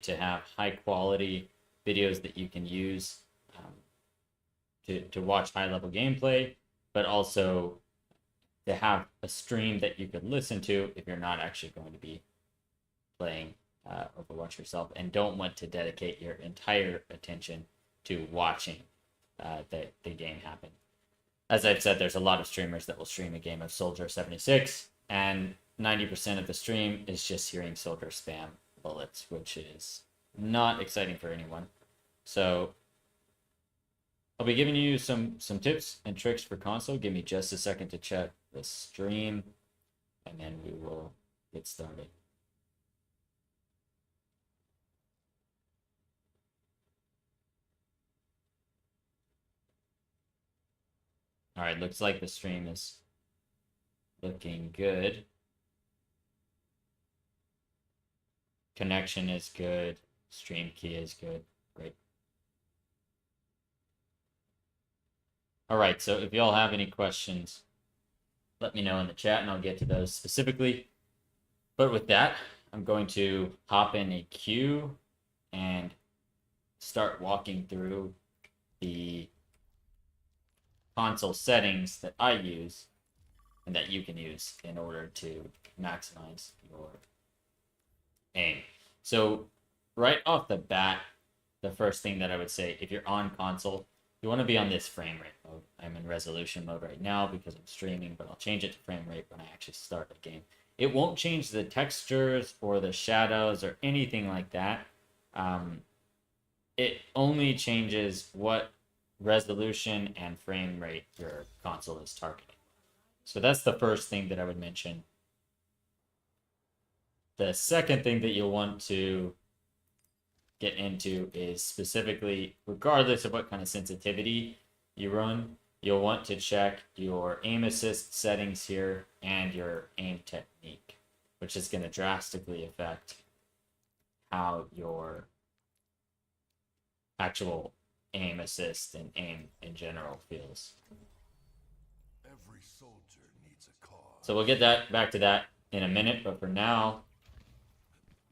to have high quality videos that you can use to watch high level gameplay, but also to have a stream that you could listen to if you're not actually going to be playing Overwatch yourself and don't want to dedicate your entire attention to watching the game happen. As I've said, there's a lot of streamers that will stream a game of Soldier 76, and 90% of the stream is just hearing Soldier spam bullets, which is not exciting for anyone. So I'll be giving you some tips and tricks for console. Give me just a second to check the stream, and then we will get started. All right, looks like the stream is looking good. Connection is good. Stream key is good. Great. All right, so if y'all have any questions, let me know in the chat and I'll get to those specifically. But with that, I'm going to hop in a queue and start walking through the console settings that I use and that you can use in order to maximize your aim. So right off the bat, the first thing that I would say, if you're on console, you want to be on this frame rate mode. I'm in resolution mode right now because I'm streaming, but I'll change it to frame rate when I actually start the game. It won't change the textures or the shadows or anything like that. It only changes what resolution and frame rate your console is targeting. So that's the first thing that I would mention. The second thing that you'll want to get into is specifically, regardless of what kind of sensitivity you run, you'll want to check your aim assist settings here and your aim technique, which is going to drastically affect how your actual aim assist and aim in general feels. Every soldier needs a cause. So we'll get that back to that in a minute, but for now,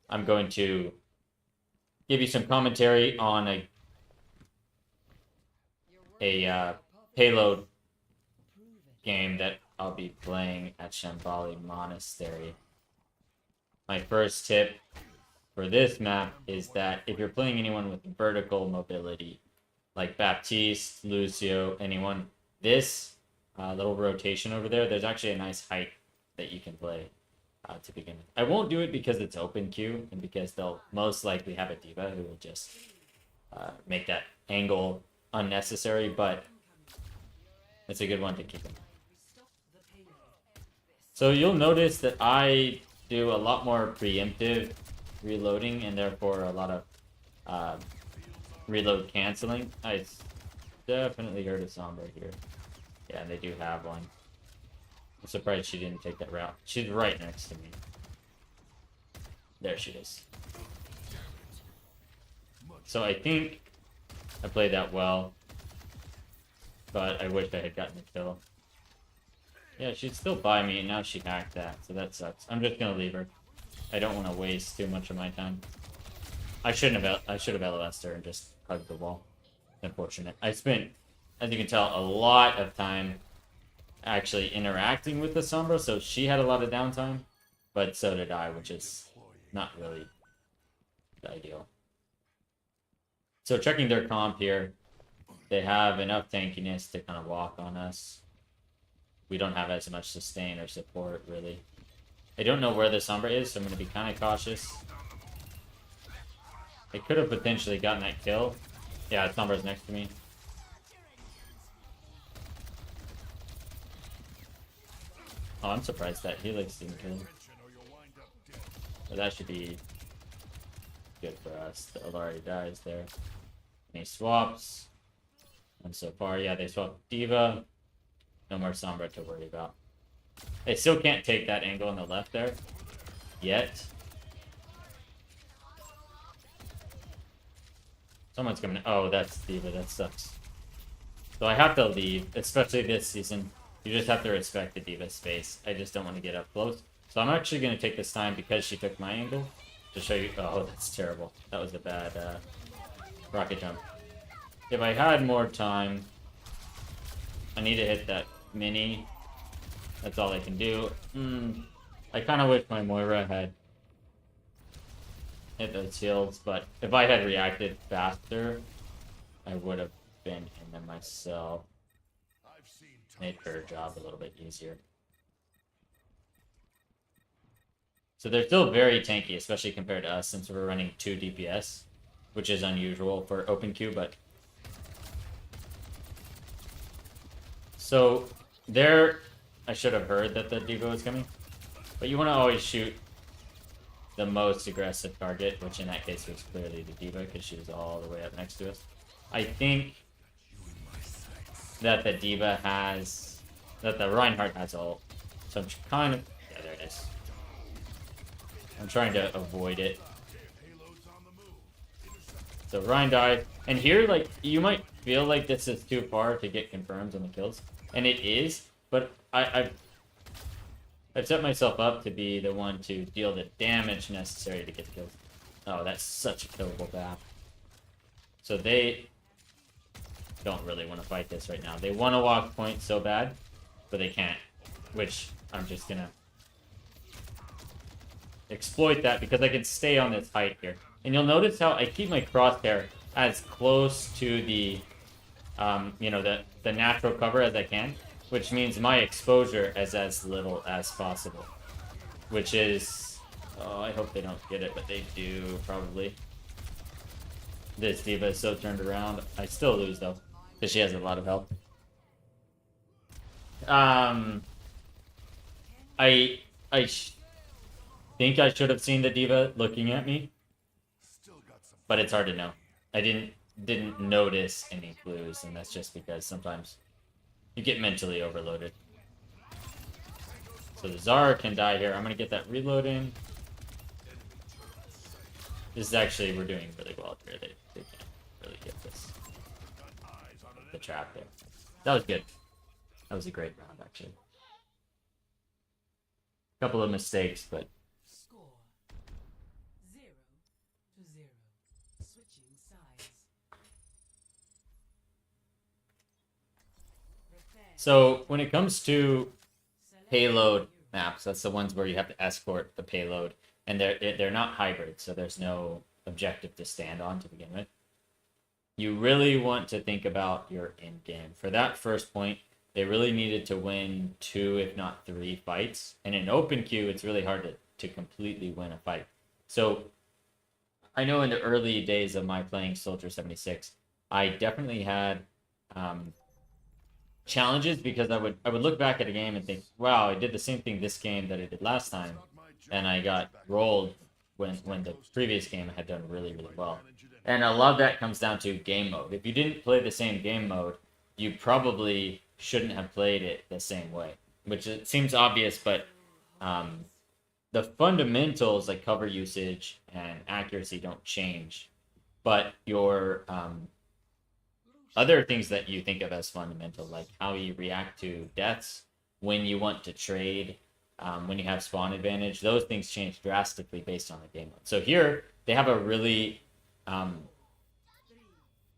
I'm going to give you some commentary on a payload game that I'll be playing at Shambhala Monastery. My first tip for this map is that if you're playing anyone with vertical mobility, like Baptiste, Lucio, anyone, this little rotation over there, there's actually a nice height that you can play to begin with. I won't do it because it's open queue and because they'll most likely have a diva who will just make that angle unnecessary, but it's a good one to keep in mind. So you'll notice that I do a lot more preemptive reloading and therefore a lot of reload canceling. I definitely heard a Sombra here. Yeah, they do have one. I'm surprised she didn't take that route. She's right next to me. There she is. So I think I played that well, but I wish I had gotten the kill. Yeah, she'd still buy me, and now she hacked that, so that sucks. I'm just gonna leave her. I don't want to waste too much of my time. I should have LOS'd her and just hugged the wall. Unfortunate. I spent, as you can tell, a lot of time actually interacting with the Sombra, so she had a lot of downtime, but so did I, which is not really the ideal. So checking their comp here, they have enough tankiness to kind of walk on us. We don't have as much sustain or support, really. I don't know where the Sombra is, so I'm going to be kind of cautious. I could have potentially gotten that kill. Yeah, Sombra's next to me. Oh, I'm surprised that Helix didn't kill him. But that should be good for us. The Alari dies there. And he swaps. And so far, yeah, they swapped Diva. No more Sombra to worry about. They still can't take that angle on the left there. Yet. Someone's coming. Oh, that's Diva. That sucks. So I have to leave, especially this season. You just have to respect the Diva space. I just don't want to get up close. So I'm actually going to take this time, because she took my angle, to show you. Oh, that's terrible. That was a bad rocket jump. If I had more time, I need to hit that mini. That's all I can do. I kind of wish my Moira had hit those shields, but if I had reacted faster, I would have been in them myself. Made her job a little bit easier. So they're still very tanky, especially compared to us, since we're running 2 DPS, which is unusual for open queue, but... So, there... I should have heard that the D.Va was coming. But you want to always shoot the most aggressive target, which in that case was clearly the D.Va, because she was all the way up next to us. I think that the D.Va has... that the Reinhardt has ult. So I'm kind of... yeah, there it is. I'm trying to avoid it. So Rein died. And here, like, you might feel like this is too far to get confirms on the kills. And it is, but I've set myself up to be the one to deal the damage necessary to get kills. Oh, that's such a killable BAP. So they don't really want to fight this right now. They want to walk point so bad, but they can't. Which I'm just gonna exploit that because I can stay on this height here. And you'll notice how I keep my crosshair as close to the, you know, the natural cover as I can, which means my exposure is as little as possible. Which is, oh, I hope they don't get it, but they do probably. This D.Va is so turned around. I still lose though, because she has a lot of health. I think I should have seen the D.Va looking at me, but it's hard to know. I didn't notice any clues, and that's just because sometimes you get mentally overloaded. So the Zara can die here. I'm gonna get that reloading. This is actually, we're doing really well here. They can't really get this. The trap there. That was good. That was a great round, actually. Couple of mistakes, but Score 0-0. Switching sides. so when it comes to payload maps, that's the ones where you have to escort the payload, and they're not hybrid, so there's no objective to stand on to begin with. You really want to think about your end game. For that first point, they really needed to win 2, if not 3 fights. And in open queue, it's really hard to completely win a fight. So I know in the early days of my playing Soldier 76, I definitely had challenges because I would look back at a game and think, wow, I did the same thing this game that I did last time. And I got rolled when the previous game I had done really, really well. And a lot of that comes down to game mode. If you didn't play the same game mode, you probably shouldn't have played it the same way, which it seems obvious, but the fundamentals like cover usage and accuracy don't change, but your other things that you think of as fundamental, like how you react to deaths, when you want to trade, when you have spawn advantage, those things change drastically based on the game mode. So here they have a really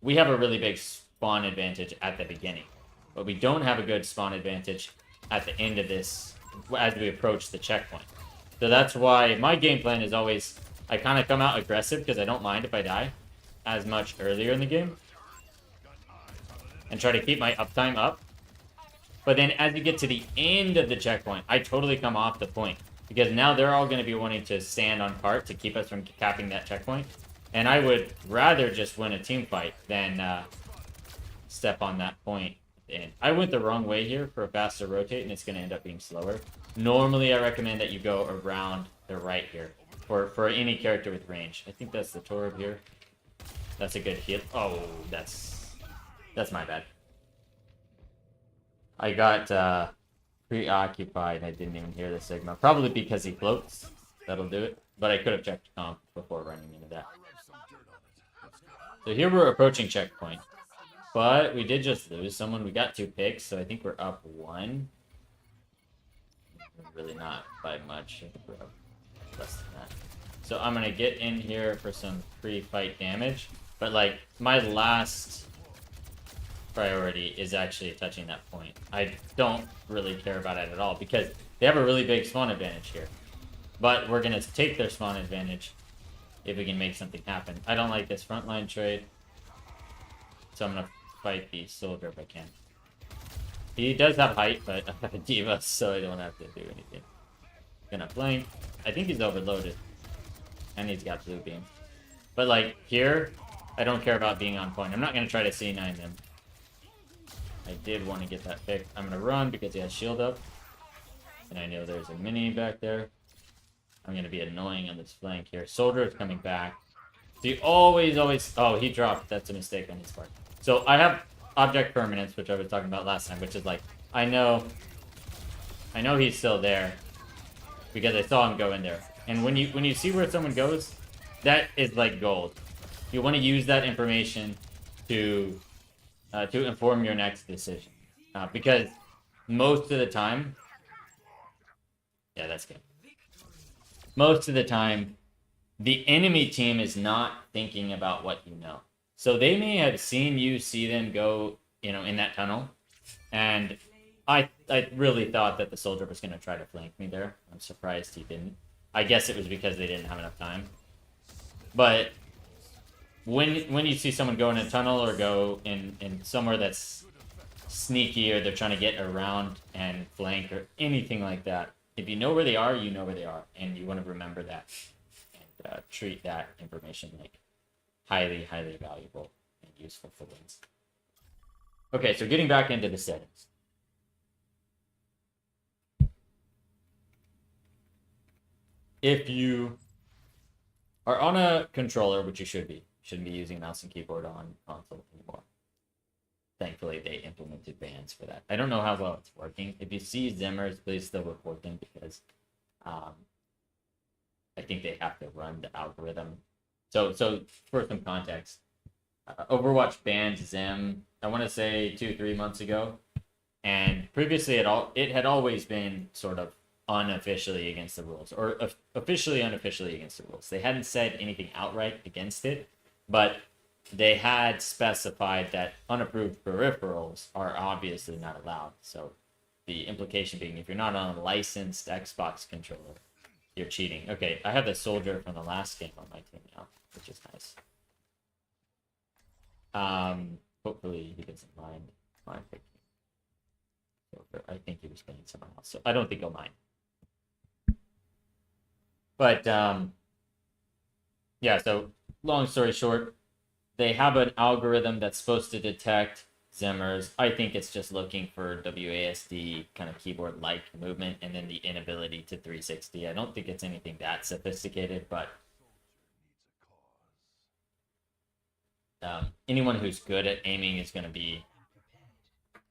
we have a really big spawn advantage at the beginning, but we don't have a good spawn advantage at the end of this as we approach the checkpoint. So that's why my game plan is always, I kind of come out aggressive because I don't mind if I die as much earlier in the game and try to keep my uptime up. But then as you get to the end of the checkpoint, I totally come off the point because now they're all going to be wanting to stand on cart to keep us from capping that checkpoint. And I would rather just win a team fight than step on that point. And I went the wrong way here for a faster rotate, and it's going to end up being slower. Normally, I recommend that you go around the right here for any character with range. I think that's the Torb here. That's a good hit. Oh, that's my bad. I got preoccupied. I didn't even hear the Sigma. Probably because he floats. That'll do it. But I could have checked comp before running into that. So here we're approaching checkpoint. But we did just lose someone. We got 2 picks, so I think we're up 1. Really not by much. I think we're up less than that. So I'm gonna get in here for some pre-fight damage. But like, my last priority is actually touching that point. I don't really care about it at all because they have a really big spawn advantage here. But we're gonna take their spawn advantage if we can make something happen. I don't like this frontline trade, so I'm gonna fight the soldier if I can. He does have height, but I have a diva, so I don't have to do anything. Gonna flank. I think he's overloaded. And he's got blue beam. But like, here, I don't care about being on point. I'm not gonna try to C9 them. I did want to get that pick. I'm gonna run because he has shield up. And I know there's a mini back there. I'm gonna be annoying on this flank here. Soldier is coming back. So you always... Oh, he dropped. That's a mistake on his part. So I have object permanence, which I was talking about last time, which is like, I know he's still there because I saw him go in there. And when you see where someone goes, that is like gold. You want to use that information to inform your next decision, because most of the time, yeah, that's good. Most of the time, the enemy team is not thinking about what you know. So they may have seen you see them go, in that tunnel, and I really thought that the soldier was going to try to flank me there. I'm surprised he didn't. I guess it was because they didn't have enough time. But when you see someone go in a tunnel or go in somewhere that's sneaky, or they're trying to get around and flank or anything like that, if you know where they are, you know where they are, and you want to remember that and treat that information like highly, highly valuable and useful for wins. Okay, so getting back into the settings. If you are on a controller, which you shouldn't be using mouse and keyboard on console anymore. Thankfully, they implemented bans for that. I don't know how well it's working. If you see Zimmers, please still report them because I think they have to run the algorithm. So for some context, Overwatch banned Zim, I want to say 2-3 months ago, and previously it had always been sort of unofficially against the rules, or officially unofficially against the rules. They hadn't said anything outright against it, but they had specified that unapproved peripherals are obviously not allowed. So the implication being, if you're not on a licensed Xbox controller, you're cheating. Okay, I have the soldier from the last game on my team now, which is nice. Hopefully he doesn't mind my picking. I think he was playing someone else, so I don't think he'll mind. But yeah, so long story short, they have an algorithm that's supposed to detect Zimmers. I think it's just looking for WASD kind of keyboard-like movement, and then the inability to 360. I don't think it's anything that sophisticated, but anyone who's good at aiming is going to be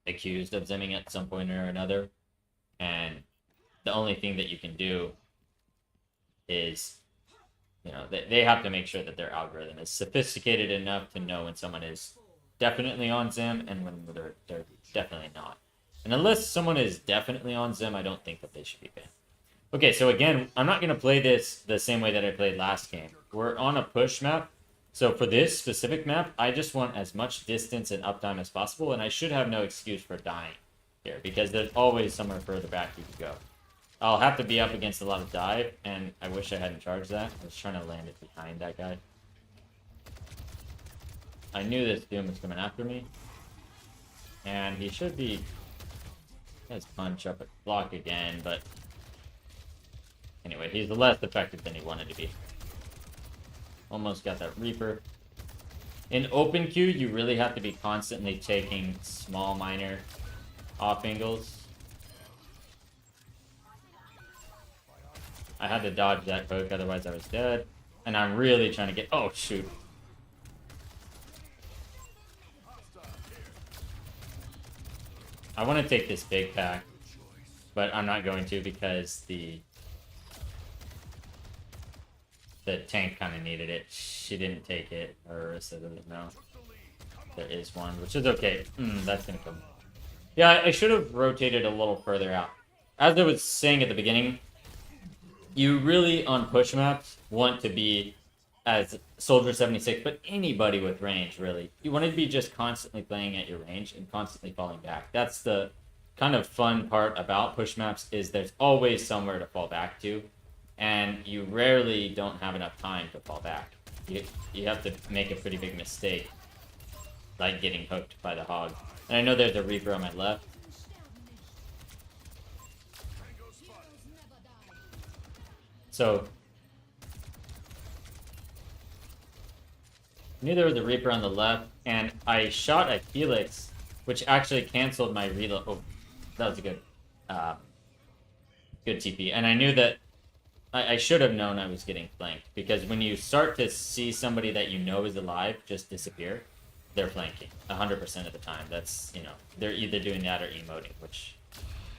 accused of zimming at some point or another. And the only thing that you can do is, they have to make sure that their algorithm is sophisticated enough to know when someone is definitely on Zim and when they're definitely not. And unless someone is definitely on Zim, I don't think that they should be banned. Okay, so again, I'm not going to play this the same way that I played last game. We're on a push map. So for this specific map, I just want as much distance and uptime as possible, and I should have no excuse for dying here, because there's always somewhere further back you can go. I'll have to be up against a lot of dive, and I wish I hadn't charged that. I was trying to land it behind that guy. I knew this Doom was coming after me. And he should be... He has punch up at block again, but... Anyway, he's less effective than he wanted to be. Almost got that Reaper. In open queue, you really have to be constantly taking small, minor off angles. I had to dodge that poke, otherwise I was dead. And I'm really trying to get... Oh, shoot. I want to take this big pack, but I'm not going to because the tank kind of needed it. She didn't take it, or Arissa doesn't know. There is one, which is okay. That's going to come. Yeah, I should have rotated a little further out. As I was saying at the beginning, you really on push maps want to be as Soldier 76, but anybody with range really. You want to be just constantly playing at your range and constantly falling back. That's the kind of fun part about push maps is there's always somewhere to fall back to, and you rarely don't have enough time to fall back. You have to make a pretty big mistake, like getting hooked by the hog. And I know there's a Reaper on my left. So I knew there was a Reaper on the left, and I shot at Felix, which actually canceled my reload. Oh, that was a good, good TP. And I knew that I should have known I was getting flanked, because when you start to see somebody that you know is alive just disappear, they're flanking 100% of the time. That's, you know, they're either doing that or emoting, which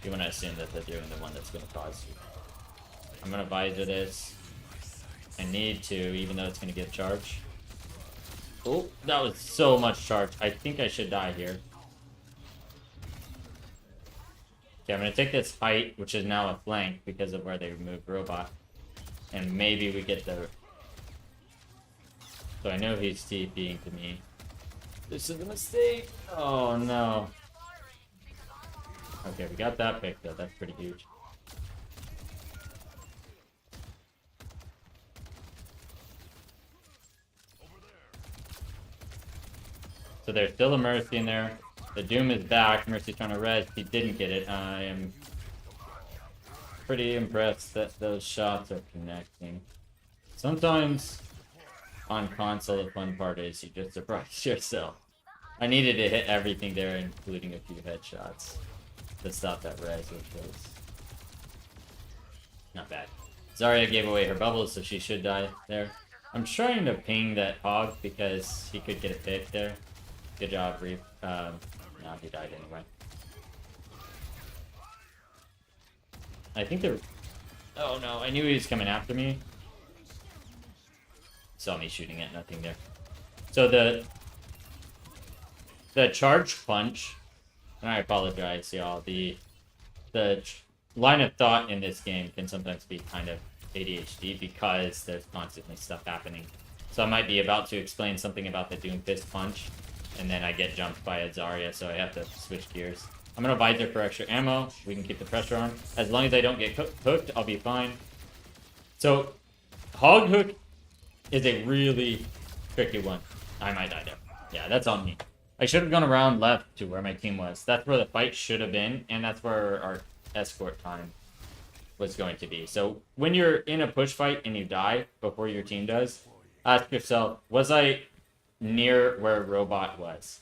you want to assume that they're doing the one that's going to cause you. I'm going to visor this. I need to, even though it's going to get charge. Oh, that was so much charge. I think I should die here. Okay, I'm going to take this height, which is now a flank because of where they removed robot. And maybe we get the... So I know he's TPing to me. This is a mistake. Oh, no. Okay, we got that pick, though. That's pretty huge. So there's still a Mercy in there. The Doom is back. Mercy's trying to res. He didn't get it. I am pretty impressed that those shots are connecting. Sometimes on console, the fun part is you just surprise yourself. I needed to hit everything there, including a few headshots, to stop that res, which was not bad. Zarya gave away her bubbles, so she should die there. I'm trying to ping that hog because he could get a pick there. Good job, Reap. No, he died anyway. I think they're... Oh no, I knew he was coming after me. Saw me shooting at nothing there. So the charge punch, and I apologize, y'all. The line of thought in this game can sometimes be kind of ADHD because there's constantly stuff happening. So I might be about to explain something about the Doom Fist punch, and then I get jumped by a Zarya, so I have to switch gears. I'm gonna visor for extra ammo. We can keep the pressure on. As long as I don't get hooked, I'll be fine. So, hog hook is a really tricky one. I might die there. Yeah, that's on me. I should have gone around left to where my team was. That's where the fight should have been, and that's where our escort time was going to be. So, when you're in a push fight and you die before your team does, ask yourself, was I near where robot was?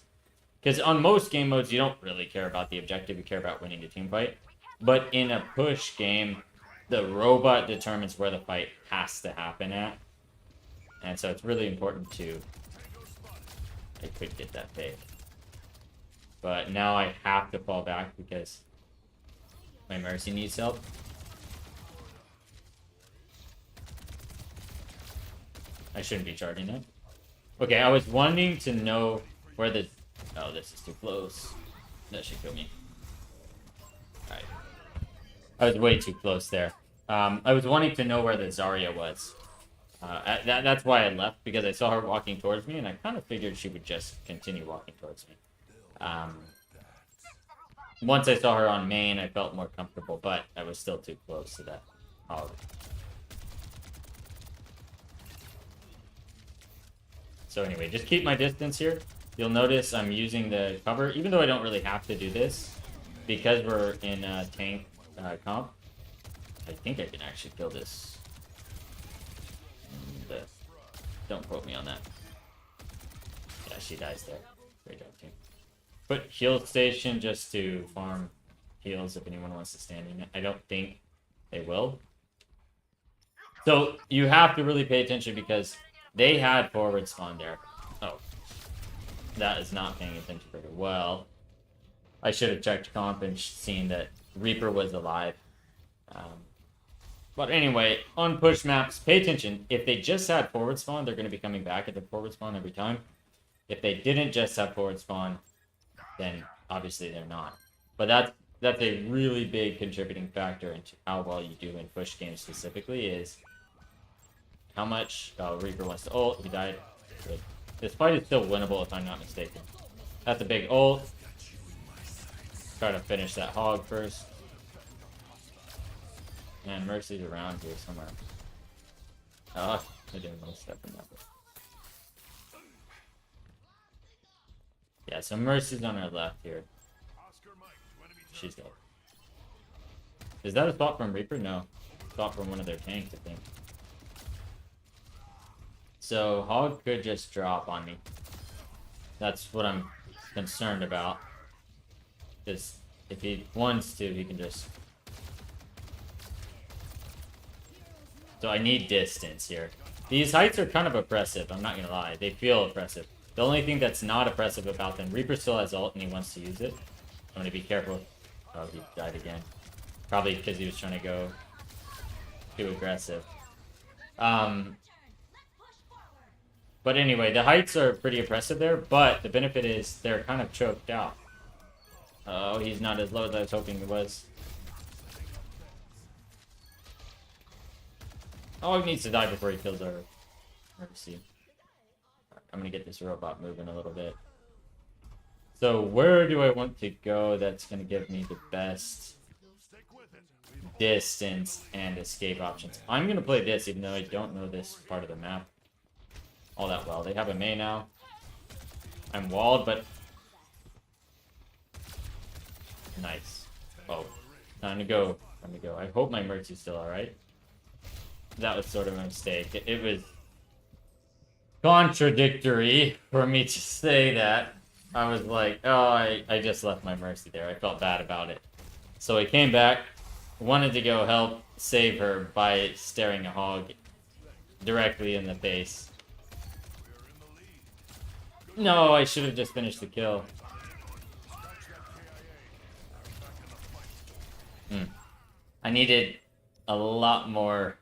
Because on most game modes, you don't really care about the objective, you care about winning the team fight. But in a push game, the robot determines where the fight has to happen at. And so it's really important to... I could get that pick. But now I have to fall back because my Mercy needs help. I shouldn't be charging that. Okay, I was wanting to know where the... Oh, this is too close. That should kill me. Alright. I was way too close there. I was wanting to know where the Zarya was. That's why I left, because I saw her walking towards me, and I kind of figured she would just continue walking towards me. Once I saw her on main, I felt more comfortable, but I was still too close to that hog. So anyway, just keep my distance here. You'll notice I'm using the cover, even though I don't really have to do this, because we're in a tank comp. I think I can actually kill this. Don't quote me on that. Yeah, she dies there. Great job, team. Put heal station just to farm heals if anyone wants to stand in it. I don't think they will. So you have to really pay attention because they had forward spawn there. Oh. That is not paying attention very well. I should have checked comp and seen that Reaper was alive. But anyway, on push maps, pay attention. If they just had forward spawn, they're going to be coming back at the forward spawn every time. If they didn't just have forward spawn, then obviously they're not. But that's that's a really big contributing factor into how well you do in push games specifically is how much Reaper wants to ult. He died. Good. This fight is still winnable if I'm not mistaken. That's a big ult. Try to finish that hog first. Man, Mercy's around here somewhere. Oh, I didn't want to step in that way. Yeah, so Mercy's on our left here. She's dead. Is that a spot from Reaper? No. Spot from one of their tanks, I think. So, Hog could just drop on me. That's what I'm concerned about. Because if he wants to, he can just... So I need distance here. These heights are kind of oppressive, I'm not gonna lie. They feel oppressive. The only thing that's not oppressive about them, Reaper still has ult and he wants to use it. I'm gonna be careful. Oh, he died again. Probably because he was trying to go too aggressive. But anyway, the heights are pretty oppressive there, but the benefit is they're kind of choked out. Oh, he's not as low as I was hoping he was. Oh, he needs to die before he kills our Mercy. I'm gonna get this robot moving a little bit. So where do I want to go that's gonna give me the best distance and escape options? I'm gonna play this even though I don't know this part of the map all that well. They have a Mei now. I'm walled, but... Nice. Oh, time to go. Time to go. I hope my Mercy's still alright. That was sort of a mistake. It was contradictory for me to say that. I was like, oh, I just left my Mercy there. I felt bad about it. So I came back, wanted to go help save her by staring a hog directly in the face. No, I should have just finished the kill. I needed a lot more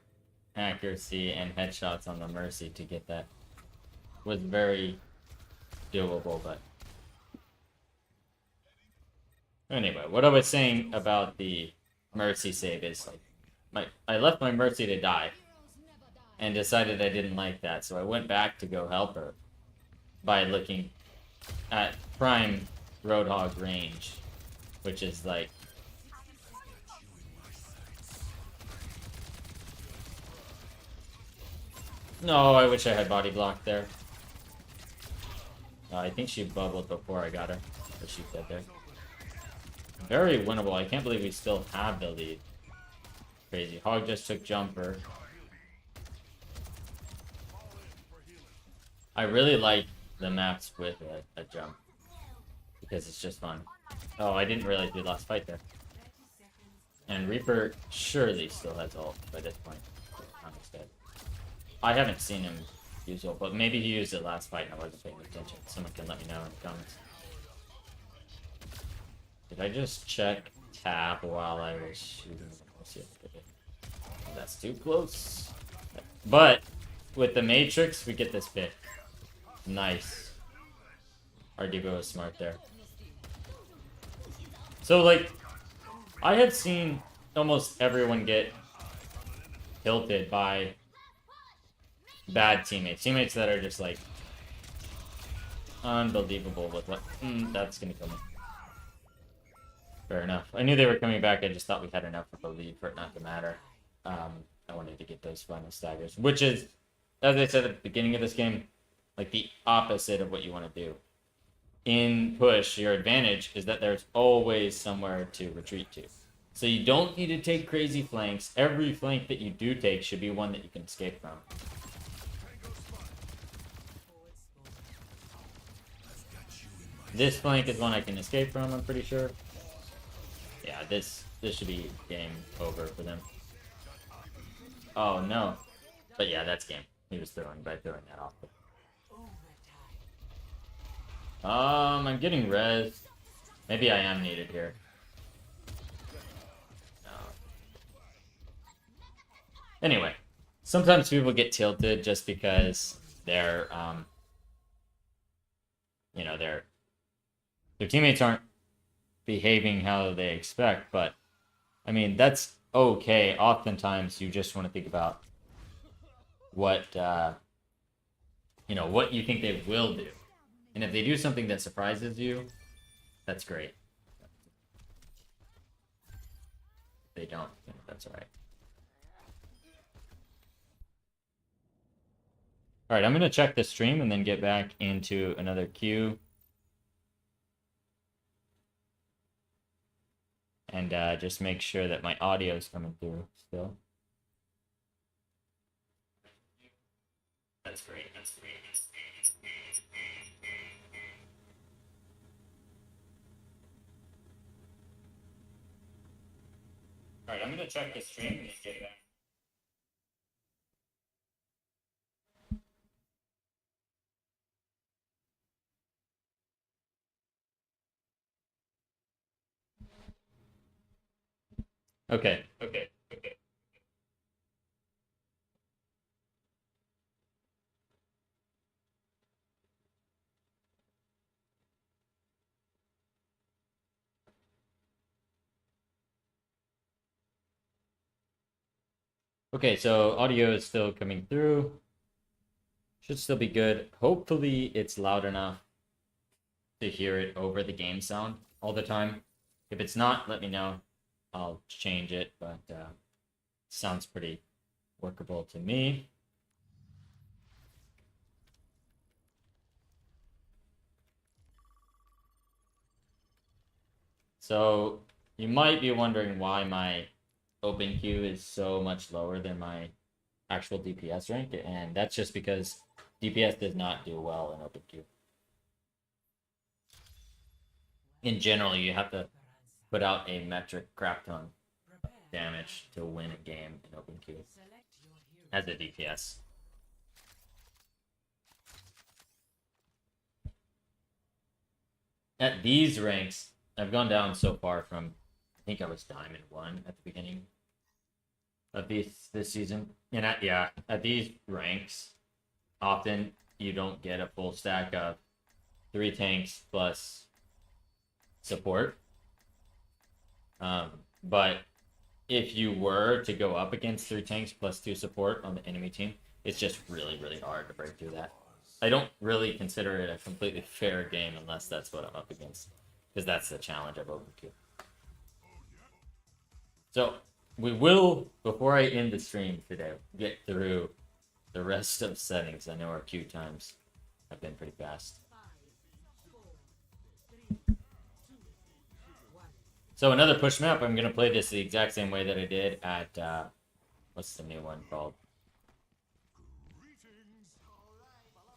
accuracy and headshots on the Mercy to get that. Was very doable, but... Anyway, what I was saying about the Mercy save is, like, I left my Mercy to die and decided I didn't like that, so I went back to go help her by looking at prime Roadhog range, which is like... No, I wish I had body blocked there. I think she bubbled before I got her, but she's dead there. Very winnable. I can't believe we still have the lead. Crazy. Hog just took jumper. I really like the maps with a jump because it's just fun. Oh, I didn't realize we lost fight there. And Reaper surely still has ult by this point. Dead. I haven't seen him use ult, but maybe he used it last fight and I wasn't paying attention. Someone can let me know in the comments. Did I just check tab while I was shooting? Let's see if I did it. That's too close. But with the Matrix, we get this bit. Nice. Our Devo is smart there. So, like, I have seen almost everyone get tilted by bad teammates. Teammates that are just, like, unbelievable with what... that's gonna kill me. Fair enough. I knew they were coming back. I just thought we had enough of a lead for it not to matter. I wanted to get those final staggers, which is, as I said at the beginning of this game, like the opposite of what you want to do. In push, your advantage is that there's always somewhere to retreat to. So you don't need to take crazy flanks. Every flank that you do take should be one that you can escape from. This flank is one I can escape from, I'm pretty sure. Yeah, this should be game over for them. Oh no. But yeah, that's game. He was throwing that off. I'm getting res. Maybe I am needed here. No. Anyway, sometimes people get tilted just because they're, you know, their teammates aren't behaving how they expect, but I mean, that's okay. Oftentimes, you just want to think about what, what you think they will do. And if they do something that surprises you, that's great. If they don't, that's alright. Alright, I'm going to check the stream and then get back into another queue. And just make sure that my audio is coming through still. That's great. That's great. Alright, I'm gonna check the stream and get back. Okay. Okay, so audio is still coming through. Should still be good. Hopefully it's loud enough to hear it over the game sound all the time. If it's not, let me know. I'll change it, but sounds pretty workable to me. So you might be wondering why my open queue is so much lower than my actual DPS rank, and that's just because DPS does not do well in open queue. In general, you have to put out a metric crap ton of damage to win a game in open queue as a DPS. At these ranks, I've gone down so far from, I think I was Diamond 1 at the beginning of this season. And at these ranks, often you don't get a full stack of 3 tanks plus support. But if you were to go up against 3 tanks plus 2 support on the enemy team, it's just really, really hard to break through that. I don't really consider it a completely fair game unless that's what I'm up against, because that's the challenge of open queue. So we will, before I end the stream today, get through the rest of settings. I know our queue times have been pretty fast. So another push map, I'm going to play this the exact same way that I did at, what's the new one called?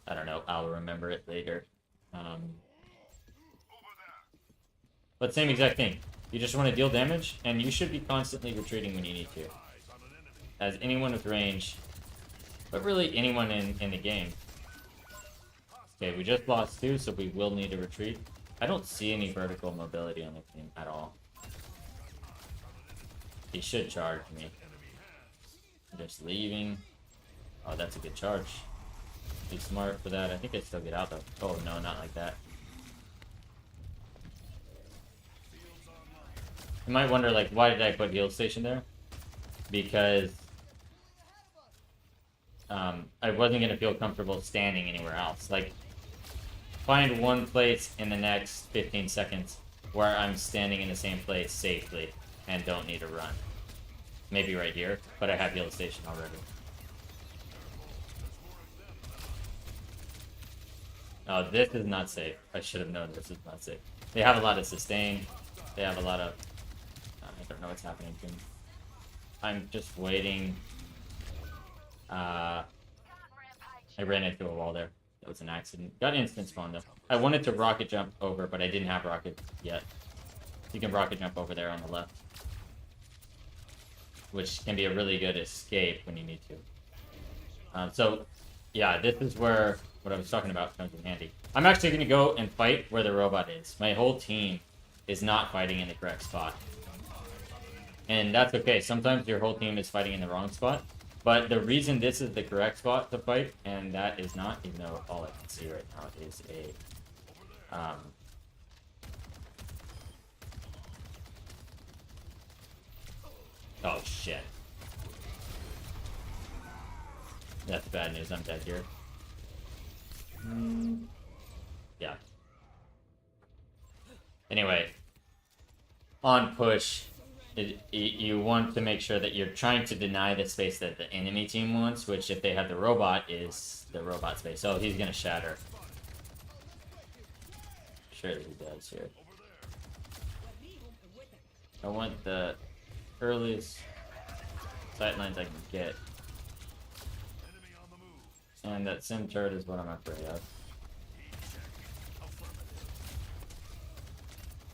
I don't know, I'll remember it later. But same exact thing. You just want to deal damage, and you should be constantly retreating when you need to. As anyone with range, but really anyone in the game. Okay, we just lost 2, so we will need to retreat. I don't see any vertical mobility on the team at all. He should charge me. Just leaving. Oh, that's a good charge. Be smart for that. I think I still get out though. Oh no, not like that. You might wonder, like, why did I put heal station there? Because I wasn't gonna feel comfortable standing anywhere else. Like, find one place in the next 15 seconds where I'm standing in the same place safely and don't need to run. Maybe right here, but I have heal station already. Oh, this is not safe. I should have known this is not safe. They have a lot of sustain. They have a lot of... I don't know what's happening to me. I'm just waiting. I ran into a wall there. That was an accident. Got instant spawn though. I wanted to rocket jump over, but I didn't have rocket yet. You can rocket jump over there on the left, which can be a really good escape when you need to. So, yeah, this is where what I was talking about comes in handy. I'm actually going to go and fight where the robot is. My whole team is not fighting in the correct spot. And that's okay. Sometimes your whole team is fighting in the wrong spot. But the reason this is the correct spot to fight, and that is not, even though all I can see right now is a Oh shit. That's bad news. I'm dead here. Yeah. Anyway, on push, you want to make sure that you're trying to deny the space that the enemy team wants, which if they have the robot is the robot space. So he's gonna shatter. Sure he does here. I want the earliest sight lines I can get. And that sim turret is what I'm afraid of.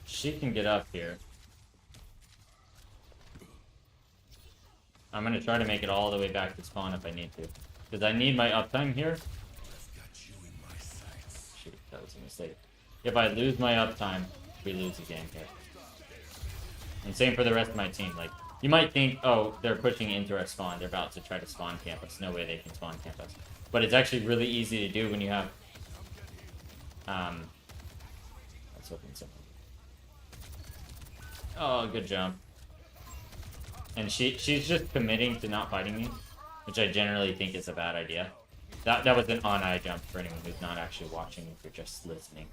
She can get up here. I'm gonna try to make it all the way back to spawn if I need to. Because I need my uptime here. Shoot, that was a mistake. If I lose my uptime, we lose the game here. And same for the rest of my team. Like, you might think, oh, they're pushing into our spawn. They're about to try to spawn camp us. No way they can spawn camp us. But it's actually really easy to do when you have... let's open something. Oh, good jump. And she's just committing to not fighting me, which I generally think is a bad idea. That was an on-eye jump for anyone who's not actually watching, if you're just listening.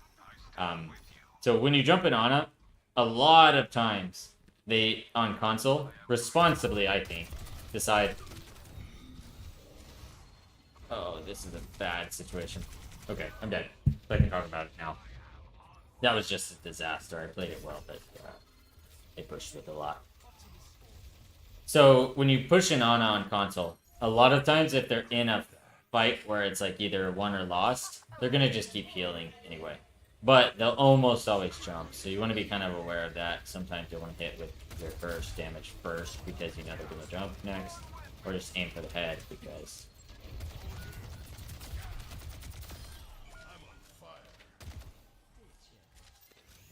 So when you jump in Ana, a lot of times they, on console, responsibly, I think, decide, oh, this is a bad situation. Okay, I'm dead. So I can talk about it now. That was just a disaster. I played it well, but they pushed with a lot. So when you push an Ana on console, a lot of times if they're in a fight where it's like either won or lost, they're gonna just keep healing anyway. But they'll almost always jump, so you want to be kind of aware of that. Sometimes you'll want to hit with your first damage first because you know they're gonna jump next, or just aim for the head because.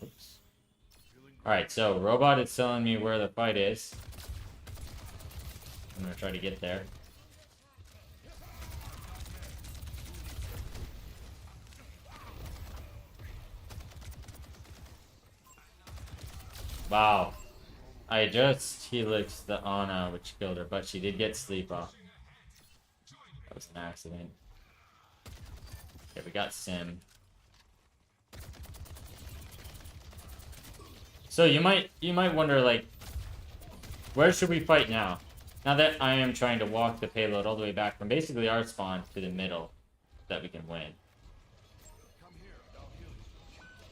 Oops. All right, so robot is telling me where the fight is. I'm gonna try to get there. Wow. I just helixed the Ana, which killed her, but she did get sleep off. That was an accident. Okay, we got Sim. So you might wonder, like, where should we fight now? Now that I am trying to walk the payload all the way back from basically our spawn to the middle, that we can win.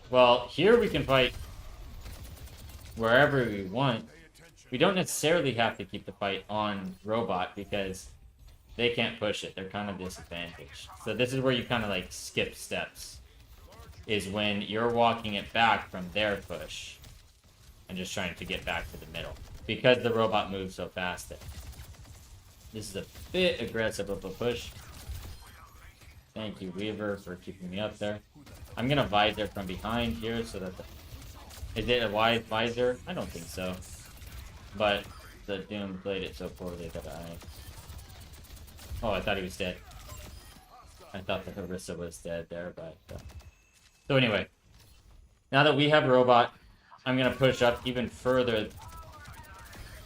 Well, here we can fight wherever we want. We don't necessarily have to keep the fight on robot because they can't push it. They're kind of disadvantaged. So this is where you kind of like skip steps. Is when you're walking it back from their push and just trying to get back to the middle. Because the robot moves so fast there. This is a bit aggressive of a push. Thank you, Weaver, for keeping me up there. I'm gonna visor from behind here so that the... Is it a wide visor? I don't think so. But the Doom played it so poorly that I... Oh, I thought he was dead. I thought the Harissa was dead there, but... So anyway. Now that we have robot, I'm gonna push up even further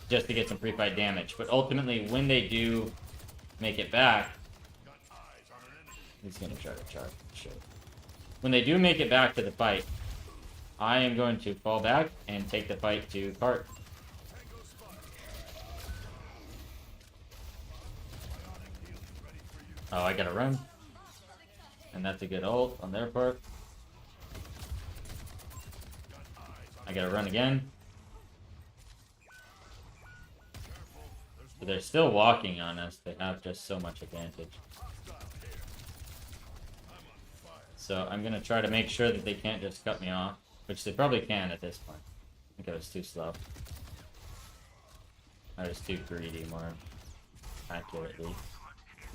just to get some pre-fight damage. But ultimately, when they do make it back... He's gonna try to charge. Sure. When they do make it back to the fight, I am going to fall back and take the fight to cart. Oh, I gotta run. And that's a good ult on their part. I gotta run again. But they're still walking on us. They have just so much advantage. So I'm gonna try to make sure that they can't just cut me off. Which they probably can at this point. I think I was too slow. I was too greedy, more accurately.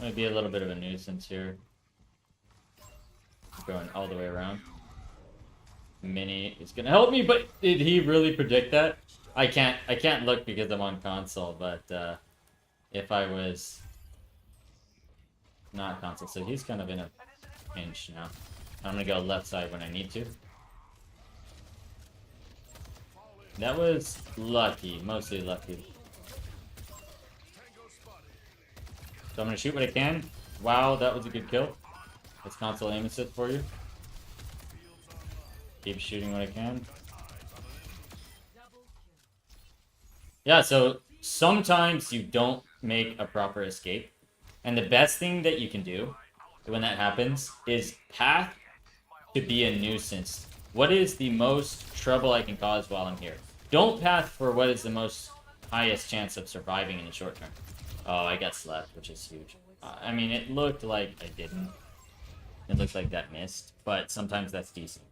Might be a little bit of a nuisance here. Going all the way around. Mini is gonna help me, but did he really predict that? I can't look because I'm on console, but if I was not console, so he's kind of in a pinch now. I'm gonna go left side when I need to. That was lucky, mostly lucky. So I'm gonna shoot what I can. Wow, that was a good kill. That's console aim assist for you. Keep shooting what I can. Yeah, so sometimes you don't make a proper escape. And the best thing that you can do when that happens is path to be a nuisance. What is the most trouble I can cause while I'm here? Don't path for what is the most highest chance of surviving in the short term. Oh, I got slept, which is huge. I mean, it looked like I didn't. It looked like that missed, but sometimes that's decent.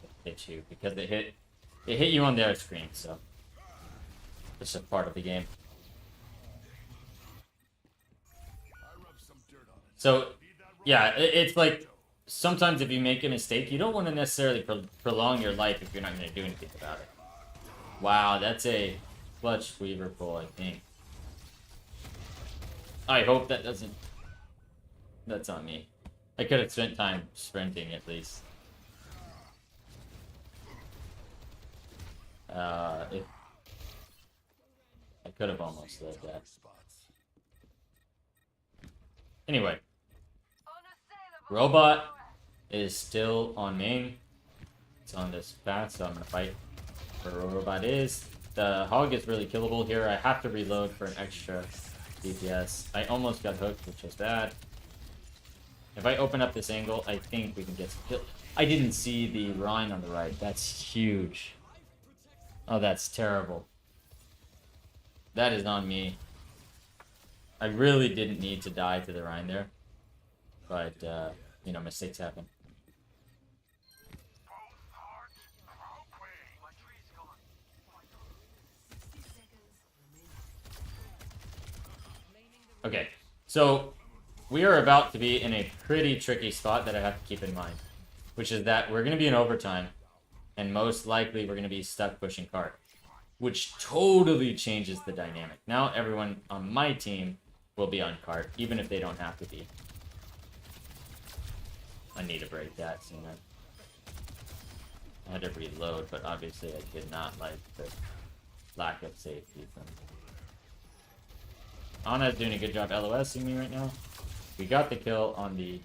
It hits you because it hit you on their screen, so it's just part of the game. So, yeah, it's like sometimes if you make a mistake, you don't want to necessarily prolong your life if you're not going to do anything about it. Wow, that's a clutch Weaver pull, I think. I hope that doesn't... That's on me. I could have spent time sprinting at least. If... I could have almost led that. Anyway. Robot is still on main. It's on this path, so I'm gonna fight where Robot is. The Hog is really killable here. I have to reload for an extra DPS. I almost got hooked, which was bad. If I open up this angle, I think we can get some kills. I didn't see the Rhine on the right. That's huge. Oh, that's terrible. That is on me. I really didn't need to die to the Rhine there. But, you know, mistakes happen. Okay, so we are about to be in a pretty tricky spot that I have to keep in mind, which is that we're going to be in overtime, and most likely we're going to be stuck pushing cart, which totally changes the dynamic. Now everyone on my team will be on cart, even if they don't have to be. I need to break that sooner. I had to reload, but obviously I did not like the lack of safety from... Ana's doing a good job LOSing me right now. We got the kill on the...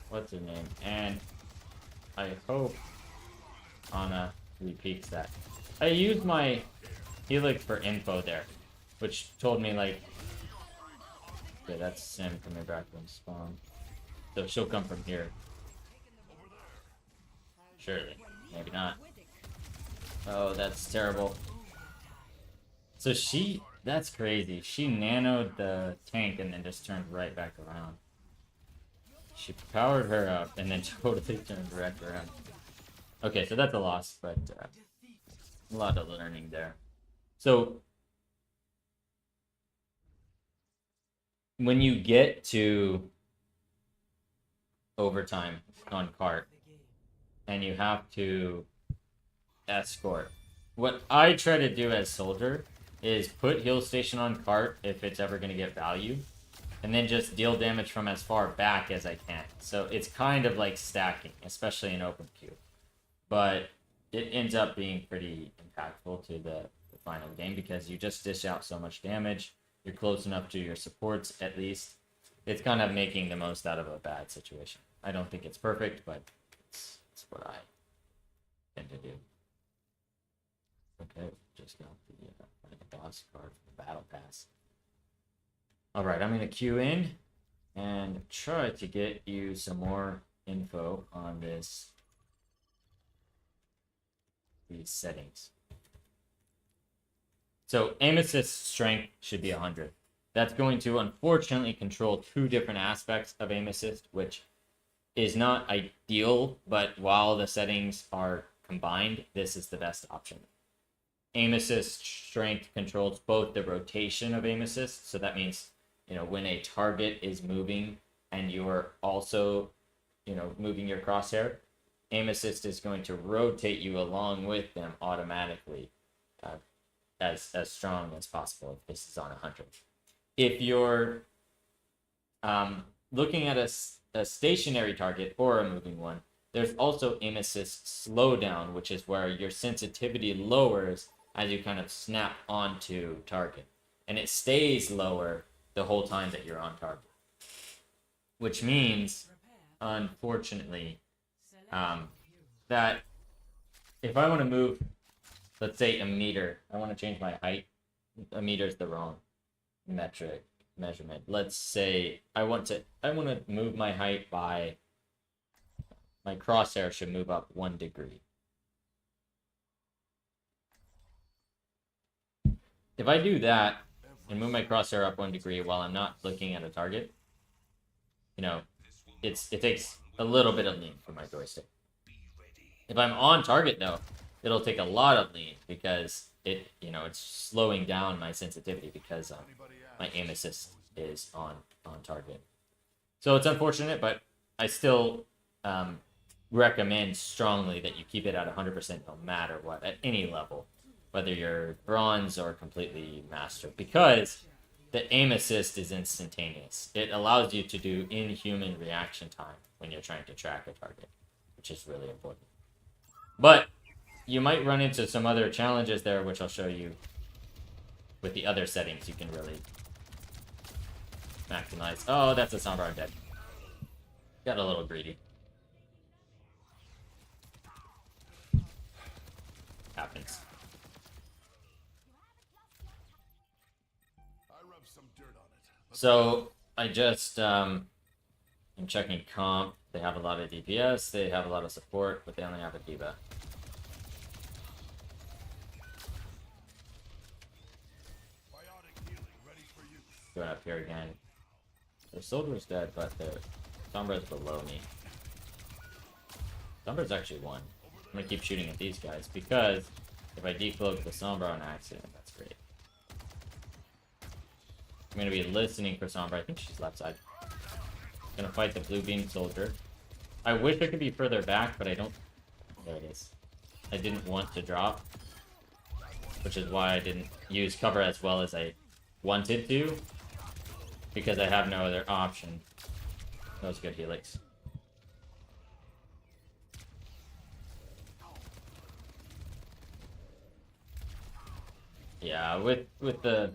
What's her name? And I hope Ana repeats that. I used my Helix for info there, which told me like... Okay, that's Sim coming back from spawn. So she'll come from here. Surely. Maybe not. Oh, that's terrible. So she... That's crazy. She nanoed the tank and then just turned right back around. She powered her up and then totally turned right around. Okay, so that's a loss, but a lot of learning there. So when you get to overtime on cart and you have to escort, what I try to do as soldier is put heal station on cart if it's ever going to get value, and then just deal damage from as far back as I can. So it's kind of like stacking, especially in open queue. But it ends up being pretty impactful to the final game because you just dish out so much damage. You're close enough to your supports, at least. It's kind of making the most out of a bad situation. I don't think it's perfect, but it's what I tend to do. Okay, just got the boss card for the battle pass. Alright, I'm going to queue in and try to get you some more info on these settings. So aim assist strength should be 100. That's going to unfortunately control two different aspects of aim assist, which is not ideal, but while the settings are combined, this is the best option. Aim assist strength controls both the rotation of aim assist, so that means, you know, when a target is moving and you're also, you know, moving your crosshair, aim assist is going to rotate you along with them automatically, as strong as possible if this is on 100. If you're looking at a stationary target or a moving one, there's also aim assist slowdown, which is where your sensitivity lowers as you kind of snap onto target. And it stays lower the whole time that you're on target. Which means, unfortunately, that if I want to move, let's say a meter, I want to change my height. A meter is the wrong measurement. Let's say I want to move my height by, my crosshair should move up 1 degree. If I do that and move my crosshair up 1 degree while I'm not looking at a target, you know, it takes a little bit of lean from my joystick. If I'm on target though, it'll take a lot of lean because it's slowing down my sensitivity because my aim assist is on target. So it's unfortunate, but I still recommend strongly that you keep it at 100% no matter what, at any level, whether you're bronze or completely master, because the aim assist is instantaneous. It allows you to do inhuman reaction time when you're trying to track a target, which is really important. But you might run into some other challenges there, which I'll show you with the other settings you can really maximize. Oh, that's a Sombra, I'm dead. Got a little greedy. Happens. So I just I'm checking comp. They have a lot of DPS, they have a lot of support, but they only have a diva. Going up here again. Their soldier's dead, but their Sombra's below me. Sombra's actually won. I'm gonna keep shooting at these guys because if I decloak the Sombra on accident, that's great. I'm gonna be listening for Sombra. I think she's left side. Gonna fight the blue beam soldier. I wish I could be further back, but I don't. There it is. I didn't want to drop, which is why I didn't use cover as well as I wanted to, because I have no other option. That was good helix. Yeah, with the,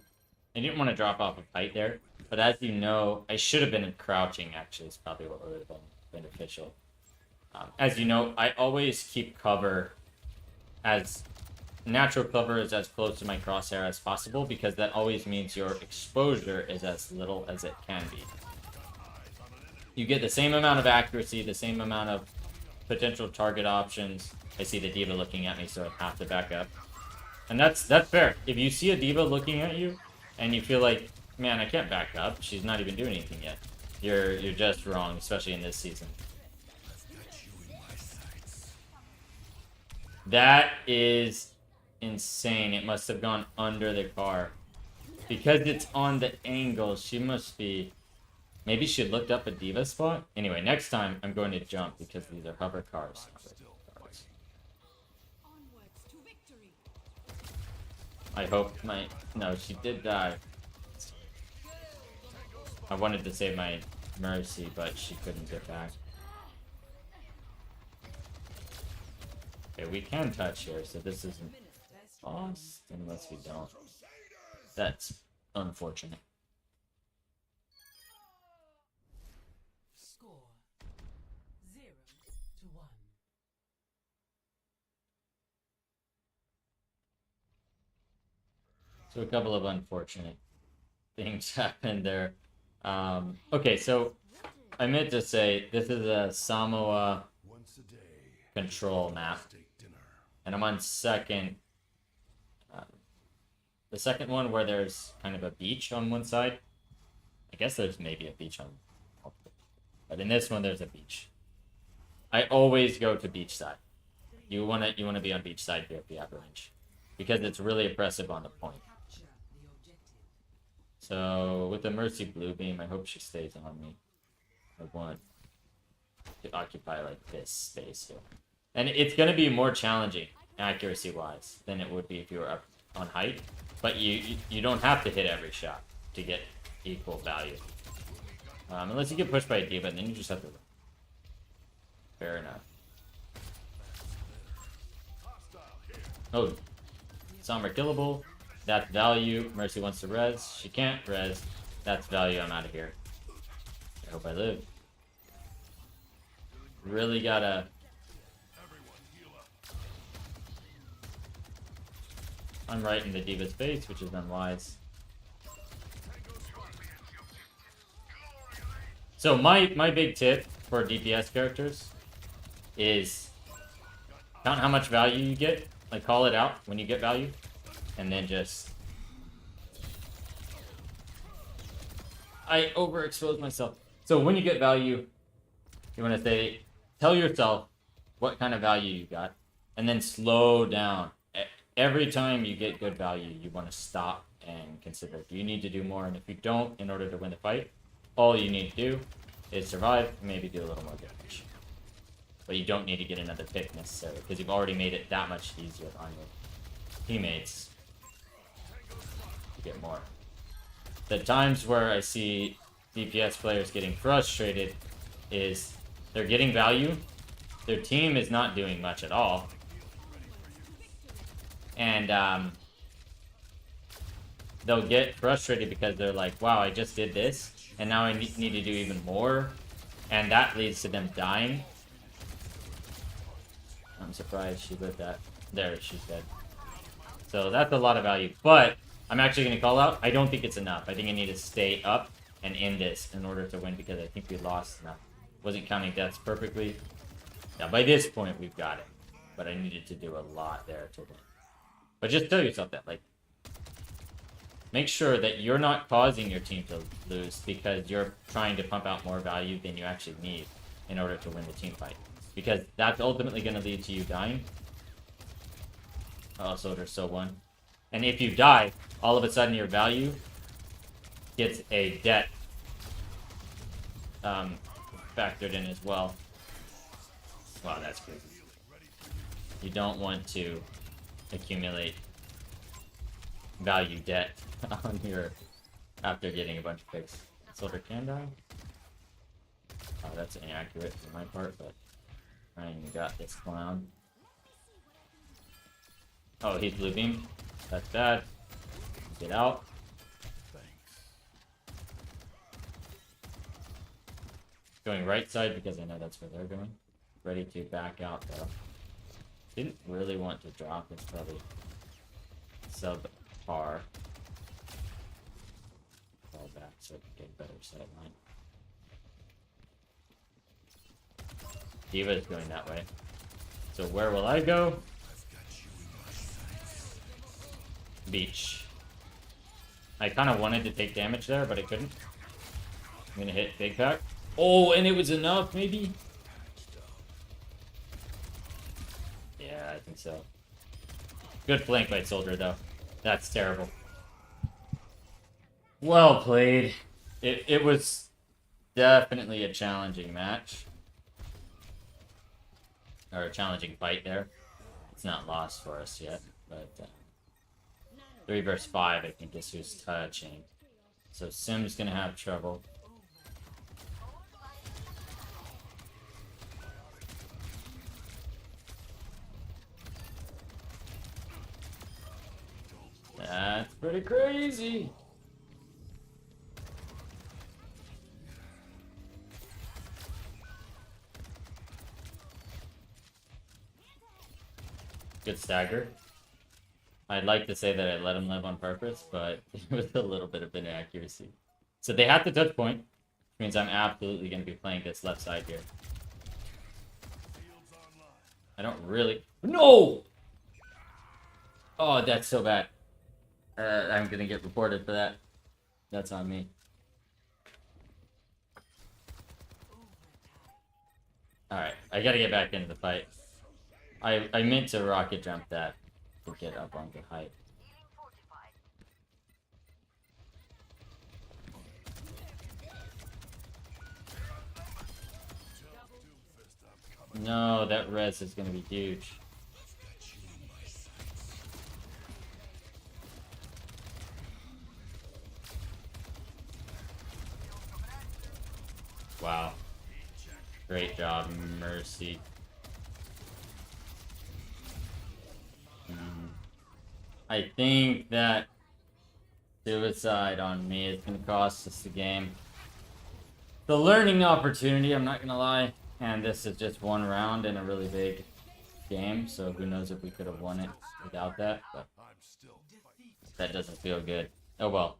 I didn't want to drop off of height there, but as you know, I should have been crouching. Actually, is probably what would have been beneficial. As you know, I always keep cover as natural cover is as close to my crosshair as possible, because that always means your exposure is as little as it can be. You get the same amount of accuracy, the same amount of potential target options. I see the diva looking at me, so I have to back up. And that's fair. If you see a diva looking at you and you feel like, man, I can't back up, she's not even doing anything yet, you're just wrong, especially in this season. That is insane. It must have gone under the car. Because it's on the angle, she must be... Maybe she looked up a diva spot? Anyway, next time I'm going to jump because these are hover cars. I hope my... No, she did die. I wanted to save my Mercy, but she couldn't get back. Okay, we can touch here, so this isn't lost unless we don't. That's unfortunate. Score 0-1. So a couple of unfortunate things happened there. Okay, so I meant to say this is a Samoa control map, and I'm on second. The second one where there's kind of a beach on one side. I guess there's maybe a beach on, but in this one there's a beach. I always go to beach side. You wanna be on beach side here if you have range, because it's really oppressive on the point. So with the Mercy blue beam, I hope she stays on me. I want to occupy like this space here, and it's gonna be more challenging accuracy wise than it would be if you were up on height. But you don't have to hit every shot to get equal value, unless you get pushed by a diva, and then you just have to. Fair enough. Oh, Sombra killable. That's value. Mercy wants to res. She can't res. That's value. I'm out of here. I hope I live. Really gotta... I'm right in the diva's face, which is unwise. So my big tip for DPS characters is count how much value you get. Like, call it out when you get value. And then just... I overexposed myself. So when you get value, you want to say, tell yourself what kind of value you got. And then slow down. Every time you get good value, you want to stop and consider, do you need to do more? And if you don't, in order to win the fight, all you need to do is survive and maybe do a little more damage. But you don't need to get another pick necessarily, because you've already made it that much easier on your teammates to get more. The times where I see DPS players getting frustrated is they're getting value, their team is not doing much at all, and they'll get frustrated because they're like, wow, I just did this, and now I need to do even more, and that leads to them dying. I'm surprised she lived that. There, she's dead. So that's a lot of value, but I'm actually going to call out, I don't think it's enough. I think I need to stay up and end this in order to win, because I think we lost enough. Wasn't counting deaths perfectly. Now, by this point, we've got it, but I needed to do a lot there to win. But just tell yourself that, like, make sure that you're not causing your team to lose because you're trying to pump out more value than you actually need in order to win the team fight. Because that's ultimately going to lead to you dying. Oh, Soldier's so won. And if you die, all of a sudden your value gets a debt factored in as well. Wow, that's crazy. You don't want to accumulate value debt on your after getting a bunch of picks. Soldier can die. Oh, that's inaccurate on my part, but I ain't got this clown. Oh, he's blue beam. That's bad. Get out. Going right side because I know that's where they're going. Ready to back out though. Didn't really want to drop. It's probably subpar. Fall back so I can get better sight line. Diva's going that way. So where will I go? Beach. I kind of wanted to take damage there, but I couldn't. I'm gonna hit big pack. Oh, and it was enough, maybe? Yeah, I think so. Good flank by Soldier, though. That's terrible. Well played. It was definitely a challenging match. Or a challenging fight there. It's not lost for us yet, but 3 versus 5, I think, is who's touching. So Sim's gonna have trouble. That's pretty crazy. Good stagger. I'd like to say that I let him live on purpose, but it was a little bit of inaccuracy. So they have to touch point, which means I'm absolutely going to be playing this left side here. I don't really... No! Oh, that's so bad. I'm going to get reported for that. That's on me. Alright, I got to get back into the fight. I meant to rocket jump that to get up on the height. No, that res is going to be huge. Wow. Great job, Mercy. I think that Suicide on me is gonna cost us the game. The learning opportunity, I'm not gonna lie. And this is just one round in a really big game, so who knows if we could have won it without that, but I'm still fighting. that doesn't feel good. Oh well.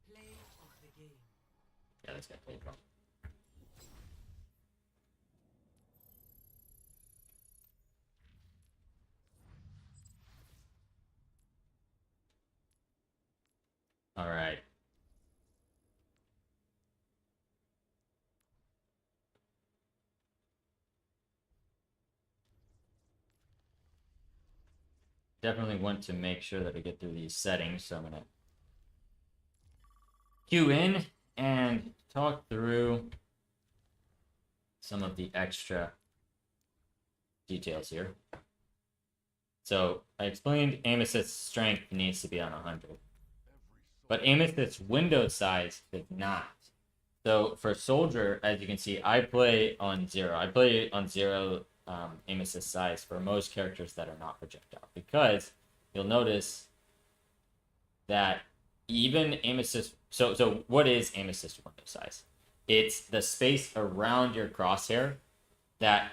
Play of the game. Yeah, this guy played wrong. Alright. Definitely want to make sure that I get through these settings, so I'm gonna cue in and talk through some of the extra details here. So I explained aim assist strength needs to be on 100, but aim assist window size does not. So for soldier, as you can see, I play on 0. I play on 0 aim assist size for most characters that are not projectile, because you'll notice that even aim assist. So what is aim assist window size? It's the space around your crosshair that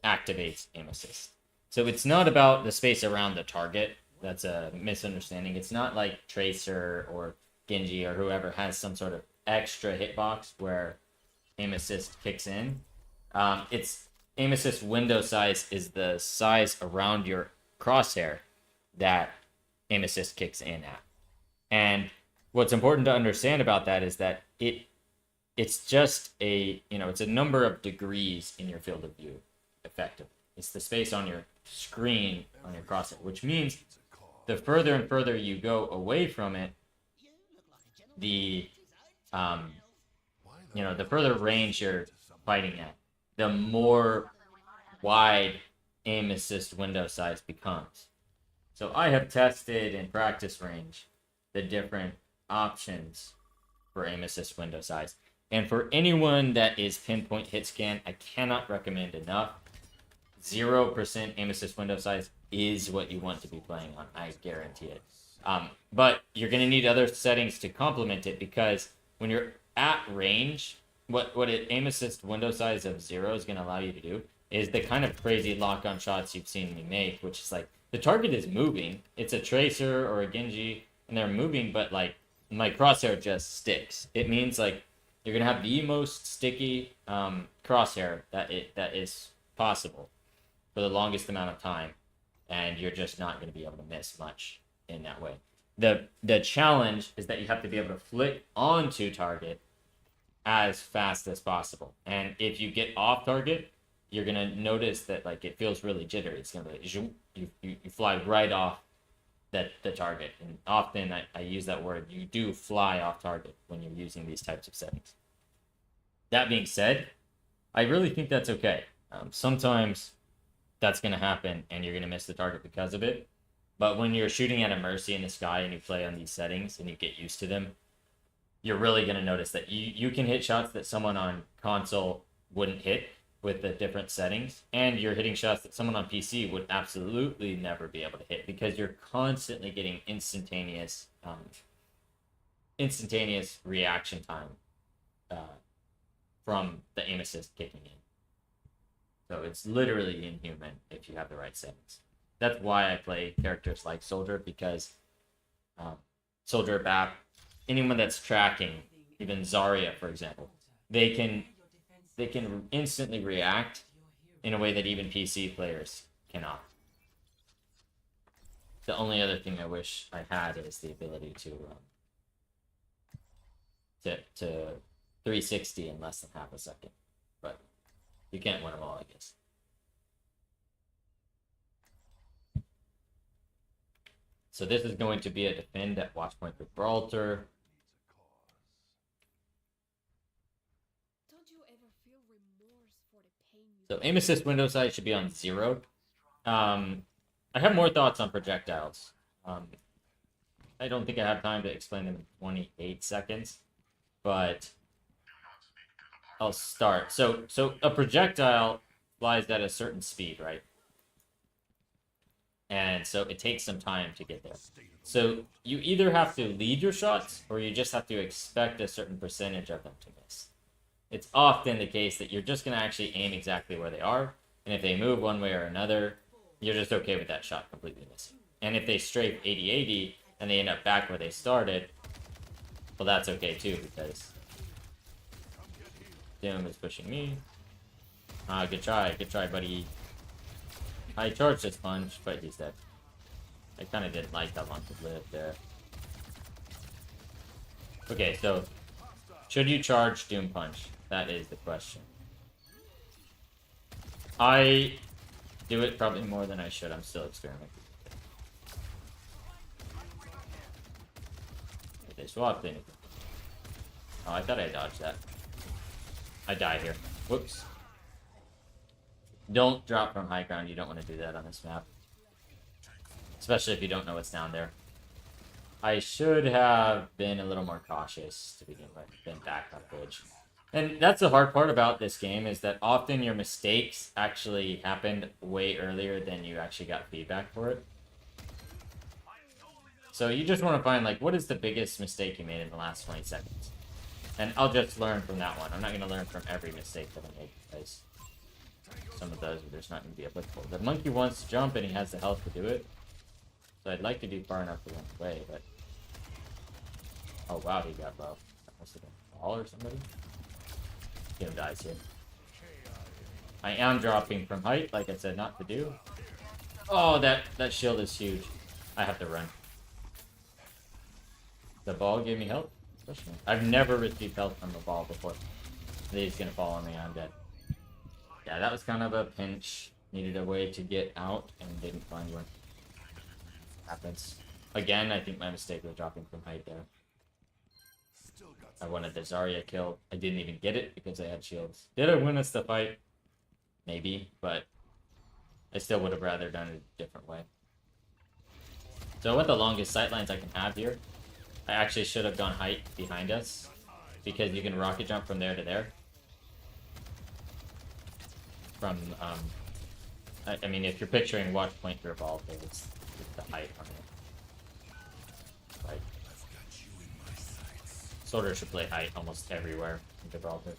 activates aim assist. So it's not about the space around the target. That's a misunderstanding. It's not like Tracer or Genji or whoever has some sort of extra hitbox where aim assist kicks in. It's aim assist window size is the size around your crosshair that aim assist kicks in at. And what's important to understand about that is that it's just it's a number of degrees in your field of view, effectively. It's the space on your screen on your crosshair, which means the further and further you go away from it, the the further range you're fighting at, the more wide aim assist window size becomes. So I have tested in practice range the different options for aim assist window size. And for anyone that is pinpoint hit scan, I cannot recommend enough. 0% aim assist window size is what you want to be playing on. I guarantee it. But you're going to need other settings to complement it, because when you're at range, what an aim assist window size of 0 is going to allow you to do is the kind of crazy lock-on shots you've seen me make, which is like the target is moving. It's a Tracer or a Genji, and they're moving, but like my crosshair just sticks. It means like you're going to have the most sticky crosshair that is possible for the longest amount of time, and you're just not going to be able to miss much in that way. The challenge is that you have to be able to flick onto target as fast as possible. And if you get off target, you're going to notice that like it feels really jittery. It's going to be like, you fly right off the target. And often I use that word, you do fly off target when you're using these types of settings. That being said, I really think that's okay. Sometimes that's going to happen and you're going to miss the target because of it. But when you're shooting at a Mercy in the sky and you play on these settings and you get used to them, you're really going to notice that you can hit shots that someone on console wouldn't hit with the different settings, and you're hitting shots that someone on PC would absolutely never be able to hit, because you're constantly getting instantaneous reaction time from the aim assist kicking in. So it's literally inhuman if you have the right settings. That's why I play characters like Soldier, because Soldier, BAP, anyone that's tracking, even Zarya, for example, they can instantly react in a way that even PC players cannot. The only other thing I wish I had is the ability to 360 in less than half a second, but you can't win them all, I guess. So this is going to be a defend at Watchpoint Gibraltar. So aim assist window size should be on 0. I have more thoughts on projectiles. I don't think I have time to explain them in 28 seconds, but I'll start. So a projectile flies at a certain speed, right? And so it takes some time to get there. So you either have to lead your shots, or you just have to expect a certain percentage of them to miss. It's often the case that you're just going to actually aim exactly where they are, and if they move one way or another, you're just okay with that shot completely missing. And if they strafe 80-80 and they end up back where they started, well, that's okay too, because Doom is pushing me. Good try, buddy. I charged his punch, but he's dead. I kind of didn't like that one to live there. Okay, so should you charge Doom Punch? That is the question. I do it probably more than I should. I'm still experimenting. They swapped anything. Oh, I thought I dodged that. I die here. Whoops. Don't drop from high ground. You don't want to do that on this map. Especially if you don't know what's down there. I should have been a little more cautious to begin with than back up bridge. And that's the hard part about this game, is that often your mistakes actually happened way earlier than you actually got feedback for it. So you just want to find, like, what is the biggest mistake you made in the last 20 seconds? And I'll just learn from that one. I'm not going to learn from every mistake that I make, because some of those are just not going to be applicable. The monkey wants to jump, and he has the health to do it. So I'd like to do far enough to run away, but... Oh, wow, he got low. That must have been a ball or somebody. Doom dies here. I am dropping from height, like I said not to do. Oh, that shield is huge. I have to run. The ball gave me help. I've never received help from the ball before. He's gonna fall on me, I'm dead. Yeah, that was kind of a pinch. Needed a way to get out and didn't find one. Happens. Again, I think my mistake was dropping from height there. I wanted the Zarya kill. I didn't even get it because I had shields. Did I win us the fight? Maybe, but I still would have rather done it a different way. So what the longest sightlines I can have here, I actually should have gone height behind us, because you can rocket jump from there to there. From, I mean, if you're picturing watch point your ball, it's the height on it. Right. Soldier should play height almost everywhere in Gibraltar.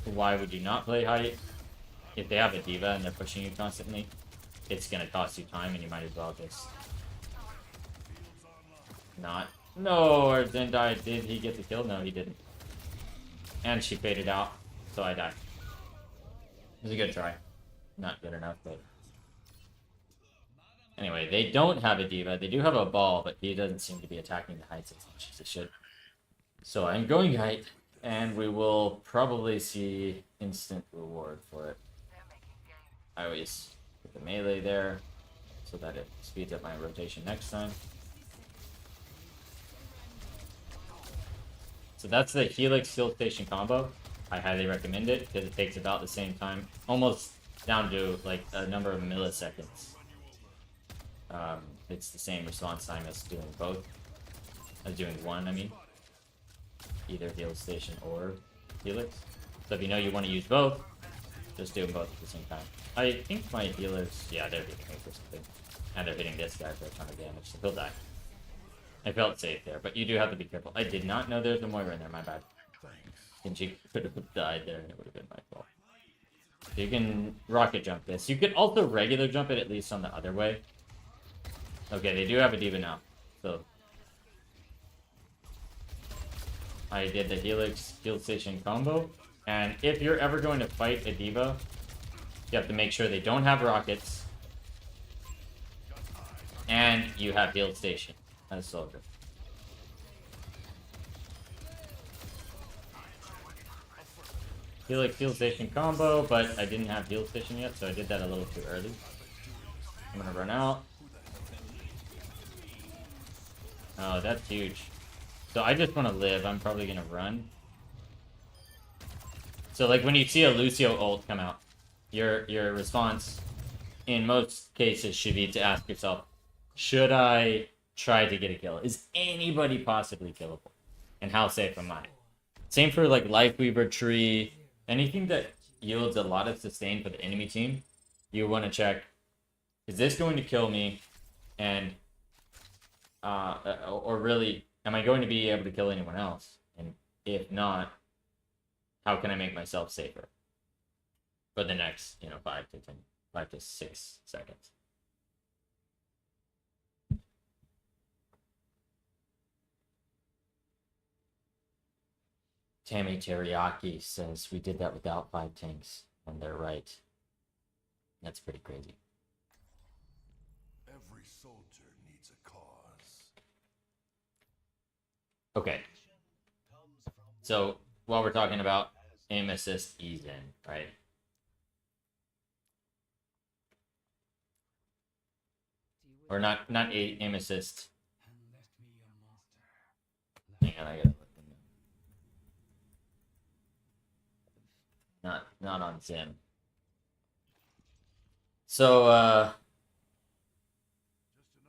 Why would you not play height? If they have a diva and they're pushing you constantly, it's gonna cost you time, and you might as well just not. No, or Zendai, did he get the kill? No, he didn't. And she faded out, so I died. It was a good try. Not good enough, but... Anyway, they don't have a diva. They do have a ball, but he doesn't seem to be attacking the heights as much as he should. So I'm going height, and we will probably see instant reward for it. I always put the melee there, so that it speeds up my rotation next time. So that's the Helix Field Station combo. I highly recommend it, because it takes about the same time, almost down to like a number of milliseconds. It's the same response time as doing both. As doing one, I mean. Either Heal Station or Helix. So if you know you want to use both, just do them both at the same time. I think my healers, yeah, they're hitting me for something. And they're hitting this guy for a ton of damage, so he'll die. I felt safe there, but you do have to be careful. I did not know there's a Moira in there, my bad. Genji could have died there, and it would have been my fault. So you can rocket jump this. You could also regular jump it, at least on the other way. Okay, they do have a diva now, so... I did the Helix Field Station combo, and if you're ever going to fight a diva, you have to make sure they don't have rockets, and you have Field Station as soldier. Helix Field Station combo, but I didn't have Field Station yet, so I did that a little too early. I'm gonna run out. Oh, that's huge. So I just want to live. I'm probably going to run. So like when you see a Lucio ult come out, your response in most cases should be to ask yourself, should I try to get a kill? Is anybody possibly killable? And how safe am I? Same for like Lifeweaver Tree, anything that yields a lot of sustain for the enemy team, you want to check, is this going to kill me? And, or really, am I going to be able to kill anyone else? And if not, how can I make myself safer for the next, 5 to 6 seconds? Tammy Teriyaki says we did that without 5 tanks, and they're right. That's pretty crazy. Every soldier needs a cause. Okay. So while we're talking about aim assist ease in, right? Or not aim assist. Hang on, I gotta look. Not on Zim. So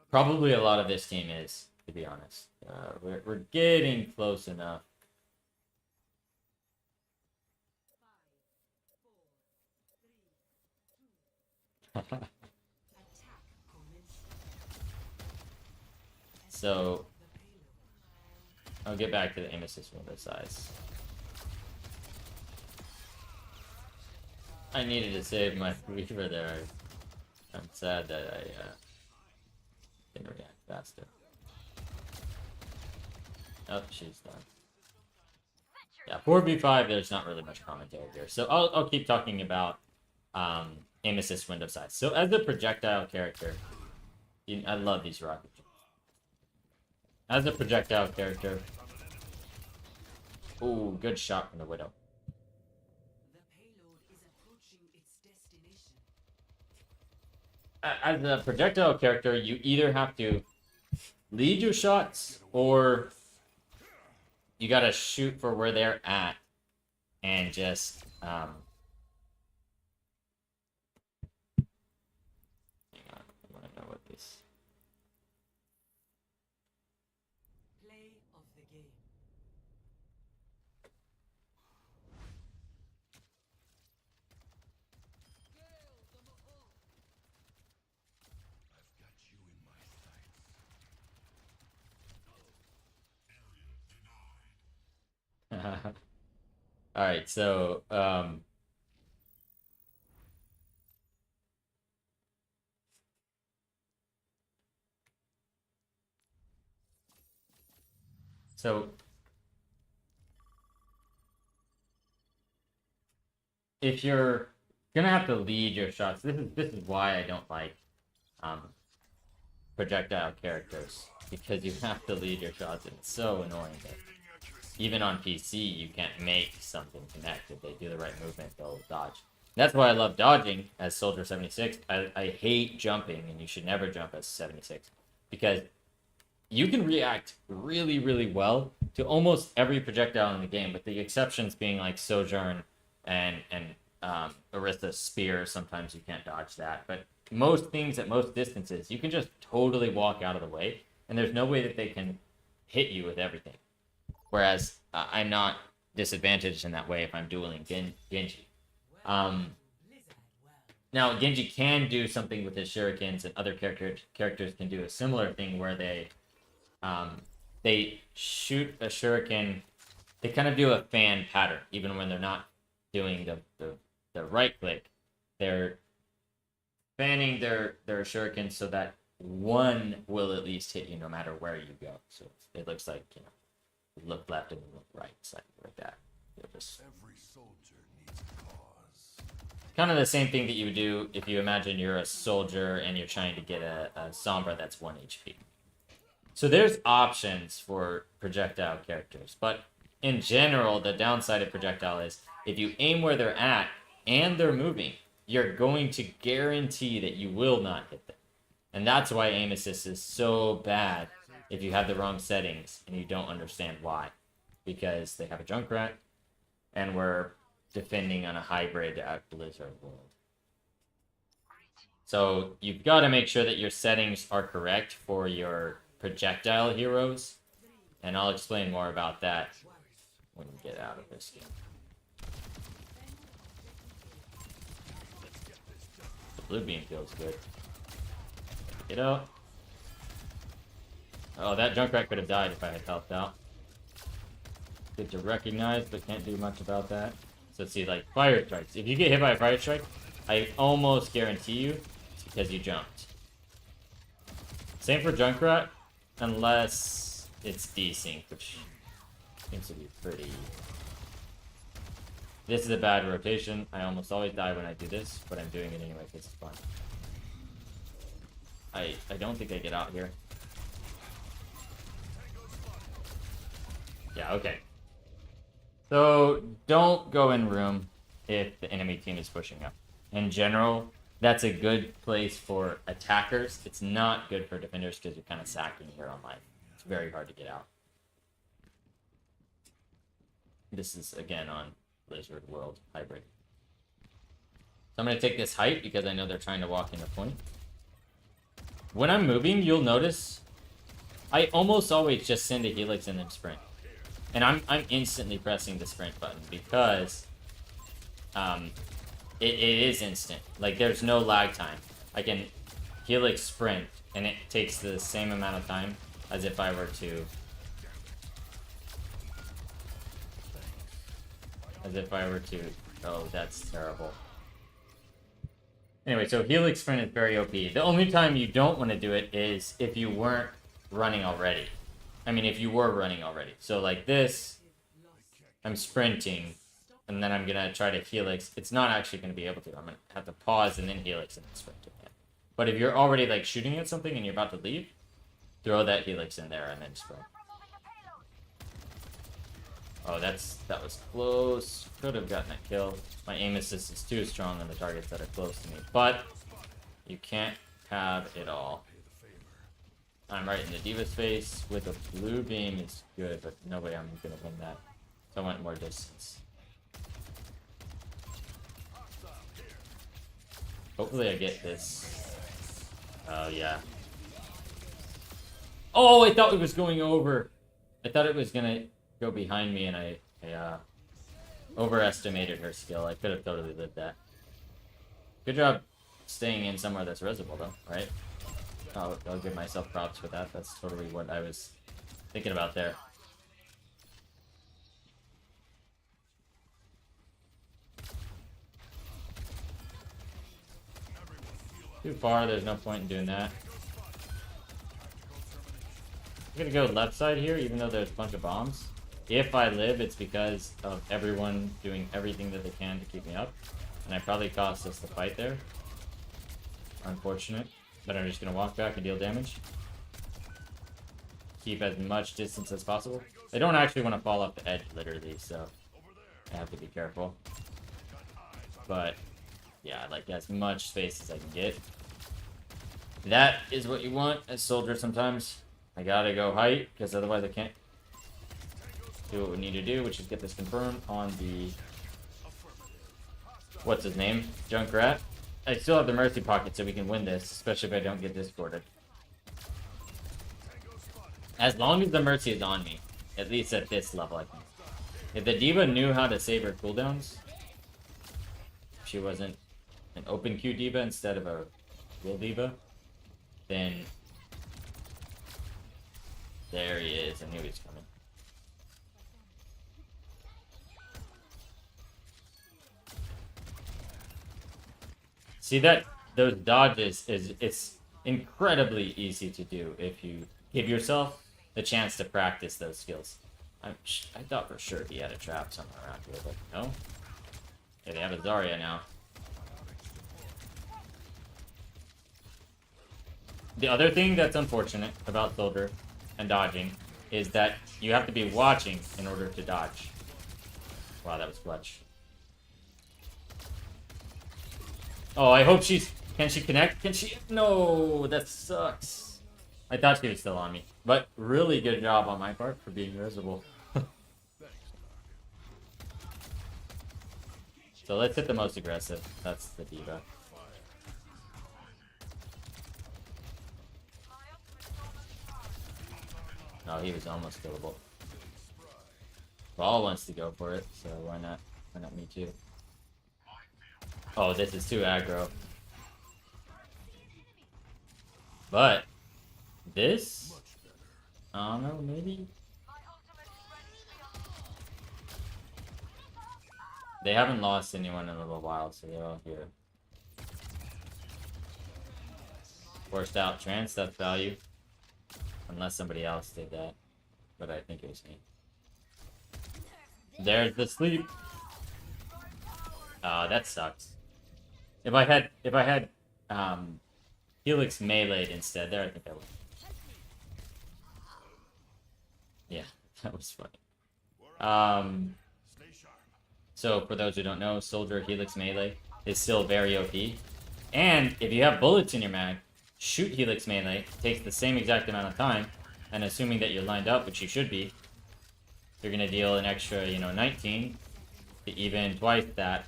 probably a lot of this team is, to be honest. We're getting close enough. So I'll get back to the aim assist window size. I needed to save my Reaver there. I'm sad that I didn't react faster. Oh, she's done. Yeah, 4v5, there's not really much commentary here. So I'll keep talking about aim assist window size. So as a projectile character, I love these rocket jumps. As a projectile character, ooh, good shot from the Widow. As a projectile character, you either have to lead your shots or you gotta shoot for where they're at and just hang on, I wanna know what this. Play of the game. I've got you in my sights. All right, so if you're gonna have to lead your shots, this is why I don't like projectile characters, because you have to lead your shots, and it's so annoying that even on PC you can't make something connect. If they do the right movement, they'll dodge. That's why I love dodging as Soldier 76. I hate jumping, and you should never jump as 76, because you can react really, really well to almost every projectile in the game, with the exceptions being like Sojourn and Aritha's spear. Sometimes you can't dodge that, but most things at most distances, you can just totally walk out of the way, and there's no way that they can hit you with everything. Whereas I'm not disadvantaged in that way if I'm dueling Genji. Now, Genji can do something with his shurikens, and other characters can do a similar thing where they shoot a shuriken. They kind of do a fan pattern, even when they're not doing the right click. They're fanning their shuriken so that one will at least hit you no matter where you go. So it looks like, look left and look right, something like that. Every soldier needs a cause. Kind of the same thing that you would do if you imagine you're a soldier and you're trying to get a Sombra that's 1 HP. So there's options for projectile characters, but in general, the downside of projectile is if you aim where they're at and they're moving, you're going to guarantee that you will not hit them. And that's why aim assist is so bad if you have the wrong settings and you don't understand why. Because they have a Junkrat, and we're defending on a hybrid at Blizzard world. So you've got to make sure that your settings are correct for your projectile heroes, and I'll explain more about that when we get out of this game. blue beam feels good. Get out. Oh, that Junkrat could have died if I had helped out. Good to recognize, but can't do much about that. So let's see, like, fire strikes. If you get hit by a fire strike, I almost guarantee you it's because you jumped. Same for Junkrat, unless it's desync, which seems to be pretty... This is a bad rotation. I almost always die when I do this, but I'm doing it anyway because it's fun. I don't think I get out here. Yeah, okay. So, don't go in room if the enemy team is pushing up. In general, that's a good place for attackers. It's not good for defenders because you're kind of sacking your own life. It's very hard to get out. This is, again, on Blizzard World Hybrid. So I'm going to take this height because I know they're trying to walk into point. When I'm moving, you'll notice I almost always just send a helix and then sprint. And I'm instantly pressing the sprint button because it is instant. Like, there's no lag time. I can helix sprint, and it takes the same amount of time as if I were to... Oh, that's terrible. Anyway, so helix sprint is very OP. The only time you don't want to do it is if you weren't running already. I mean, if you were running already. So like this, I'm sprinting, and then I'm going to try to helix. It's not actually going to be able to. I'm going to have to pause and then helix and then sprint again. But if you're already like shooting at something and you're about to leave, throw that helix in there and then sprint. Oh, that was close. Could have gotten that kill. My aim assist is too strong on the targets that are close to me. But you can't have it all. I'm right in the D.Va's face with a blue beam is good, but no way I'm gonna win that. So I went more distance. Hopefully I get this. Oh yeah. Oh, I thought it was going over. I thought it was gonna go behind me, and I overestimated her skill. I could have totally lived that. Good job staying in somewhere that's resible, though, right? I'll give myself props for that. That's totally what I was thinking about there. Too far, there's no point in doing that. I'm gonna go left side here, even though there's a bunch of bombs. If I live, it's because of everyone doing everything that they can to keep me up. And I probably cost us the fight there. Unfortunate. But I'm just gonna walk back and deal damage. Keep as much distance as possible. They don't actually want to fall off the edge, literally, so I have to be careful. But yeah, like as much space as I can get. That is what you want as soldier sometimes. I gotta go height, because otherwise I can't do what we need to do, which is get this confirmed on the... What's his name? Junkrat. I still have the Mercy Pocket, so we can win this, especially if I don't get discorded. As long as the Mercy is on me, at least at this level, I think. If the D.Va knew how to save her cooldowns, if she wasn't an open queue D.Va instead of a real D.Va, then... There he is, I knew he was coming. See that those dodges it's incredibly easy to do if you give yourself the chance to practice those skills. I thought for sure he had a trap somewhere around here, but no. Yeah, they have a Zarya now. The other thing that's unfortunate about Soldier and dodging is that you have to be watching in order to dodge. Wow, that was clutch. Oh, I hope she's... Can she connect? Can she... No, that sucks. I thought she was still on me. But really good job on my part for being visible. So let's hit the most aggressive. That's the D.Va. Oh, he was almost killable. Ball wants to go for it, so why not? Why not me too? Oh, this is too aggro. But this, I don't know, maybe they haven't lost anyone in a little while, so they're all here. Forced out trance, that's value. Unless somebody else did that. But I think it was me. There's the sleep. That sucks. If I had Helix melee'd instead there, I think I would. Yeah, that was funny. So for those who don't know, Soldier Helix Melee is still very OP. And if you have bullets in your mag, shoot Helix Melee, takes the same exact amount of time, and assuming that you're lined up, which you should be, you're gonna deal an extra, 19 to even twice that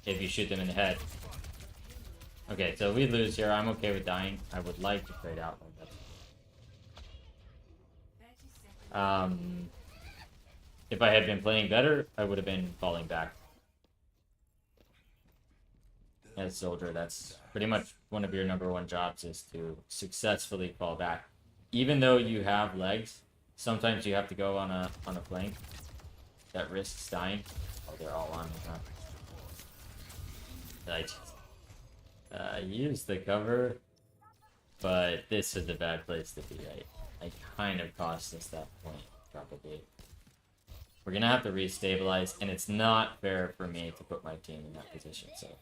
if you shoot them in the head. Okay, so we lose here. I'm okay with dying. I would like to trade out like that. If I had been playing better, I would have been falling back. As Soldier, that's pretty much one of your #1 jobs, is to successfully fall back. Even though you have legs, sometimes you have to go on a flank that risks dying. Oh, they're all on me, huh? I just used the cover, but this is a bad place to be. I kind of cost us that point, probably. We're gonna have to restabilize, and it's not fair for me to put my team in that position, so.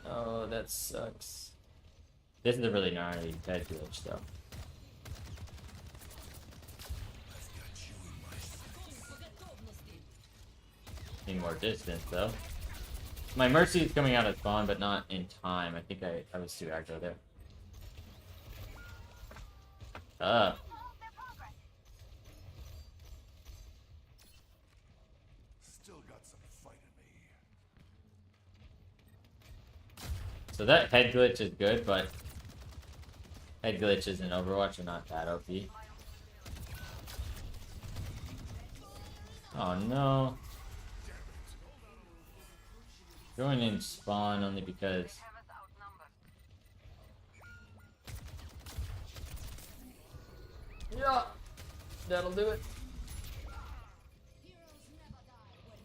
Oh, that sucks. This is a really gnarly head glitch, though. Need more distance, though. My Mercy is coming out of spawn, but not in time. I think I was too aggro there. Still got some fight in me. So that head glitch is good, but head glitches in Overwatch are not that OP. Oh no. Going in spawn only because yeah, that'll do it.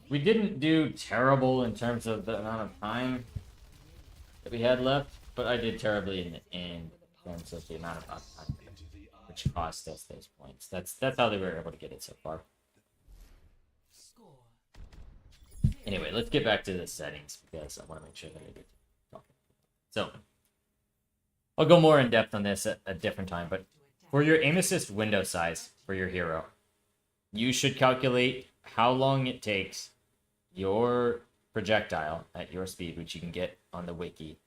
We didn't do terrible in terms of the amount of time that we had left, but I did terribly in terms of the amount of uptime, which cost us those points. That's how they were able to get it so far. Anyway, let's get back to the settings because I want to make sure that I get talking. So, I'll go more in depth on this at a different time, but for your aim assist window size for your hero, you should calculate how long it takes your projectile at your speed, which you can get on the wiki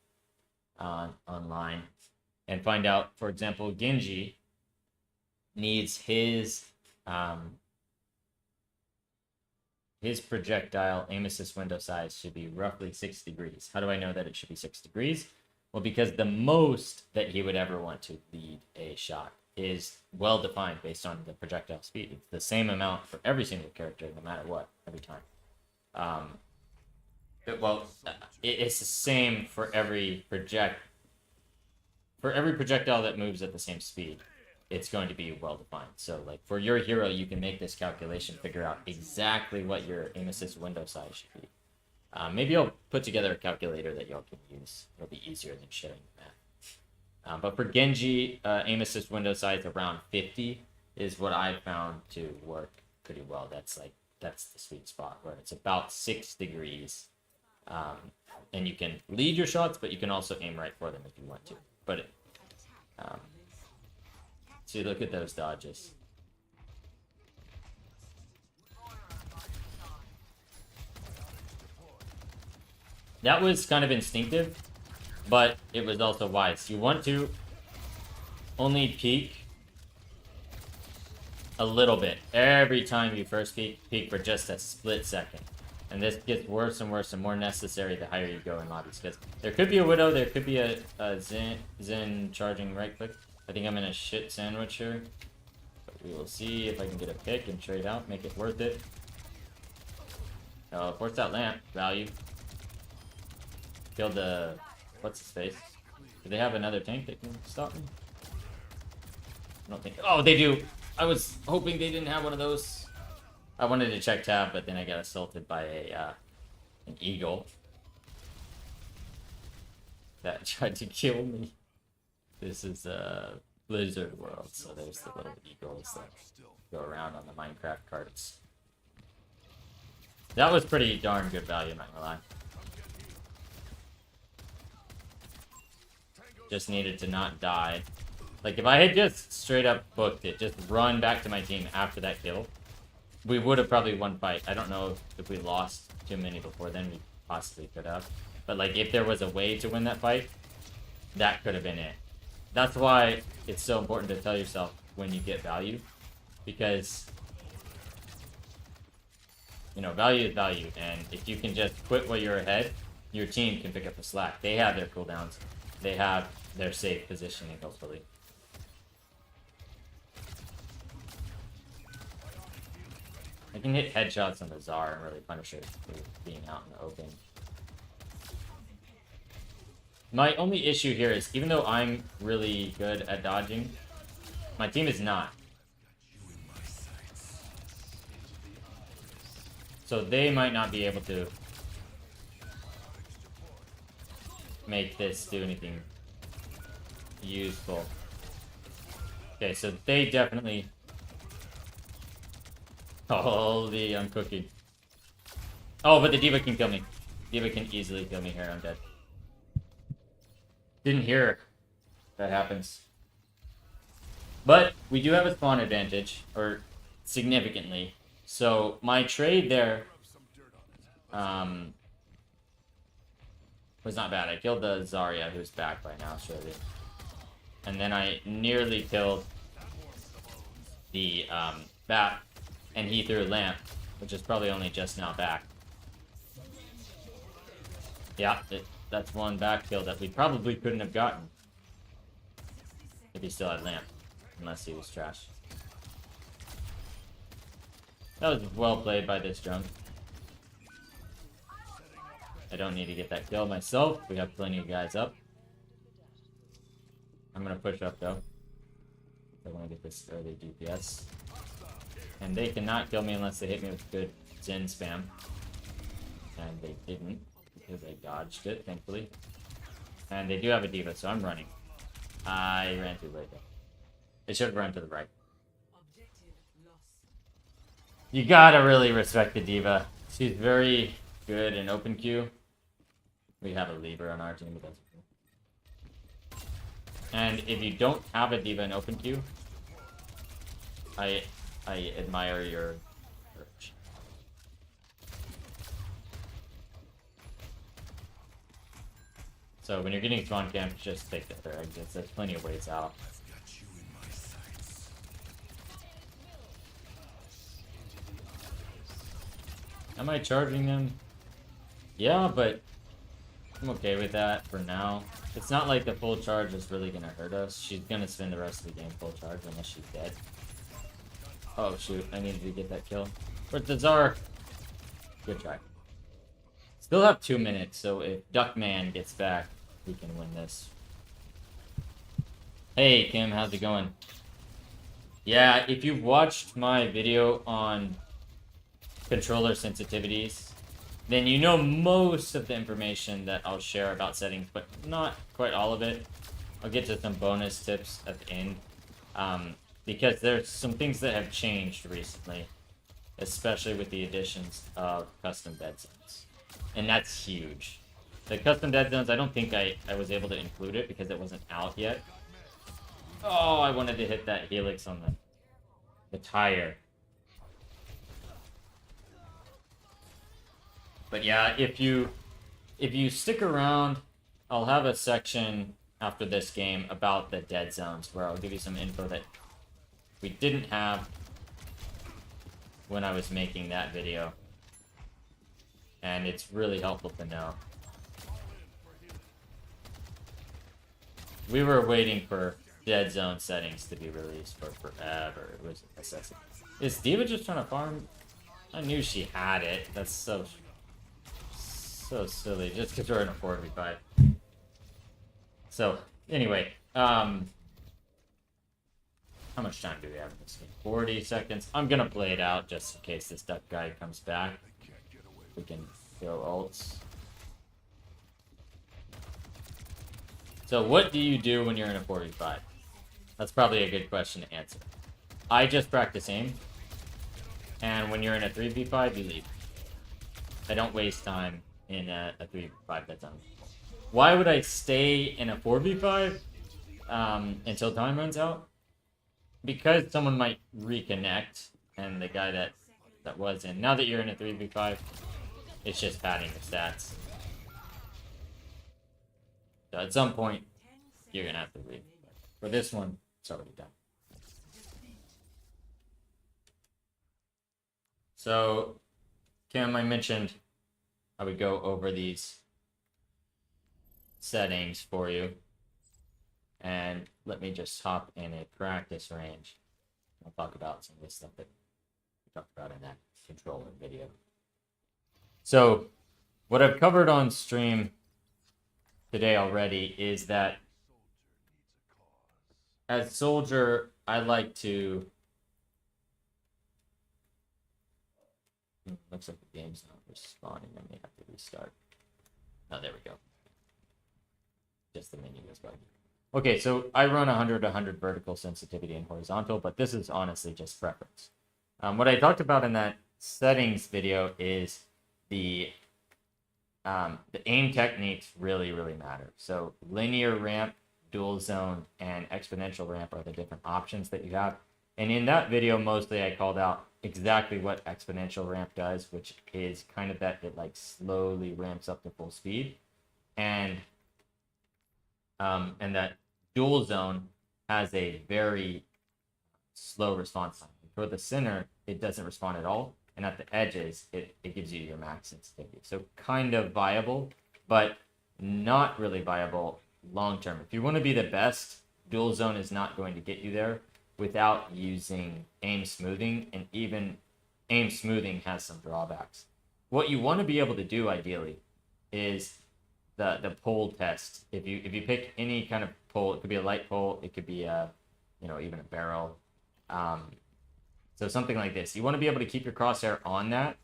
online, and find out, for example, Genji needs his projectile aim assist window size should be roughly 6 degrees. How do I know that it should be 6 degrees? Well, because the most that he would ever want to lead a shot is well defined based on the projectile speed. It's the same amount for every single character, no matter what, every time. It's the same for every projectile that moves at the same speed. It's going to be well defined. So, like, for your hero, you can make this calculation, figure out exactly what your aim assist window size should be. Maybe I'll put together a calculator that y'all can use. It'll be easier than sharing the math. But for Genji, aim assist window size around 50 is what I've found to work pretty well. That's the sweet spot where it's about 6 degrees. And you can lead your shots, but you can also aim right for them if you want to. But see, look at those dodges. That was kind of instinctive, but it was also wise. You want to only peek a little bit. Every time you first peek for just a split second. And this gets worse and worse and more necessary the higher you go in lobbies. Because there could be a Widow, there could be a Zen charging right click. I think I'm in a shit sandwich here. But we will see if I can get a pick and trade out, make it worth it. Force that lamp, value. Killed the... what's his face? Do they have another tank that can stop me? I don't think. Oh, they do. I was hoping they didn't have one of those. I wanted to check tab, but then I got assaulted by an eagle that tried to kill me. This is a Blizzard world, so there's the little eagles that go around on the Minecraft carts. That was pretty darn good value, I'm not gonna lie. Just needed to not die. Like, if I had just straight up booked it, just run back to my team after that kill, we would have probably won fight. I don't know if we lost too many before then, we possibly could have. But, like, if there was a way to win that fight, that could have been it. That's why it's so important to tell yourself when you get value. Because, you know, value is value. And if you can just quit while you're ahead, your team can pick up the slack. They have their cooldowns. They have their safe positioning, hopefully. I can hit headshots on the Tsar and really punish her for being out in the open. My only issue here is, even though I'm really good at dodging, my team is not. So they might not be able to make this do anything useful. Okay, so they definitely... Holy, I'm cooking. Oh, but the D.Va can kill me. D.Va can easily kill me here, I'm dead. Didn't hear that happens. But we do have a spawn advantage, or significantly. So my trade there was not bad. I killed the Zarya, who's back by now, surely. And then I nearly killed the bat, and he threw a lamp, which is probably only just now back. Yeah, that's one back kill that we probably couldn't have gotten if he still had lamp, unless he was trash. That was well played by this junk. I don't need to get that kill myself. We have plenty of guys up. I'm gonna push up though. I want to get this early DPS. And they cannot kill me unless they hit me with good Zen spam. And they didn't, because I dodged it, thankfully. And they do have a D.Va, so I'm running. I ran too late though. They should have run to the right. You gotta really respect the D.Va. She's very good in open queue. We have a lever on our team, but that's cool. And if you don't have a D.Va in open queue, I admire your courage. So when you're getting spawn camped, just take the other exits. There's plenty of ways out. Am I charging them? Yeah, but I'm okay with that for now. It's not like the full charge is really gonna hurt us. She's gonna spend the rest of the game full charge unless she's dead. Oh shoot, I needed to get that kill. Where's the Tsar? Good try. Still have 2 minutes, so if Duckman gets back, we can win this. Hey Kim, how's it going? Yeah, if you've watched my video on controller sensitivities, then you know most of the information that I'll share about settings, but not quite all of it. I'll get to some bonus tips at the end. Because there's some things that have changed recently, especially with the additions of custom dead zones. And that's huge. The custom dead zones, I don't think I was able to include it because it wasn't out yet. Oh, I wanted to hit that helix on the tire. But yeah, if you stick around, I'll have a section after this game about the dead zones where I'll give you some info that we didn't have when I was making that video. And it's really helpful to know. We were waiting for dead zone settings to be released for forever. It was a necessity. Is D.Va just trying to farm? I knew she had it. That's so silly. Just because we're in a 4v5. So, Anyway, how much time do we have in this game? 40 seconds. I'm gonna play it out just in case this duck guy comes back. They can't get away We with can go ults. So what do you do when you're in a 4v5? That's probably a good question to answer. I just practice aim. And when you're in a 3v5, you leave. I don't waste time in a 3v5 that's on. Why would I stay in a 4v5 until time runs out? Because someone might reconnect, and the guy that was in. Now that you're in a 3v5, it's just padding your stats. So at some point, you're gonna have to leave. For this one, it's already done. So, Cam, I mentioned I would go over these settings for you. And let me just hop in a practice range. I'll talk about some of the stuff that we talked about in that controller video. So, what I've covered on stream today already is that as soldier, I like to... Looks like the game's not responding. I may have to restart. Oh, there we go. Just the menu is bugging. Okay, so I run 100 vertical sensitivity and horizontal, but this is honestly just preference. What I talked about in that settings video is the aim techniques really matter. So linear ramp, dual zone, and exponential ramp are the different options that you have. And in that video, mostly I called out exactly what exponential ramp does, which is kind of that it like slowly ramps up to full speed. And that dual zone has a very slow response time. For the center, it doesn't respond at all. And at the edges, it gives you your max sensitivity. So kind of viable, but not really viable long term. If you want to be the best, dual zone is not going to get you there without using aim smoothing, and even aim smoothing has some drawbacks. What you want to be able to do ideally is the pole test. If you pick any kind of pole, it could be a light pole, it could be a even a barrel. So something like this. You want to be able to keep your crosshair on that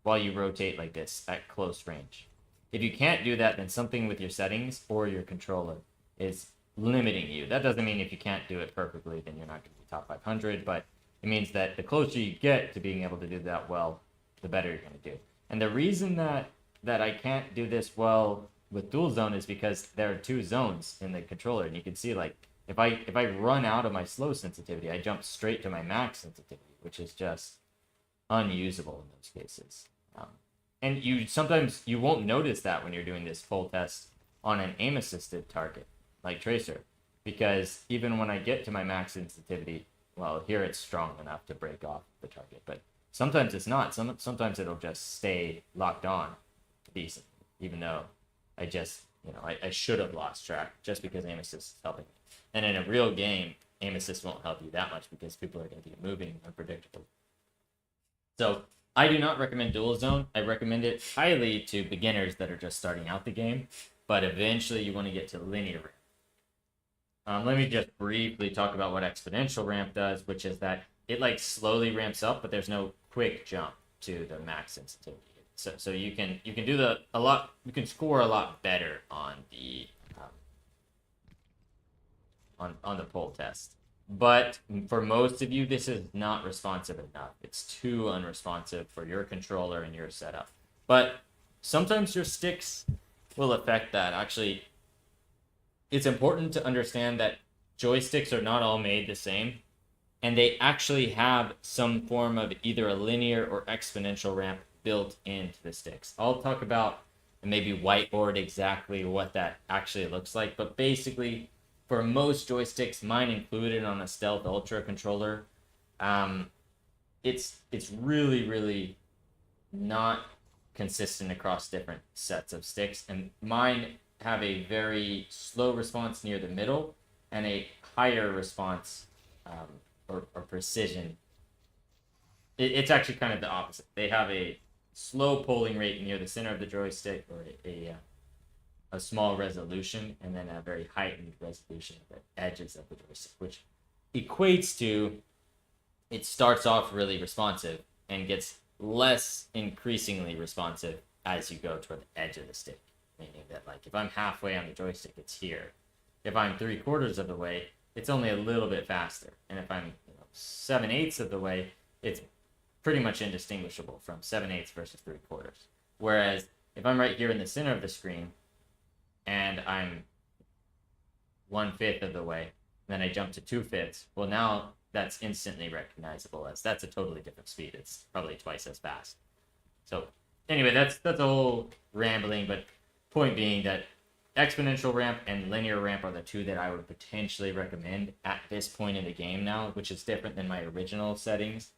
while you rotate like this at close range. If you can't do that, then something with your settings or your controller is limiting you. That doesn't mean if you can't do it perfectly, then you're not going to be top 500, but it means that the closer you get to being able to do that well, the better you're going to do. And the reason that I can't do this well with dual zone is because there are two zones in the controller, and you can see like if I run out of my slow sensitivity, I jump straight to my max sensitivity, which is just unusable in those cases. And sometimes you won't notice that when you're doing this full test on an aim assisted target like Tracer, because even when I get to my max sensitivity, well, here it's strong enough to break off the target, but sometimes it's not. Sometimes it'll just stay locked on decent, even though I just, I should have lost track just because aim assist is helping me. And in a real game, aim assist won't help you that much because people are going to be moving unpredictable. So I do not recommend dual zone. I recommend it highly to beginners that are just starting out the game, but eventually you want to get to linear ramp. Let me just briefly talk about what exponential ramp does, which is that it like slowly ramps up, but there's no quick jump to the max sensitivity. So you can do you can score a lot better on the on the pole test. But for most of you, this is not responsive enough. It's too unresponsive for your controller and your setup. But sometimes your sticks will affect that. Actually, it's important to understand that joysticks are not all made the same, and they actually have some form of either a linear or exponential ramp built into the sticks. I'll talk about and maybe whiteboard exactly what that actually looks like, but basically for most joysticks, mine included on a Stealth Ultra controller, it's really not consistent across different sets of sticks, and mine have a very slow response near the middle and a higher response or precision. It's actually kind of the opposite. They have a slow polling rate near the center of the joystick, or a small resolution and then a very heightened resolution at the edges of the joystick, which equates to it starts off really responsive and gets less increasingly responsive as you go toward the edge of the stick. Meaning that, like, if I'm halfway on the joystick, it's here. If I'm 3/4 of the way, it's only a little bit faster. And if I'm 7/8 of the way, it's pretty much indistinguishable from 7/8 versus 3/4. Whereas if I'm right here in the center of the screen and I'm 1/5 of the way, then I jump to 2/5, well, now that's instantly recognizable as that's a totally different speed. It's probably twice as fast. So anyway, that's a whole rambling, but point being that exponential ramp and linear ramp are the two that I would potentially recommend at this point in the game now, which is different than my original settings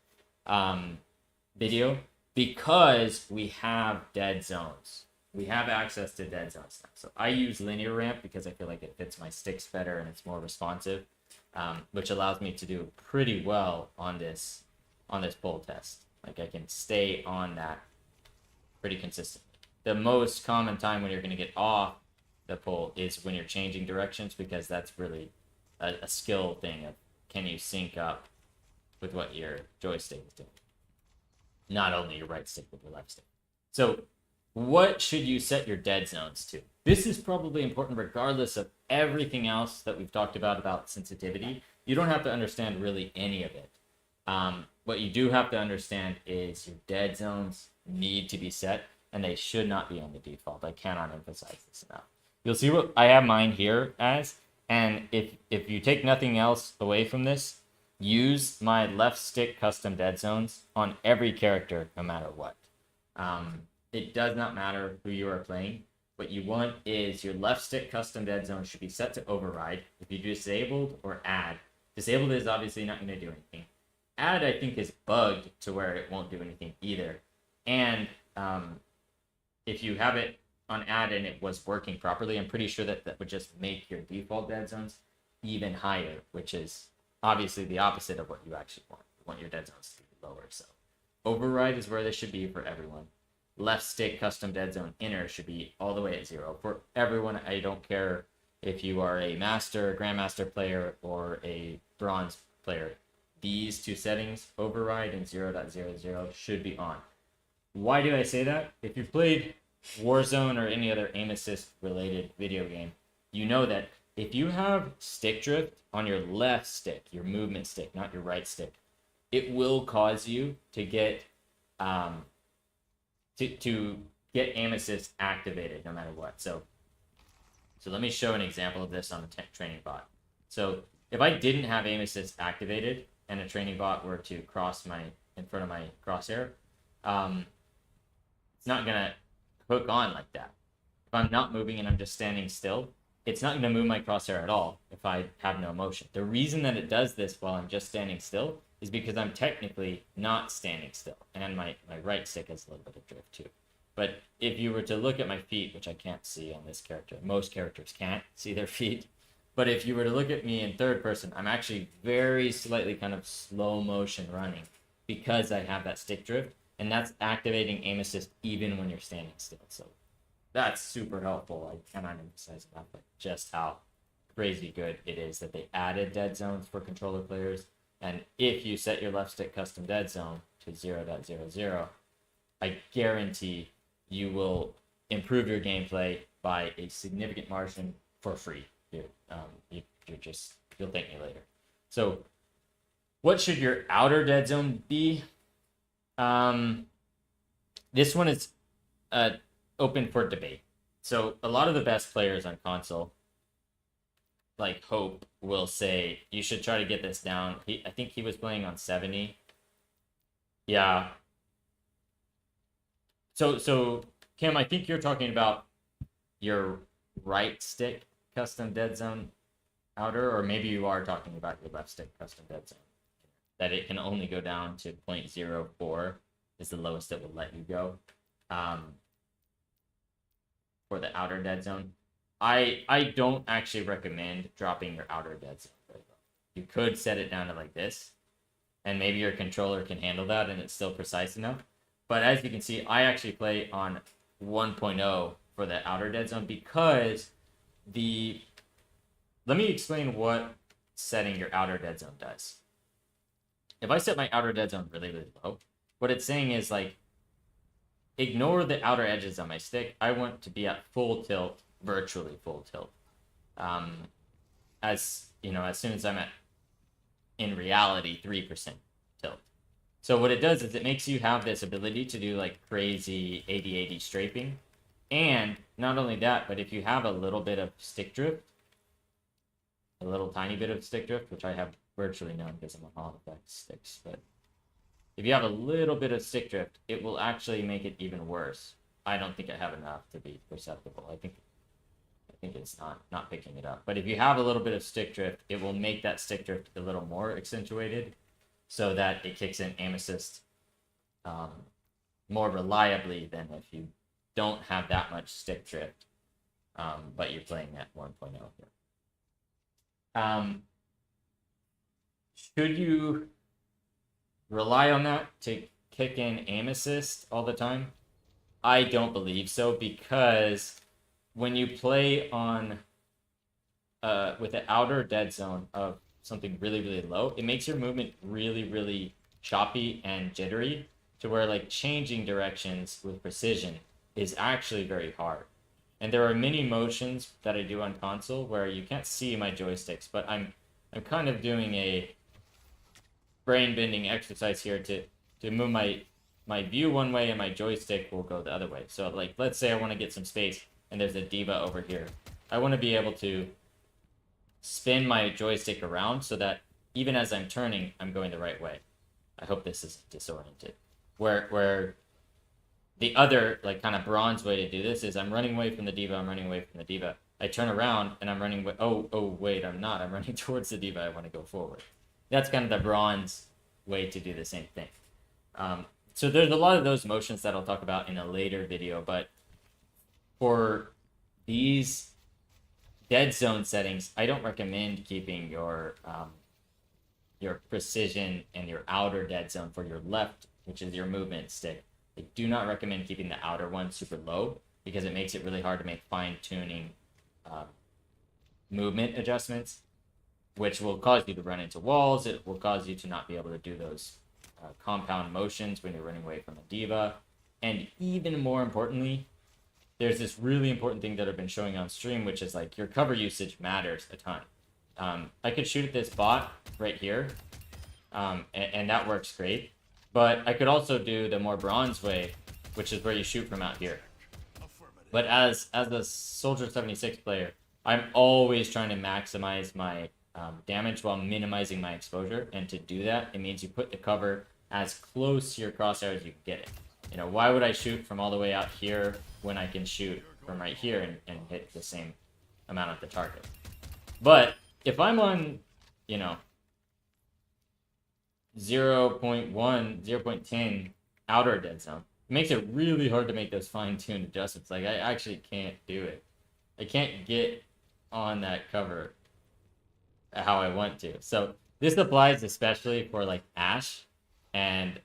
video, because we have dead zones. We have access to dead zones now. So I use linear ramp because I feel like it fits my sticks better and it's more responsive, which allows me to do pretty well on this pull test. Like, I can stay on that pretty consistently. The most common time when you're going to get off the pull is when you're changing directions, because that's really a skill thing of can you sync up with what your joystick is doing. Not only your right stick, but your left stick. So what should you set your dead zones to? This is probably important regardless of everything else that we've talked about sensitivity. You don't have to understand really any of it. What you do have to understand is your dead zones need to be set, and they should not be on the default. I cannot emphasize this enough. You'll see what I have mine here as, and if you take nothing else away from this, use my left stick custom dead zones on every character, no matter what. It does not matter who you are playing. What you want is your left stick custom dead zone should be set to override. If you do disabled or add, disabled is obviously not going to do anything. Add, I think, is bugged to where it won't do anything either. And if you have it on add and it was working properly, I'm pretty sure that would just make your default dead zones even higher, which is obviously the opposite of what you actually want. You want your dead zones to be lower. So override is where they should be for everyone. Left stick custom dead zone inner should be all the way at 0 for everyone. I don't care if you are a master, grandmaster player, or a bronze player. These two settings, override and 0.00, should be on. Why do I say that? If you've played Warzone or any other aim assist related video game, you know that if you have stick drift on your left stick, your movement stick, not your right stick, it will cause you to get to get aim assist activated no matter what. So let me show an example of this on the training bot. So if I didn't have aim assist activated and a training bot were to cross in front of my crosshair, it's not gonna hook on like that. If I'm not moving and I'm just standing still, it's not gonna move my crosshair at all if I have no motion. The reason that it does this while I'm just standing still is because I'm technically not standing still, and my right stick has a little bit of drift too. But if you were to look at my feet, which I can't see on this character, most characters can't see their feet, but if you were to look at me in third person, I'm actually very slightly kind of slow motion running because I have that stick drift, and that's activating aim assist even when you're standing still. So that's super helpful. I cannot emphasize enough just how crazy good it is that they added dead zones for controller players. And if you set your left stick custom dead zone to 0.00, I guarantee you will improve your gameplay by a significant margin for free. You'll thank me later. So what should your outer dead zone be? This one is open for debate. So a lot of the best players on console, like Hope, will say you should try to get this down. I think he was playing on 70. Yeah. So Kim, I think you're talking about your right stick custom dead zone outer, or maybe you are talking about your left stick custom dead zone. That it can only go down to 0.04 is the lowest it will let you go for the outer dead zone. I don't actually recommend dropping your outer dead zone very low. You could set it down to like this, and maybe your controller can handle that and it's still precise enough. But as you can see, I actually play on 1.0 for the outer dead zone because let me explain what setting your outer dead zone does. If I set my outer dead zone really, really low, what it's saying is like, ignore the outer edges on my stick. I want to be at full tilt, virtually full tilt. As you know, as soon as I'm at, in reality, 3% tilt. So what it does is it makes you have this ability to do like crazy 80-80 strafing. And not only that, but if you have a little bit of stick drift, a little tiny bit of stick drift, which I have virtually none because I'm on Hall Effect sticks, but if you have a little bit of stick drift, it will actually make it even worse. I don't think I have enough to be perceptible. I think it's not picking it up. But if you have a little bit of stick drift, it will make that stick drift a little more accentuated so that it kicks in aim assist more reliably than if you don't have that much stick drift, but you're playing at 1.0 here. Should you rely on that to kick in aim assist all the time? I don't believe so, because when you play on with the outer dead zone of something really, really low, it makes your movement really, really choppy and jittery to where like changing directions with precision is actually very hard. And there are many motions that I do on console where you can't see my joysticks, but I'm kind of doing a brain bending exercise here to move my view one way and my joystick will go the other way. So like, let's say I want to get some space and there's a diva over here. I want to be able to spin my joystick around so that even as I'm turning, I'm going the right way. I hope this is disoriented. Where the other like kind of bronze way to do this is I'm running away from the diva, I'm running away from the diva. I turn around and I'm running, oh wait, I'm not. I'm running towards the diva, I want to go forward. That's kind of the bronze way to do the same thing. So there's a lot of those motions that I'll talk about in a later video, but for these dead zone settings, I don't recommend keeping your precision and your outer dead zone for your left, which is your movement stick. I do not recommend keeping the outer one super low because it makes it really hard to make fine-tuning movement adjustments, which will cause you to run into walls. It will cause you to not be able to do those compound motions when you're running away from a diva. And even more importantly, there's this really important thing that I've been showing on stream, which is like your cover usage matters a ton. I could shoot at this bot right here, and that works great. But I could also do the more bronze way, which is where you shoot from out here. But as a Soldier 76 player, I'm always trying to maximize my damage while minimizing my exposure. And to do that, it means you put the cover as close to your crosshair as you can get it. You know, why would I shoot from all the way out here when I can shoot from right here and hit the same amount of the target? But if I'm on, you know, 0.1, 0.10 outer dead zone, it makes it really hard to make those fine-tuned adjustments. Like, I actually can't do it. I can't get on that cover how I want to. So this applies especially for like Ashe and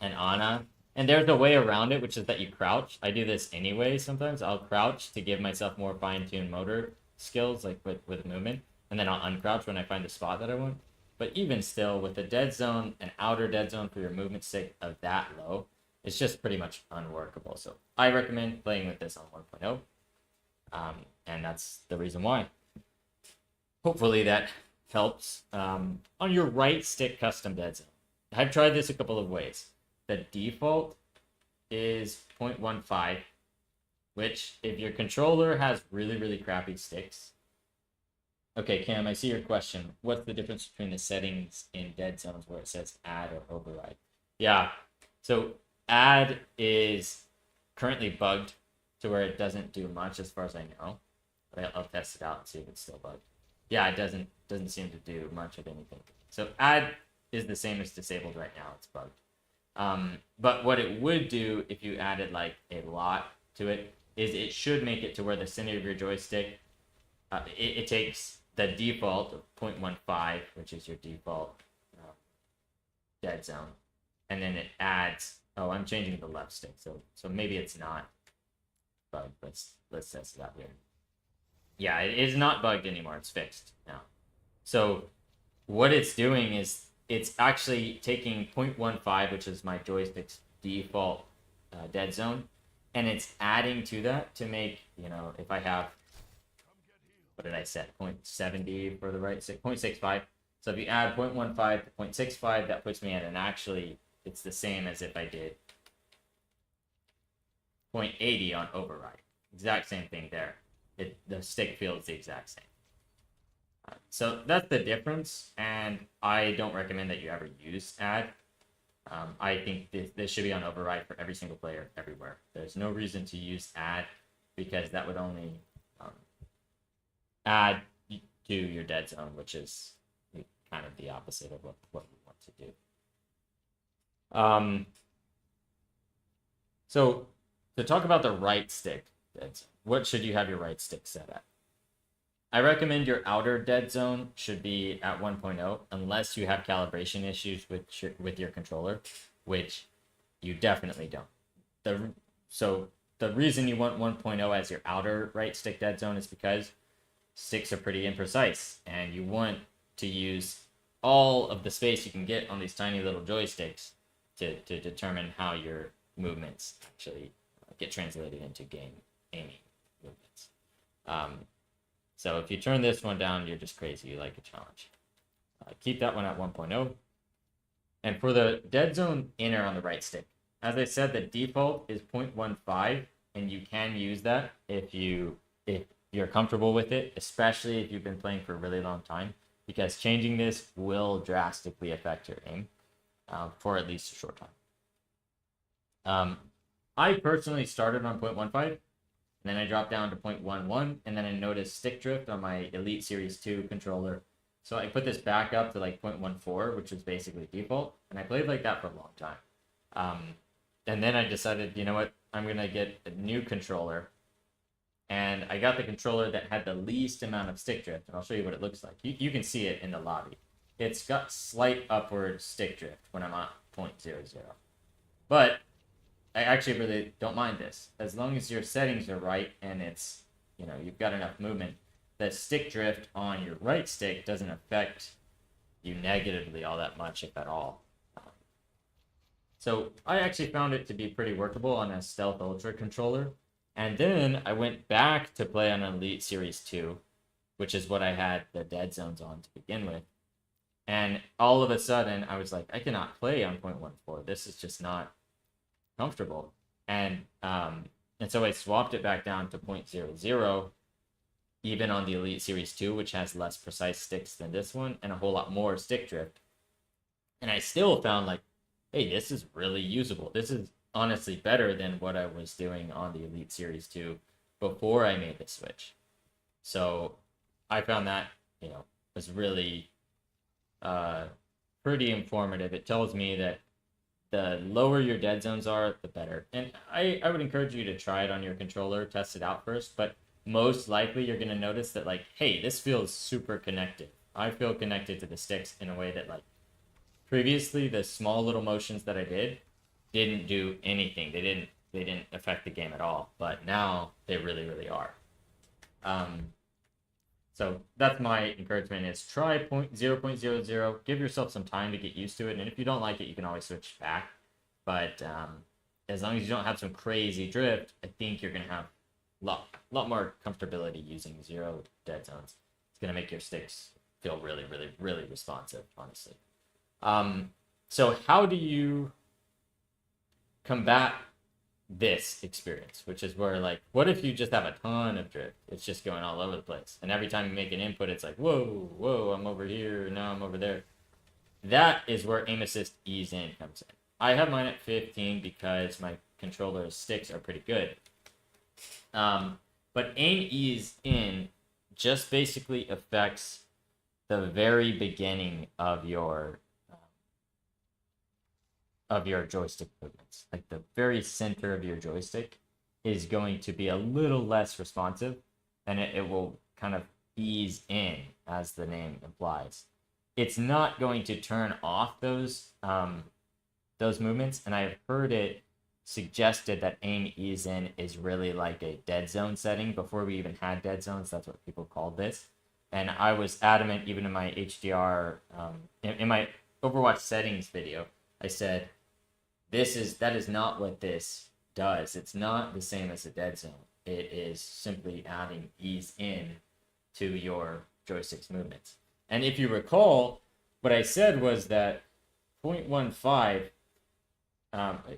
Ana. And there's a way around it, which is that you crouch. I do this anyway sometimes. I'll crouch to give myself more fine-tuned motor skills, like with movement. And then I'll uncrouch when I find a spot that I want. But even still, with a dead zone, an outer dead zone for your movement stick of that low, it's just pretty much unworkable. So I recommend playing with this on 1.0. And that's the reason why. Hopefully that helps. On your right stick custom dead zone, I've tried this a couple of ways. The default is 0.15, which if your controller has really, really crappy sticks. Okay, Cam, I see your question. What's the difference between the settings in dead zones where it says add or override? Yeah, so add is currently bugged to where it doesn't do much as far as I know. But I'll test it out and see if it's still bugged. Yeah, it doesn't seem to do much of anything. So add is the same as disabled right now. It's bugged. But what it would do if you added like a lot to it is it should make it to where the center of your joystick, it takes the default of 0.15, which is your default dead zone, and then it adds. Oh, I'm changing the left stick, so maybe it's not bugged. Let's test it out here. Yeah, it is not bugged anymore. It's fixed now. So what it's doing is it's actually taking 0.15, which is my joystick's default dead zone, and it's adding to that to make, if I have, what did I set, 0.70 for the right stick, 0.65. So if you add 0.15 to 0.65, that puts me at an actually, it's the same as if I did 0.80 on override. Exact same thing there. The stick feels the exact same. So that's the difference, and I don't recommend that you ever use add. I think this should be on override for every single player everywhere. There's no reason to use add, because that would only add to your dead zone, which is kind of the opposite of what we want to do. So to talk about the right stick dead zone, what should you have your right stick set at? I recommend your outer dead zone should be at 1.0 unless you have calibration issues with your controller, which you definitely don't. So the reason you want 1.0 as your outer right stick dead zone is because sticks are pretty imprecise, and you want to use all of the space you can get on these tiny little joysticks to determine how your movements actually get translated into game aiming movements. So if you turn this one down, you're just crazy. You like a challenge. Keep that one at 1.0. And for the dead zone inner on the right stick, as I said, the default is 0.15, and you can use that if you're comfortable with it, especially if you've been playing for a really long time, because changing this will drastically affect your aim for at least a short time. I personally started on 0.15. And then I dropped down to 0.11, and then I noticed stick drift on my Elite Series 2 controller. So I put this back up to like 0.14, which is basically default, and I played like that for a long time. And then I decided, you know what, I'm going to get a new controller, and I got the controller that had the least amount of stick drift, and I'll show you what it looks like. You can see it in the lobby. It's got slight upward stick drift when I'm at 0.00. But I actually really don't mind this. As long as your settings are right and it's, you've got enough movement, the stick drift on your right stick doesn't affect you negatively all that much, if at all. So I actually found it to be pretty workable on a Stealth Ultra controller. And then I went back to play on an Elite Series 2, which is what I had the dead zones on to begin with. And all of a sudden, I was like, I cannot play on 0.14. This is just not comfortable, and so I swapped it back down to 0.00, even on the Elite Series 2, which has less precise sticks than this one and a whole lot more stick drift. And I still found like, hey, this is really usable. This is honestly better than what I was doing on the Elite Series 2 before I made the switch. So I found that, was really pretty informative. It tells me that the lower your dead zones are, the better. And I would encourage you to try it on your controller, test it out first, but most likely you're going to notice that, like, hey, this feels super connected. I feel connected to the sticks in a way that, like, previously the small little motions that I didn't do anything. They didn't affect the game at all, but now they really, really are. So that's my encouragement, is try 0.00, give yourself some time to get used to it, and if you don't like it, you can always switch back. But as long as you don't have some crazy drift, I think you're going to have a lot more comfortability using 0 dead zones. It's going to make your sticks feel really, really, really responsive, honestly. So how do you combat this experience, which is where, like, what if you just have a ton of drift? It's just going all over the place, and every time you make an input, it's like, whoa, I'm over here, now I'm over there. That is where aim assist ease in comes in. I have mine at 15 because my controller's sticks are pretty good. But aim ease in just basically affects the very beginning of your joystick movements. Like, the very center of your joystick is going to be a little less responsive, and it will kind of ease in, as the name implies. It's not going to turn off those those movements, and I've heard it suggested that aim ease in is really like a dead zone setting. Before we even had dead zones, that's what people called this. And I was adamant, even in my HDR, in my Overwatch settings video, I said, that is not what this does. It's not the same as a dead zone. It is simply adding ease in to your joystick's movements. And if you recall, what I said was that 0.15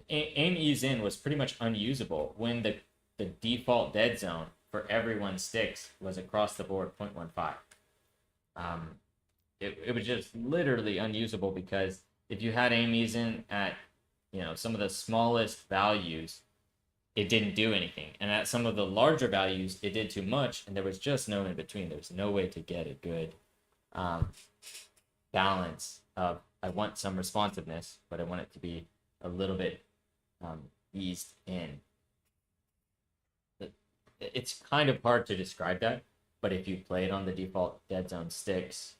aim ease in was pretty much unusable when the default dead zone for everyone's sticks was across the board 0.15. It was just literally unusable because if you had aim ease in at some of the smallest values, it didn't do anything, and at some of the larger values, it did too much, and there was just no in between. There was no way to get a good balance of I want some responsiveness, but I want it to be a little bit eased in. It's kind of hard to describe that, but if you play it on the default dead zone sticks,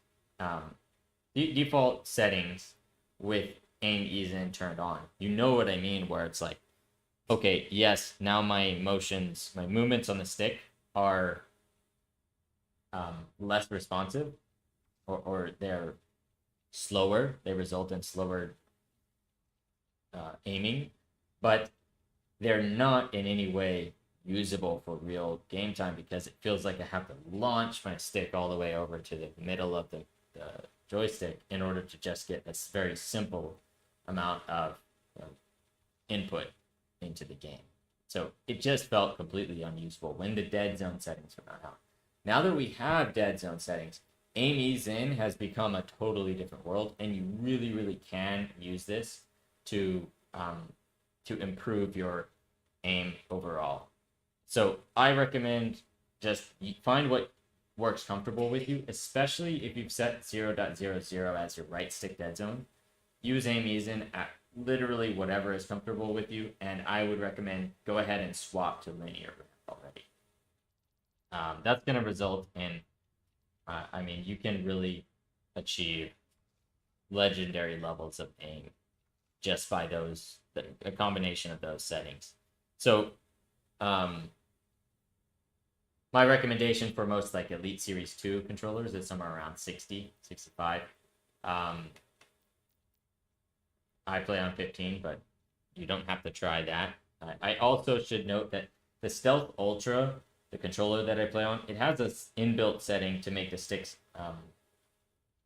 default settings with aim ease in turned on, you know what I mean, where it's like, okay, yes, now my movements on the stick are less responsive, or they're slower. They result in slower aiming, but they're not in any way usable for real game time because it feels like I have to launch my stick all the way over to the middle of the joystick in order to just get this very simple amount of input into the game. So it just felt completely unusable when the dead zone settings were not out. Now that we have dead zone settings, aim ease in has become a totally different world, and you really, really can use this to improve your aim overall. So I recommend just find what works comfortable with you, especially if you've set 0.00 as your right stick dead zone. Use aim ease in at literally whatever is comfortable with you, and I would recommend go ahead and swap to linear ramp already. That's going to result in, you can really achieve legendary levels of aim just by a combination of those settings. So, my recommendation for most like Elite Series 2 controllers is somewhere around 60, 65. I play on 15, but you don't have to try that. I also should note that the Stealth Ultra, the controller that I play on, it has this inbuilt setting to make the sticks,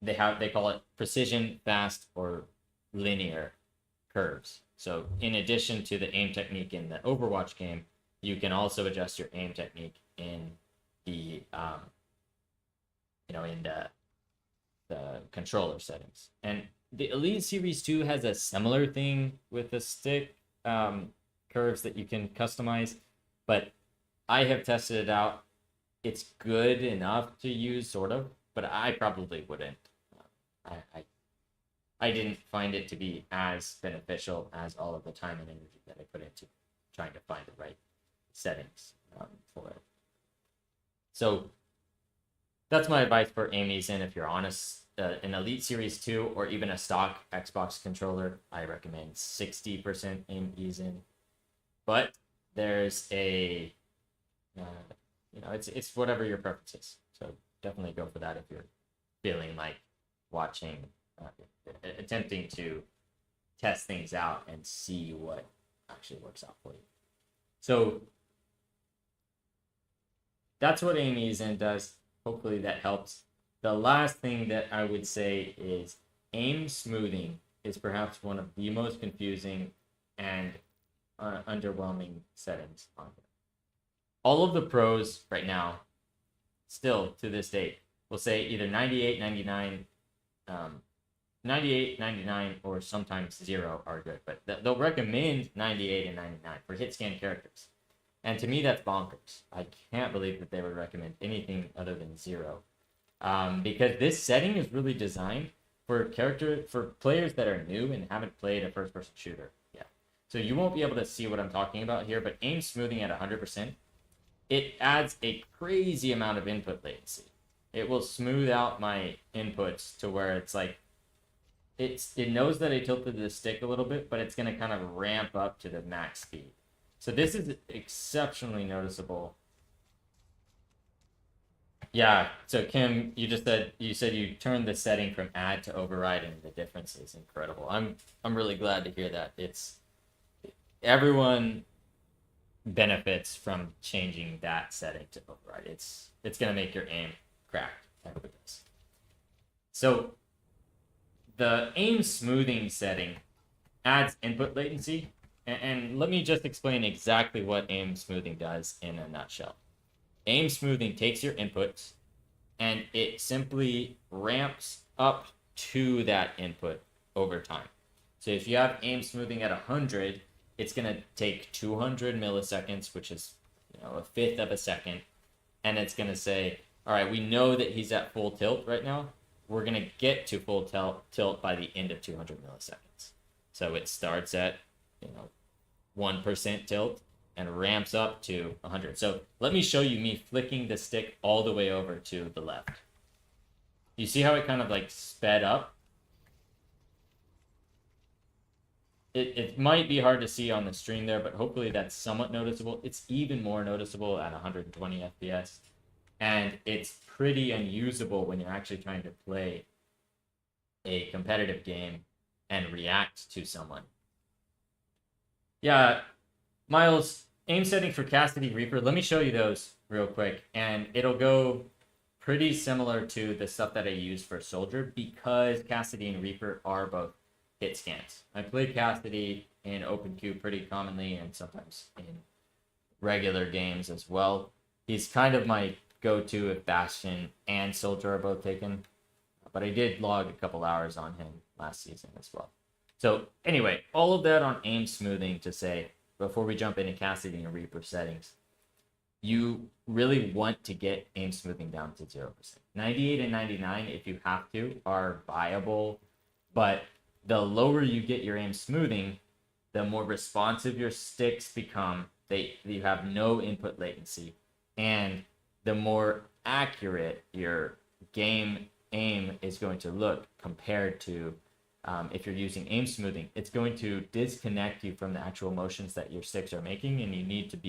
they call it precision, fast, or linear curves. So in addition to the aim technique in the Overwatch game, you can also adjust your aim technique in the the controller settings. And the Elite Series 2 has a similar thing with the stick curves that you can customize, but I have tested it out. It's good enough to use, sort of, but I probably wouldn't. I didn't find it to be as beneficial as all of the time and energy that I put into trying to find the right settings for it. So that's my advice for aim ease in. If you're on an Elite Series 2 or even a stock Xbox controller, I recommend 60% aim ease in. But there's a, it's whatever your preference is. So definitely go for that if you're feeling like attempting to test things out and see what actually works out for you. So that's what aim ease in does. Hopefully that helps. The last thing that I would say is aim smoothing is perhaps one of the most confusing and underwhelming settings on here. All of the pros right now, still to this date, will say either 98, 99, 98, 99, or sometimes 0 are good, but they'll recommend 98 and 99 for hit scan characters. And to me, that's bonkers. I can't believe that they would recommend anything other than 0. Because this setting is really designed for players that are new and haven't played a first-person shooter yet. So you won't be able to see what I'm talking about here, but aim smoothing at 100%, it adds a crazy amount of input latency. It will smooth out my inputs to where it's like, it knows that I tilted the stick a little bit, but it's gonna kind of ramp up to the max speed. So this is exceptionally noticeable. Yeah, so Kim, you said you turned the setting from add to override, and the difference is incredible. I'm really glad to hear that. It's everyone benefits from changing that setting to override. It's gonna make your aim cracked. So the aim smoothing setting adds input latency, and let me just explain exactly what aim smoothing does in a nutshell. Aim smoothing takes your inputs and it simply ramps up to that input over time. So if you have aim smoothing at 100, it's going to take 200 milliseconds, which is a fifth of a second, and it's going to say, all right, we know that he's at full tilt right now. We're going to get to full tilt by the end of 200 milliseconds. So it starts at 1% tilt and ramps up to 100. So let me show you me flicking the stick all the way over to the left. You see how it kind of like sped up? It might be hard to see on the stream there, but hopefully that's somewhat noticeable. It's even more noticeable at 120 FPS. And it's pretty unusable when you're actually trying to play a competitive game and react to someone. Yeah, Miles, aim setting for Cassidy Reaper. Let me show you those real quick, and it'll go pretty similar to the stuff that I use for Soldier because Cassidy and Reaper are both hit scans. I play Cassidy in open queue pretty commonly and sometimes in regular games as well. He's kind of my go-to if Bastion and Soldier are both taken, but I did log a couple hours on him last season as well. So anyway, all of that on aim smoothing to say, before we jump into Cassidy and Reaper settings, you really want to get aim smoothing down to 0%. 98 and 99, if you have to, are viable, but the lower you get your aim smoothing, the more responsive your sticks become. You have no input latency, and the more accurate your game aim is going to look compared to if you're using aim smoothing. It's going to disconnect you from the actual motions that your sticks are making, and you need to,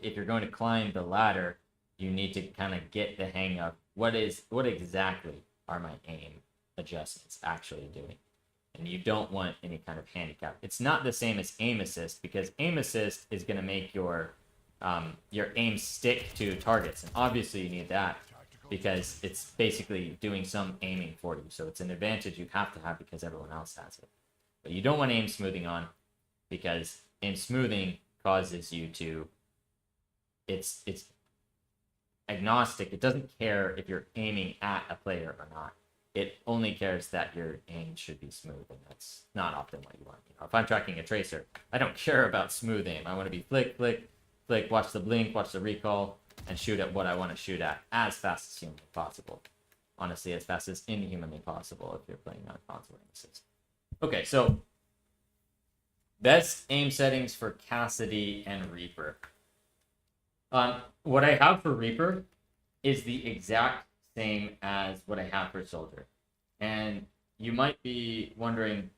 if you're going to climb the ladder, you need to kind of get the hang of what exactly are my aim adjustments actually doing. And you don't want any kind of handicap. It's not the same as aim assist, because aim assist is going to make your aim stick to targets, and obviously you need that because it's basically doing some aiming for you. So it's an advantage you have to have because everyone else has it. But you don't want aim smoothing on, because aim smoothing causes you to, it's agnostic. It doesn't care if you're aiming at a player or not. It only cares that your aim should be smooth, and that's not often what you want. If I'm tracking a tracer, I don't care about smooth aim. I want to be flick, flick, flick, watch the blink, watch the recall, and shoot at what I want to shoot at as fast as humanly possible. Honestly, as fast as inhumanly possible if you're playing on console aim assist. Okay, so best aim settings for Cassidy and Reaper. What I have for Reaper is the exact same as what I have for Soldier. And you might be wondering,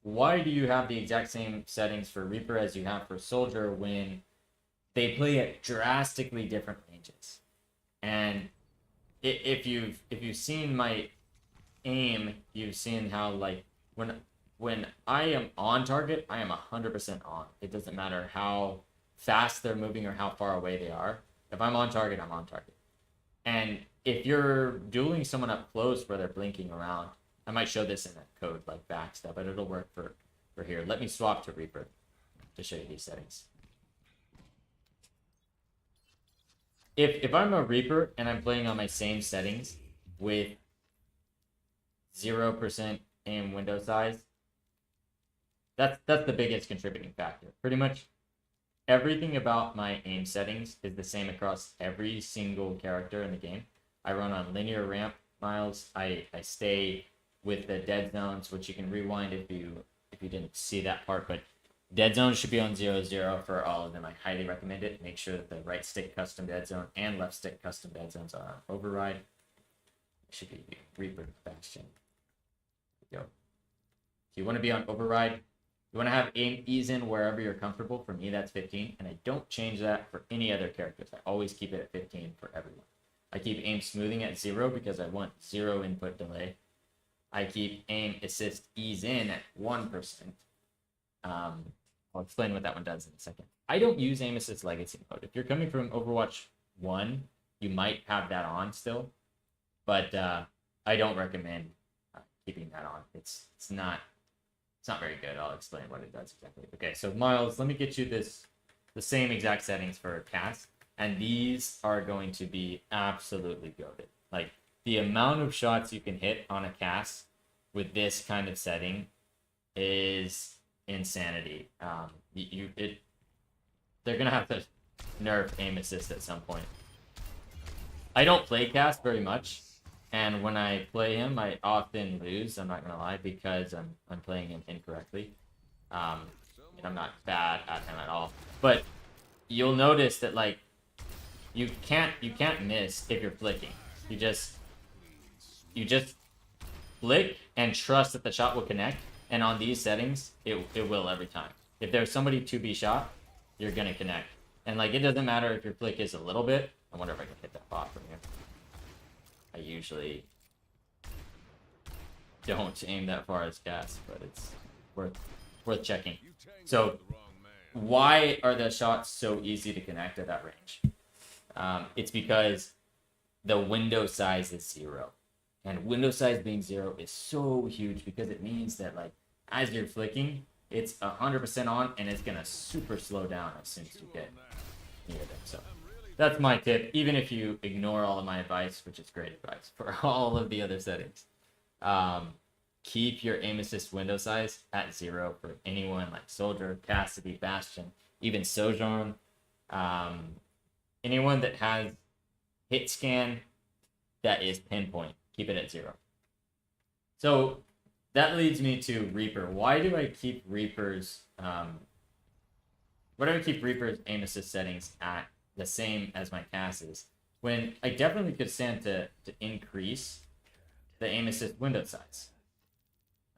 why do you have the exact same settings for Reaper as you have for Soldier when they play at drastically different ranges? And if you've seen my aim, you've seen how, like, when I am on target, I am 100% on. It doesn't matter how fast they're moving or how far away they are. If I'm on target, I'm on target. And if you're dueling someone up close where they're blinking around, I might show this in a code like backstab, but it'll work for here. Let me swap to Reaper to show you these settings. If I'm a Reaper and I'm playing on my same settings with 0% aim window size, that's the biggest contributing factor. Pretty much everything about my aim settings is the same across every single character in the game. I run on linear ramp, Miles. I stay with the dead zones, which you can rewind if you didn't see that part, but dead zones should be on 0-0 for all of them. I highly recommend it. Make sure that the right stick custom dead zone and left stick custom dead zones are on override. It should be Reaper Bastion. Yo. If you want to be on override, you want to have aim ease in wherever you're comfortable. For me, that's 15, and I don't change that for any other characters. I always keep it at 15 for everyone. I keep aim smoothing at 0 because I want 0 input delay. I keep aim assist ease in at 1%. I'll explain what that one does in a second. I don't use aim assist legacy mode. If you're coming from Overwatch 1, you might have that on still, but I don't recommend keeping that on. It's not very good. I'll explain what it does exactly. Okay, so Miles, let me get you the same exact settings for cast, and these are going to be absolutely goated. Like the amount of shots you can hit on a cast with this kind of setting is insanity. They're gonna have to nerf aim assist at some point. I don't play cast very much, and when I play him, I often lose. I'm not gonna lie, because I'm playing him incorrectly. And I'm not bad at him at all. But you'll notice that like you can't miss if you're flicking. You just flick and trust that the shot will connect. And on these settings, it will every time. If there's somebody to be shot, you're gonna connect. And like it doesn't matter if your flick is a little bit. I wonder if I can hit that bot from here. I usually don't aim that far as cast, but it's worth checking. So why are the shots so easy to connect at that range? It's because the window size is 0. And window size being 0 is so huge because it means that like as you're flicking, it's 100% on and it's gonna super slow down as soon as you get near them. So that's my tip, even if you ignore all of my advice, which is great advice for all of the other settings. Keep your aim assist window size at 0 for anyone like Soldier, Cassidy, Bastion, even Sojourn. Anyone that has hit scan that is pinpoint, keep it at 0. So that leads me to Reaper. Why do I keep Reaper's aim assist settings at the same as my cast's, when I definitely could stand to increase the aim assist window size.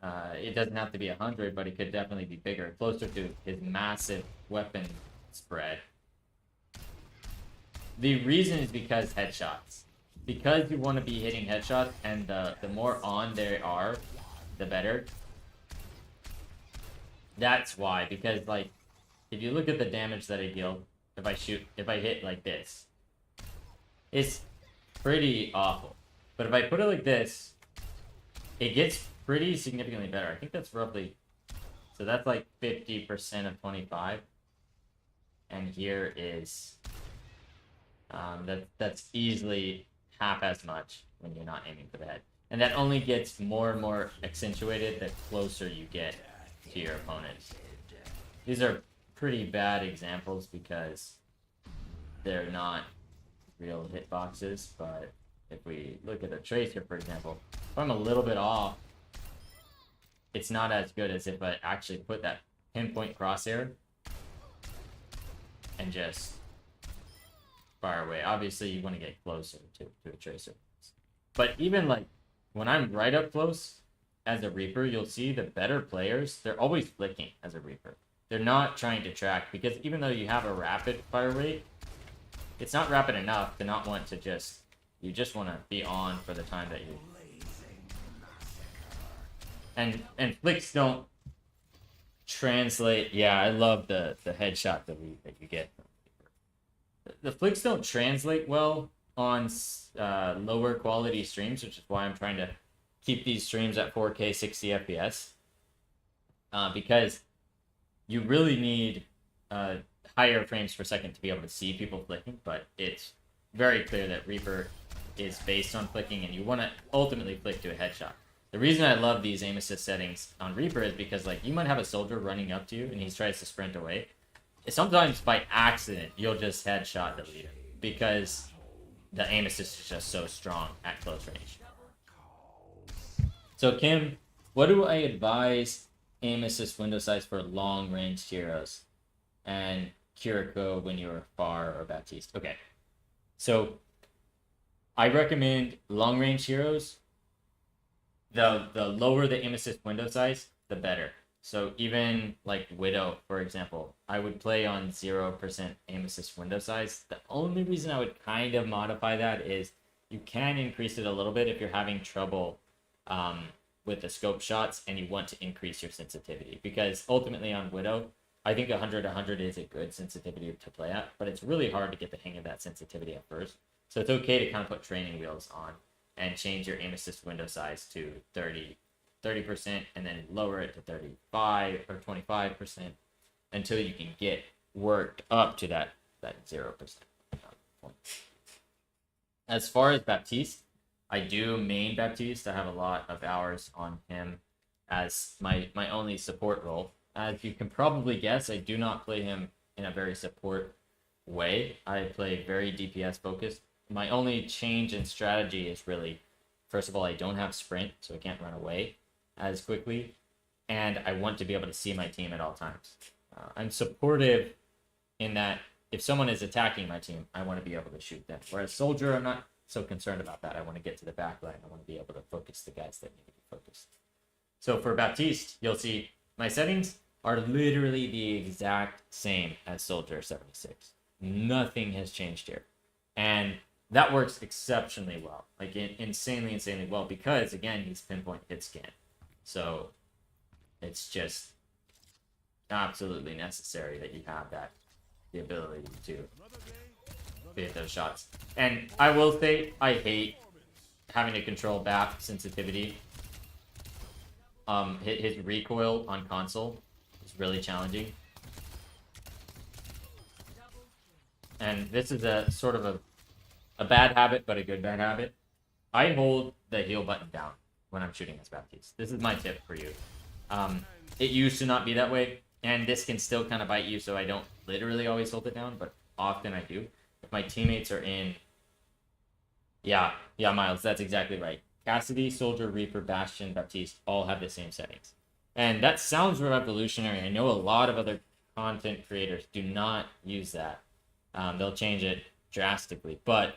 It doesn't have to be 100, but it could definitely be bigger, closer to his massive weapon spread. The reason is because headshots. Because you want to be hitting headshots, and the more on they are, the better. That's why, because like, if you look at the damage that I deal, if I hit like this, it's pretty awful. But if I put it like this, it gets pretty significantly better. I think that's roughly, so that's like 50% of 25. And here is, that's easily half as much when you're not aiming for the head. And that only gets more and more accentuated the closer you get to your opponent. These are pretty bad examples because they're not real hitboxes, but if we look at a tracer, for example, if I'm a little bit off, it's not as good as if I actually put that pinpoint crosshair and just fire away. Obviously, you want to get closer to a tracer. But even like when I'm right up close as a Reaper, you'll see the better players, they're always flicking as a Reaper. They're not trying to track, because even though you have a rapid fire rate, it's not rapid enough to not want to you just want to be on for the time that you... And flicks don't translate... Yeah, I love the headshot that you get. The flicks don't translate well on lower quality streams, which is why I'm trying to keep these streams at 4K 60 FPS. Because you really need higher frames per second to be able to see people flicking, but it's very clear that Reaper is based on flicking, and you want to ultimately flick to a headshot. The reason I love these aim assist settings on Reaper is because like you might have a soldier running up to you and he tries to sprint away. Sometimes by accident you'll just headshot the leader because the aim assist is just so strong at close range. So Kim, what do I advise aim assist window size for long range heroes? And Kiriko when you're far or Baptiste. Okay. So I recommend long range heroes the lower the aim assist window size, the better. So even like Widow, for example, I would play on 0% aim assist window size. The only reason I would kind of modify that is you can increase it a little bit if you're having trouble with the scope shots and you want to increase your sensitivity. Because ultimately on Widow, I think 100 is a good sensitivity to play at, but it's really hard to get the hang of that sensitivity at first. So it's okay to kind of put training wheels on and change your aim assist window size to 30% and then lower it to 35 or 25% until you can get worked up to that 0% point. As far as Baptiste, I do main Baptiste. I have a lot of hours on him as my only support role. As you can probably guess, I do not play him in a very support way. I play very DPS focused. My only change in strategy is really, first of all, I don't have sprint, so I can't run away as quickly, and I want to be able to see my team at all times. I'm supportive in that if someone is attacking my team, I want to be able to shoot them. Whereas Soldier, I'm not so concerned about that. I want to get to the back line. I want to be able to focus the guys that need to be focused. So for Baptiste, you'll see my settings are literally the exact same as Soldier 76. Nothing has changed here. And that works exceptionally well, like insanely well, because again, he's pinpoint hit scan. So it's just absolutely necessary that you have the ability to hit those shots. And I will say, I hate having to control BAP sensitivity. His recoil on console is really challenging. And this is a sort of a bad habit, but a good bad habit. I hold the heal button down when I'm shooting as Baptiste. This is my tip for you. It used to not be that way, and this can still kind of bite you, so I don't literally always hold it down, but often I do. If my teammates are in... Yeah, Miles, that's exactly right. Cassidy, Soldier, Reaper, Bastion, Baptiste all have the same settings. And that sounds revolutionary. I know a lot of other content creators do not use that. They'll change it drastically, but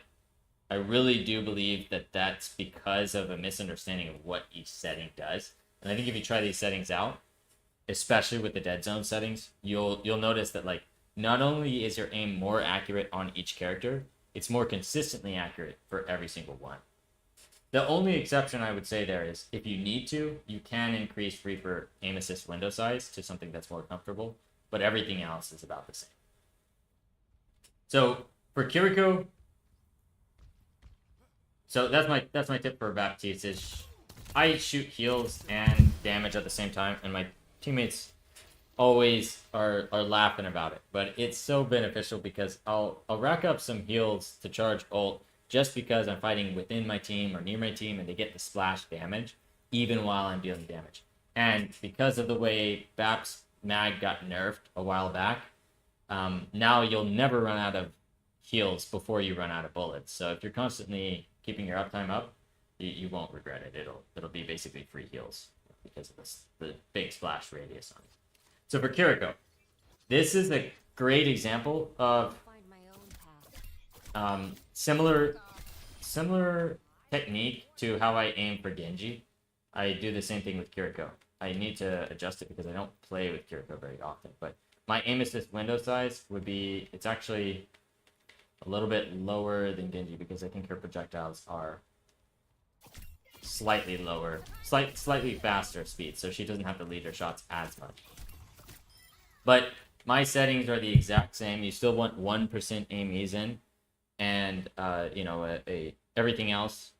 I really do believe that that's because of a misunderstanding of what each setting does. And I think if you try these settings out, especially with the dead zone settings, you'll notice that like not only is your aim more accurate on each character, it's more consistently accurate for every single one. The only exception I would say there is if you need to, you can increase Reaper aim assist window size to something that's more comfortable, but everything else is about the same. So for Kiriko, so that's my tip for Baptiste is I shoot heals and damage at the same time, and my teammates always are laughing about it. But it's so beneficial because I'll rack up some heals to charge ult just because I'm fighting within my team or near my team, and they get the splash damage even while I'm dealing damage. And because of the way Bap's mag got nerfed a while back, now you'll never run out of heals before you run out of bullets. So if you're constantly keeping your uptime up, you won't regret it. It'll be basically free heals because of the big splash radius on it. So for Kiriko, this is a great example of similar technique to how I aim for Genji. I do the same thing with Kiriko. I need to adjust it because I don't play with Kiriko very often, but my aim assist window size would be, it's actually a little bit lower than Genji because I think her projectiles are slightly lower, slightly faster speed, so she doesn't have to lead her shots as much. But my settings are the exact same. You still want 1% aim ease in, and everything else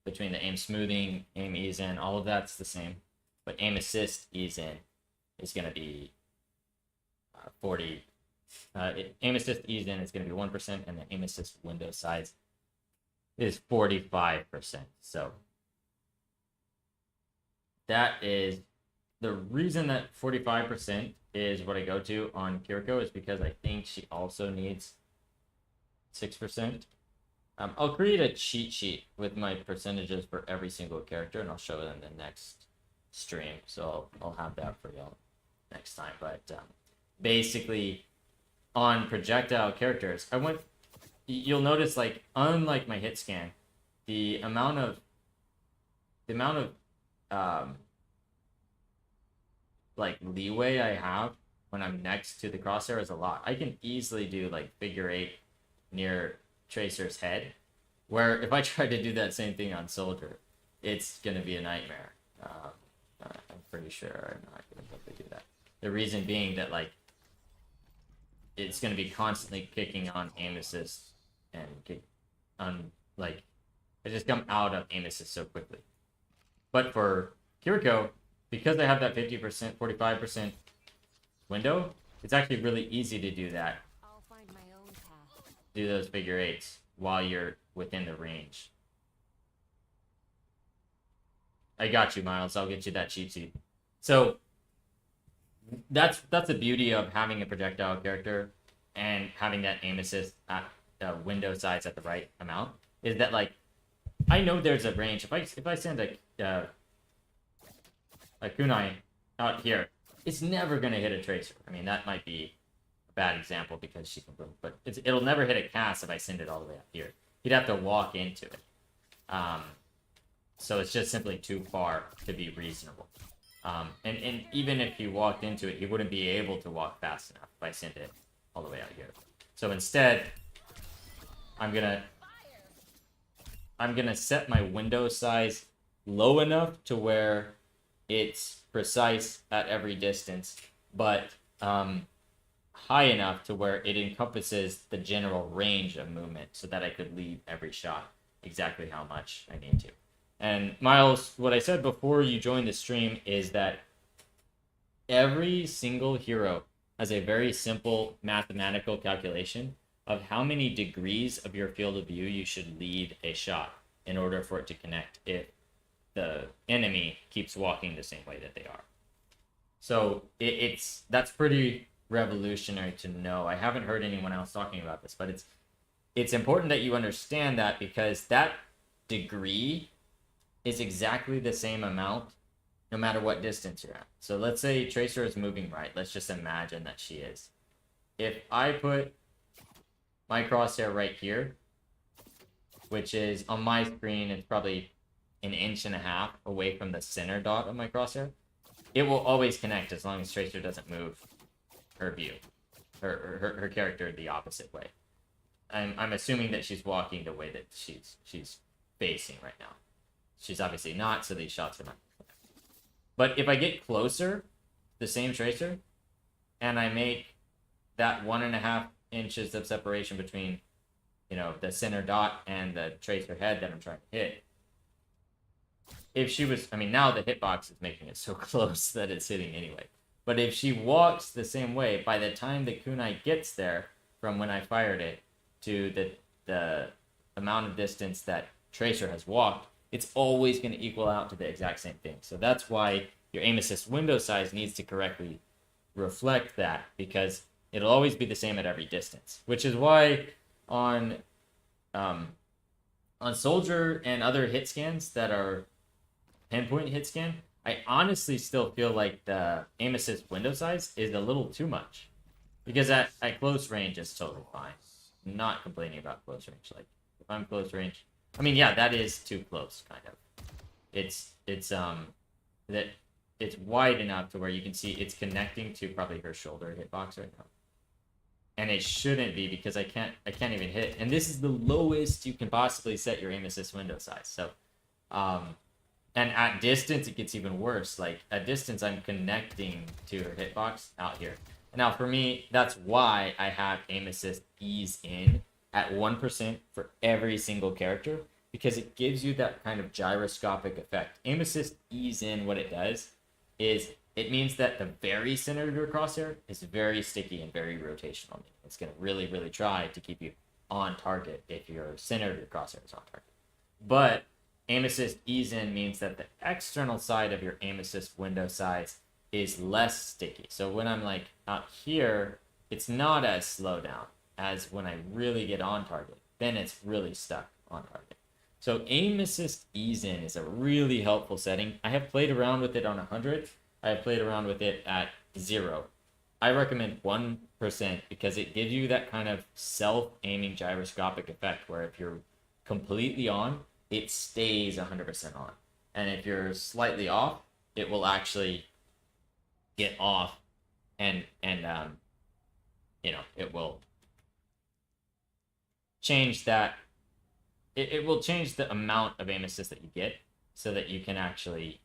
between the aim smoothing, aim ease in, all of that's the same. But aim assist ease in is going to be 40. Aim assist ease in is going to be 1%, and the aim assist window size is 45%. So that is the reason that 45% is what I go to on Kiriko is because I think she also needs 6%. I'll create a cheat sheet with my percentages for every single character, and I'll show it in the next stream. So I'll have that for y'all next time. But basically, on projectile characters, you'll notice, like, unlike my hit scan, the amount of um, like leeway I have when I'm next to the crosshair is a lot. I can easily do like figure eight near Tracer's head, where if I try to do that same thing on Soldier, it's gonna be a nightmare. I'm pretty sure I'm not gonna be able to do that. The reason being that like it's gonna be constantly kicking on aim assist and kick on like I just come out of aim assist so quickly. But for Kiriko, because I have that 50%, 45% window, it's actually really easy to do that. I'll find my own path. Do those figure eights while you're within the range. I got you, Miles. I'll get you that cheat sheet. So that's the beauty of having a projectile character and having that aim assist at window size at the right amount. Is that like I know there's a range. If I send a kunai out here, it's never gonna hit a tracer. I mean that might be a bad example because she can boom, but it'll never hit a cast if I send it all the way up here. He'd have to walk into it. So it's just simply too far to be reasonable. And even if he walked into it, he wouldn't be able to walk fast enough if I sent it all the way out here. So instead, I'm gonna set my window size low enough to where it's precise at every distance, but high enough to where it encompasses the general range of movement so that I could lead every shot exactly how much I need to. And Miles, what I said before you joined the stream is that every single hero has a very simple mathematical calculation of how many degrees of your field of view you should lead a shot in order for it to connect if the enemy keeps walking the same way that they are. So that's pretty revolutionary to know. I haven't heard anyone else talking about this, but it's important that you understand that because that degree is exactly the same amount no matter what distance you're at. So let's say Tracer is moving right. Let's just imagine that she is. If I put my crosshair right here, which is on my screen, it's probably 1.5 inches away from the center dot of my crosshair, it will always connect as long as Tracer doesn't move her view, her character the opposite way. I'm assuming that she's walking the way that she's facing right now. She's obviously not, so these shots are not. But if I get closer, the same Tracer, and I make that 1.5 inches of separation between, the center dot and the Tracer head that I'm trying to hit. If she was, now the hitbox is making it so close that it's hitting anyway. But if she walks the same way, by the time the kunai gets there, from when I fired it to the amount of distance that Tracer has walked, it's always going to equal out to the exact same thing. So that's why your aim assist window size needs to correctly reflect that, because it'll always be the same at every distance. Which is why on Soldier and other hit scans that are pinpoint hit scan, I honestly still feel like the aim assist window size is a little too much. Because at close range, it's totally fine. I'm not complaining about close range. Like, if I'm close range, yeah, that is too close, kind of. It's wide enough to where you can see it's connecting to probably her shoulder hitbox right now. And it shouldn't be because I can't even hit. And this is the lowest you can possibly set your aim assist window size. So, and at distance, it gets even worse. Like, at distance, I'm connecting to her hitbox out here. And now, for me, that's why I have aim assist ease in at 1% for every single character, because it gives you that kind of gyroscopic effect. Aim assist ease in, what it does is it means that the very center of your crosshair is very sticky and very rotational. It's going to really, really try to keep you on target if your center of your crosshair is on target. But aim assist ease in means that the external side of your aim assist window size is less sticky. So when I'm like out here, it's not as slow down as when I really get on target. Then it's really stuck on target. So aim assist ease in is a really helpful setting. I have played around with it on 100. I have played around with it at 0. I recommend 1% because it gives you that kind of self-aiming gyroscopic effect where if you're completely on, it stays 100% on. And if you're slightly off, it will actually get off, and you know, it will change that. It will change the amount of aim assist that you get, so that you can actually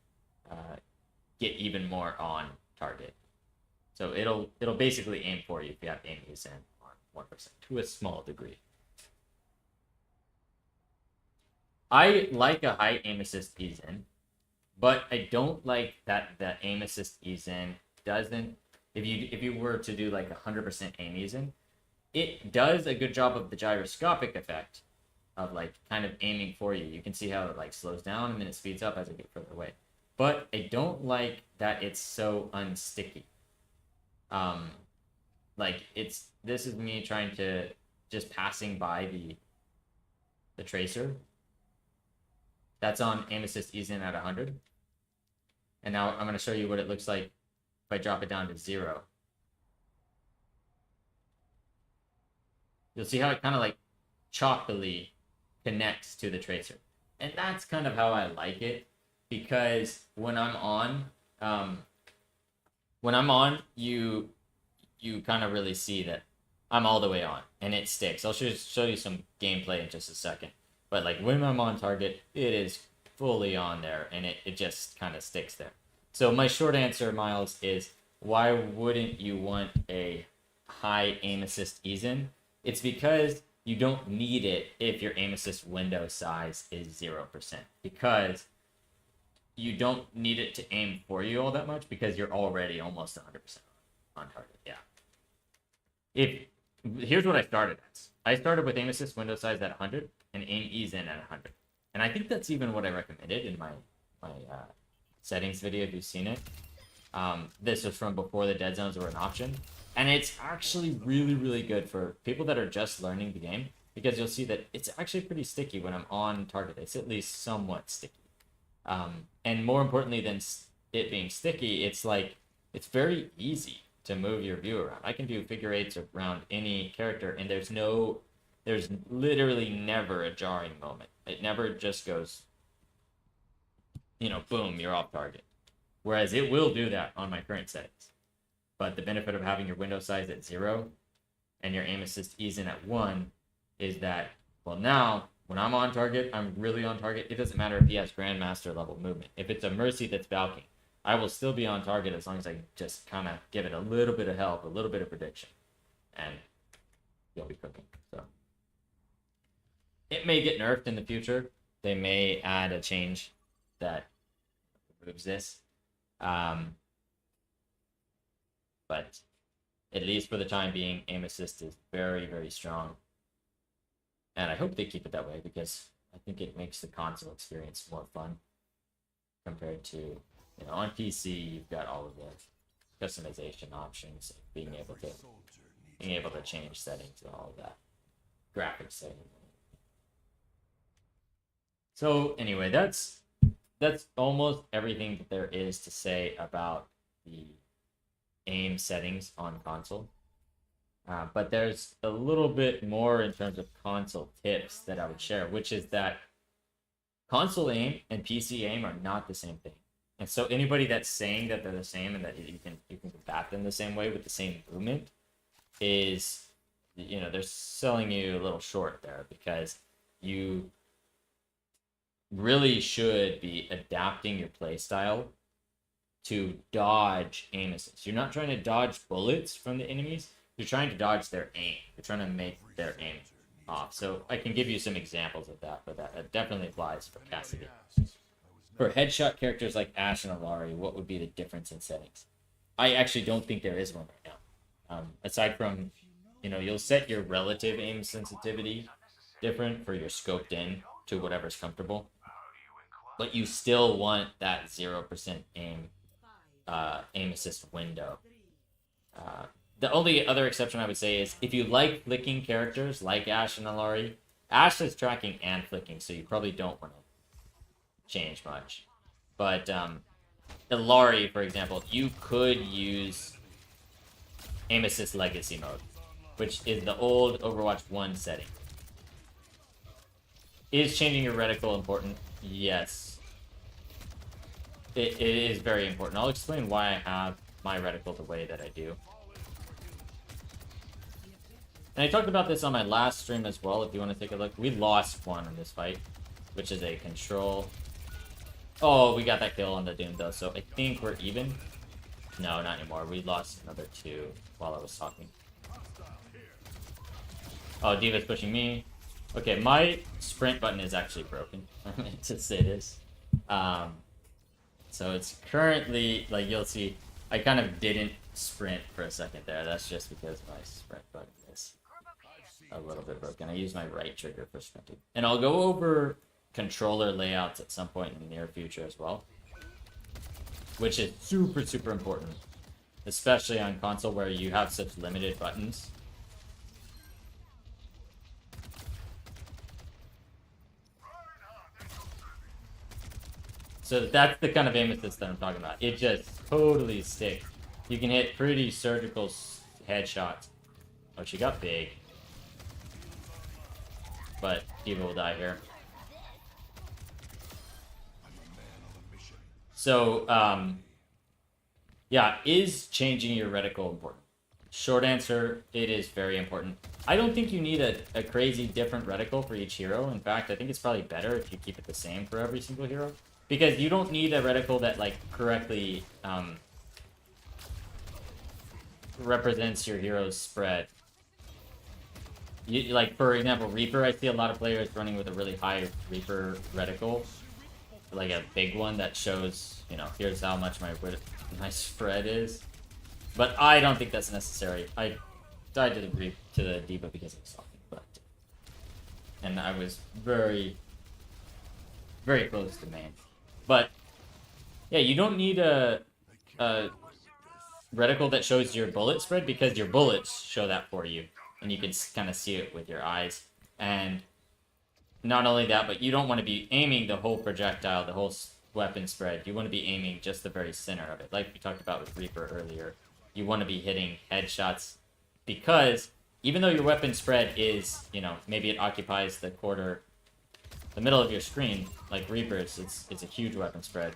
get even more on target. So it'll basically aim for you if you have aim ease in on 1% to a small degree. I like a high aim assist ease in, but I don't like that the aim assist ease in doesn't. If you were to do like 100% aim ease in, it does a good job of the gyroscopic effect of like kind of aiming for you. You can see how it like slows down and then it speeds up as it gets further away. But I don't like that it's so unsticky. Like this is me trying to just passing by the tracer. That's on aim assist ease in at 100. And now I'm going to show you what it looks like if I drop it down to 0. You'll see how it kind of like chalkily connects to the tracer. And that's kind of how I like it, because when I'm on, you kind of really see that I'm all the way on and it sticks. I'll show you some gameplay in just a second. But like when I'm on target, it is fully on there and it just kind of sticks there. So my short answer, Miles, is why wouldn't you want a high aim assist ease in? It's because you don't need it if your aim assist window size is 0%, because you don't need it to aim for you all that much because you're already almost 100% on target. Yeah. Here's what I started as. I started with aim assist window size at 100 and aim ease in at 100. And I think that's even what I recommended in my settings video if you've seen it. This was from before the dead zones were an option. And it's actually really, really good for people that are just learning the game, because you'll see that it's actually pretty sticky when I'm on target. It's at least somewhat sticky. And more importantly than it being sticky, it's like, it's very easy to move your view around. I can do figure eights around any character, and there's literally never a jarring moment. It never just goes, you know, boom, you're off target. Whereas it will do that on my current settings. But the benefit of having your window size at 0 and your aim assist ease in at 1 is that, well, now when I'm on target, I'm really on target. It doesn't matter if he has Grandmaster level movement. If it's a Mercy that's balking, I will still be on target as long as I just kind of give it a little bit of help, a little bit of prediction, and you'll be cooking. So it may get nerfed in the future. They may add a change that removes this. But at least for the time being, aim assist is very, very strong. And I hope they keep it that way, because I think it makes the console experience more fun compared to, you know, on PC, you've got all of the customization options, being able to change settings and all of that. Graphics settings. So anyway, that's almost everything that there is to say about the aim settings on console. But there's a little bit more in terms of console tips that I would share, which is that console aim and PC aim are not the same thing. And so anybody that's saying that they're the same and that you can combat them the same way with the same movement is, you know, they're selling you a little short there, because you really should be adapting your playstyle to dodge aim assist. You're not trying to dodge bullets from the enemies. You're trying to dodge their aim. You're trying to make their aim off. So I can give you some examples of that, but that definitely applies for Cassidy. For headshot characters like Ashe and Alari, what would be the difference in settings? I actually don't think there is one right now. Aside from, you know, you'll set your relative aim sensitivity different for your scoped in to whatever's comfortable, but you still want that 0% aim assist window. The only other exception I would say is if you like flicking characters like Ashe and Alari, Ashe is tracking and flicking, so you probably don't want to change much. But Alari, for example, you could use aim assist legacy mode, which is the old Overwatch 1 setting. Is changing your reticle important? Yes. it is very important. I'll explain why I have my reticle the way that I do. And I talked about this on my last stream as well, if you want to take a look. We lost one in this fight, which is a control. Oh, we got that kill on the Doom, though, so I think we're even. No, not anymore. We lost another 2 while I was talking. Oh, D.Va's pushing me. Okay, my sprint button is actually broken. I meant to say this. So it's currently, like, you'll see, I kind of didn't sprint for a second there. That's just because my sprint button is a little bit broken. I use my right trigger for sprinting. And I'll go over controller layouts at some point in the near future as well, which is super, super important, especially on console where you have such limited buttons. So that's the kind of aim assist that I'm talking about. It just totally sticks. You can hit pretty surgical headshots. Oh, she got big. But D.Va will die here. So, yeah, is changing your reticle important? Short answer, it is very important. I don't think you need a crazy different reticle for each hero. In fact, I think it's probably better if you keep it the same for every single hero. Because you don't need a reticle that, like, correctly represents your hero's spread. Like, for example, Reaper, I see a lot of players running with a really high Reaper reticle. Like a big one that shows, you know, here's how much my spread is. But I don't think that's necessary. I died to the D.Va because of something, but... And I was very, very close to main. But, yeah, you don't need a reticle that shows your bullet spread because your bullets show that for you. And you can kind of see it with your eyes. And not only that, but you don't want to be aiming the whole projectile, the whole weapon spread. You want to be aiming just the very center of it. Like we talked about with Reaper earlier. You want to be hitting headshots because even though your weapon spread is, you know, maybe it occupies the middle of your screen, like Reaper's, it's a huge weapon spread.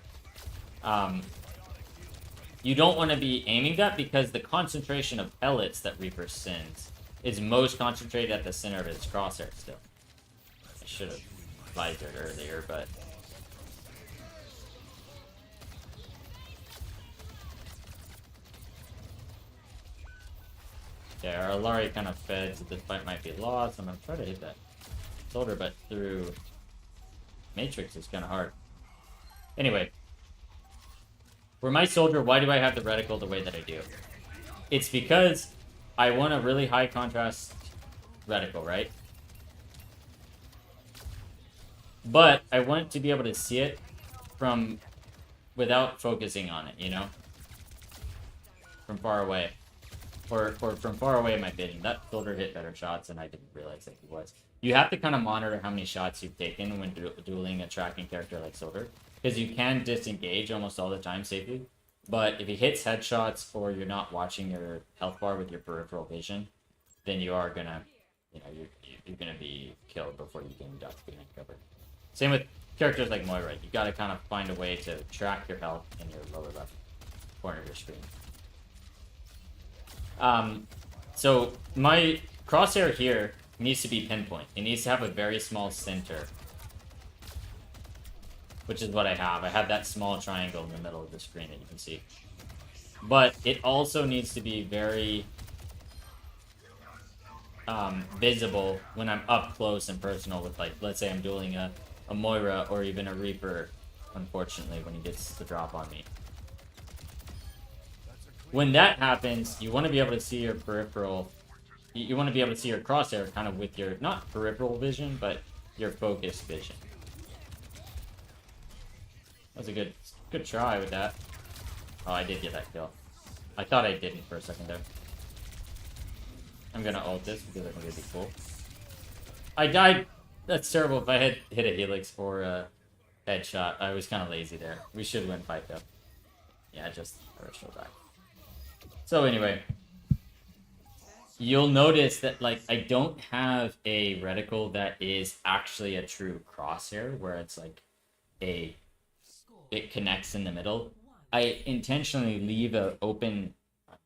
You don't want to be aiming that because the concentration of pellets that Reaper sends is most concentrated at the center of its crosshair still. I should have visored earlier, but... Yeah, our Alari kind of fed, so this fight might be lost. I'm gonna try to hit that soldier, but through Matrix is kind of hard. Anyway. For my soldier, why do I have the reticle the way that I do? It's because I want a really high contrast reticle, right? But I want to be able to see it from without focusing on it, you know? From far away. Or from far away am I hitting? That soldier hit better shots and I didn't realize that he was. You have to kind of monitor how many shots you've taken when dueling a tracking character like Soldier. Because you can disengage almost all the time safely. But if he hits headshots or you're not watching your health bar with your peripheral vision, then you are gonna, you know, you're gonna be killed before you can duck behind cover. Same with characters like Moira. You gotta kind of find a way to track your health in your lower left corner of your screen. So my crosshair here needs to be pinpoint. It needs to have a very small center. Which is what I have. I have that small triangle in the middle of the screen that you can see. But it also needs to be very visible when I'm up close and personal with, like, let's say I'm dueling a Moira or even a Reaper, unfortunately, when he gets the drop on me. When that happens, you want to be able to see your peripheral... You want to be able to see your crosshair kind of with your, not peripheral vision, but your focus vision. That was a good try with that. Oh, I did get that kill. I thought I didn't for a second there. I'm gonna ult this because I think it'd be cool. I died. That's terrible. If I had hit a helix or a headshot, I was kind of lazy there. We should win fight though. Yeah, just first back. So anyway, you'll notice that, like, I don't have a reticle that is actually a true crosshair, where it's like it connects in the middle, I intentionally leave an open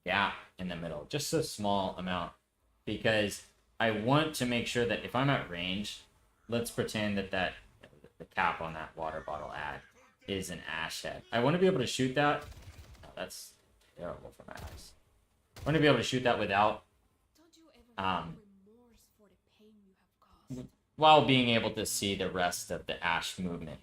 gap in the middle, just a small amount, because I want to make sure that if I'm at range, let's pretend that the cap on that water bottle ad is an ash head. I want to be able to shoot that. Oh, that's terrible for my eyes. I want to be able to shoot that without while being able to see the rest of the ash movement.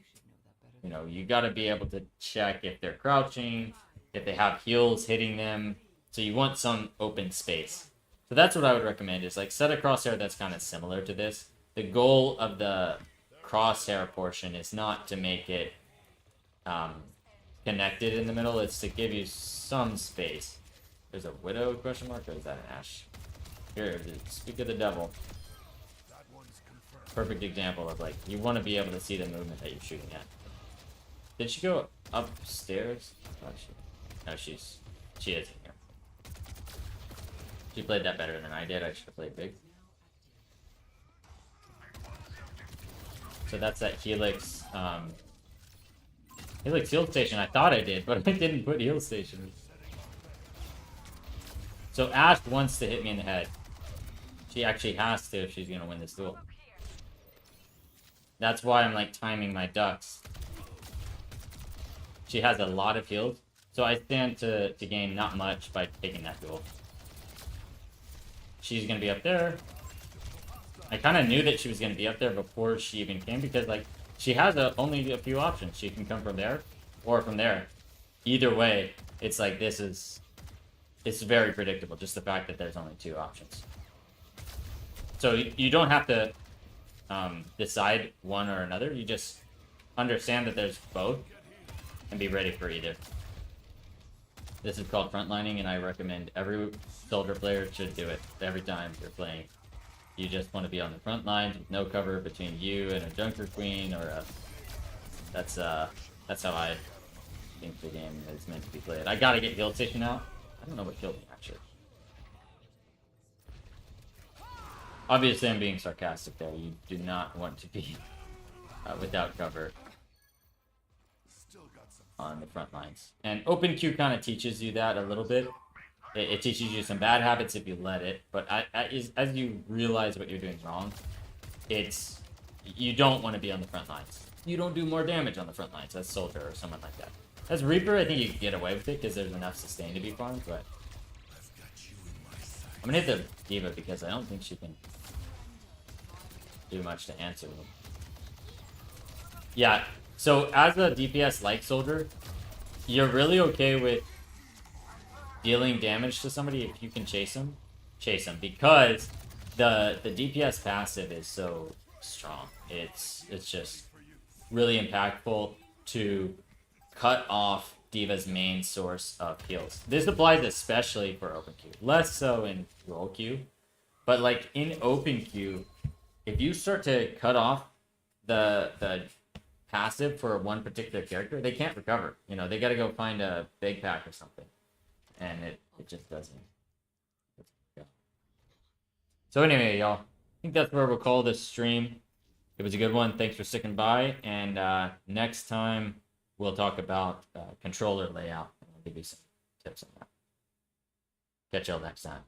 You know, you got to be able to check if they're crouching, if they have heals hitting them. So you want some open space. So that's what I would recommend, is like set a crosshair that's kind of similar to this. The goal of the crosshair portion is not to make it connected in the middle. It's to give you some space. There's a widow question mark, or is that an ash? Here, speak of the devil. Perfect example of like, you want to be able to see the movement that you're shooting at. Did she go upstairs? Oh, no, she is in here. She played that better than I did. I should have played big. So that's that Helix, Helix heal station. I thought I did, but I didn't put heal station. So Ashe wants to hit me in the head. She actually has to if she's gonna win this duel. That's why I'm like timing my ducks. She has a lot of heals, so I stand to gain not much by taking that duel. She's gonna be up there. I kind of knew that she was gonna be up there before she even came, because like she has only a few options. She can come from there or from there. Either way, it's like it's very predictable. Just the fact that there's only two options. So you don't have to decide one or another. You just understand that there's both and be ready for either. This is called frontlining, and I recommend every soldier player should do it every time you're playing. You just want to be on the front lines with no cover between you and a Junker Queen, or a... That's how I think the game is meant to be played. I gotta get heal station out. I don't know what killed me, actually. Obviously, I'm being sarcastic there. You do not want to be without cover on the front lines. And open queue kind of teaches you that a little bit. It teaches you some bad habits if you let it. But as you realize what you're doing wrong, you don't want to be on the front lines. You don't do more damage on the front lines as Soldier or someone like that. As Reaper, I think you can get away with it because there's enough sustain to be farmed, but I'm gonna hit the D.Va because I don't think she can do much to answer them. Yeah, so as a DPS like Soldier, you're really okay with dealing damage to somebody if you can chase them, because the DPS passive is so strong. It's just really impactful to cut off D.Va's main source of heals. This applies especially for open queue, less so in roll queue, but like in open queue, if you start to cut off the passive for one particular character, they can't recover. You know, they got to go find a big pack or something, and it just doesn't. So anyway, y'all, I think that's where we'll call this stream. It was a good one. Thanks for sticking by, and next time we'll talk about controller layout. I'll give you some tips on that. Catch y'all next time.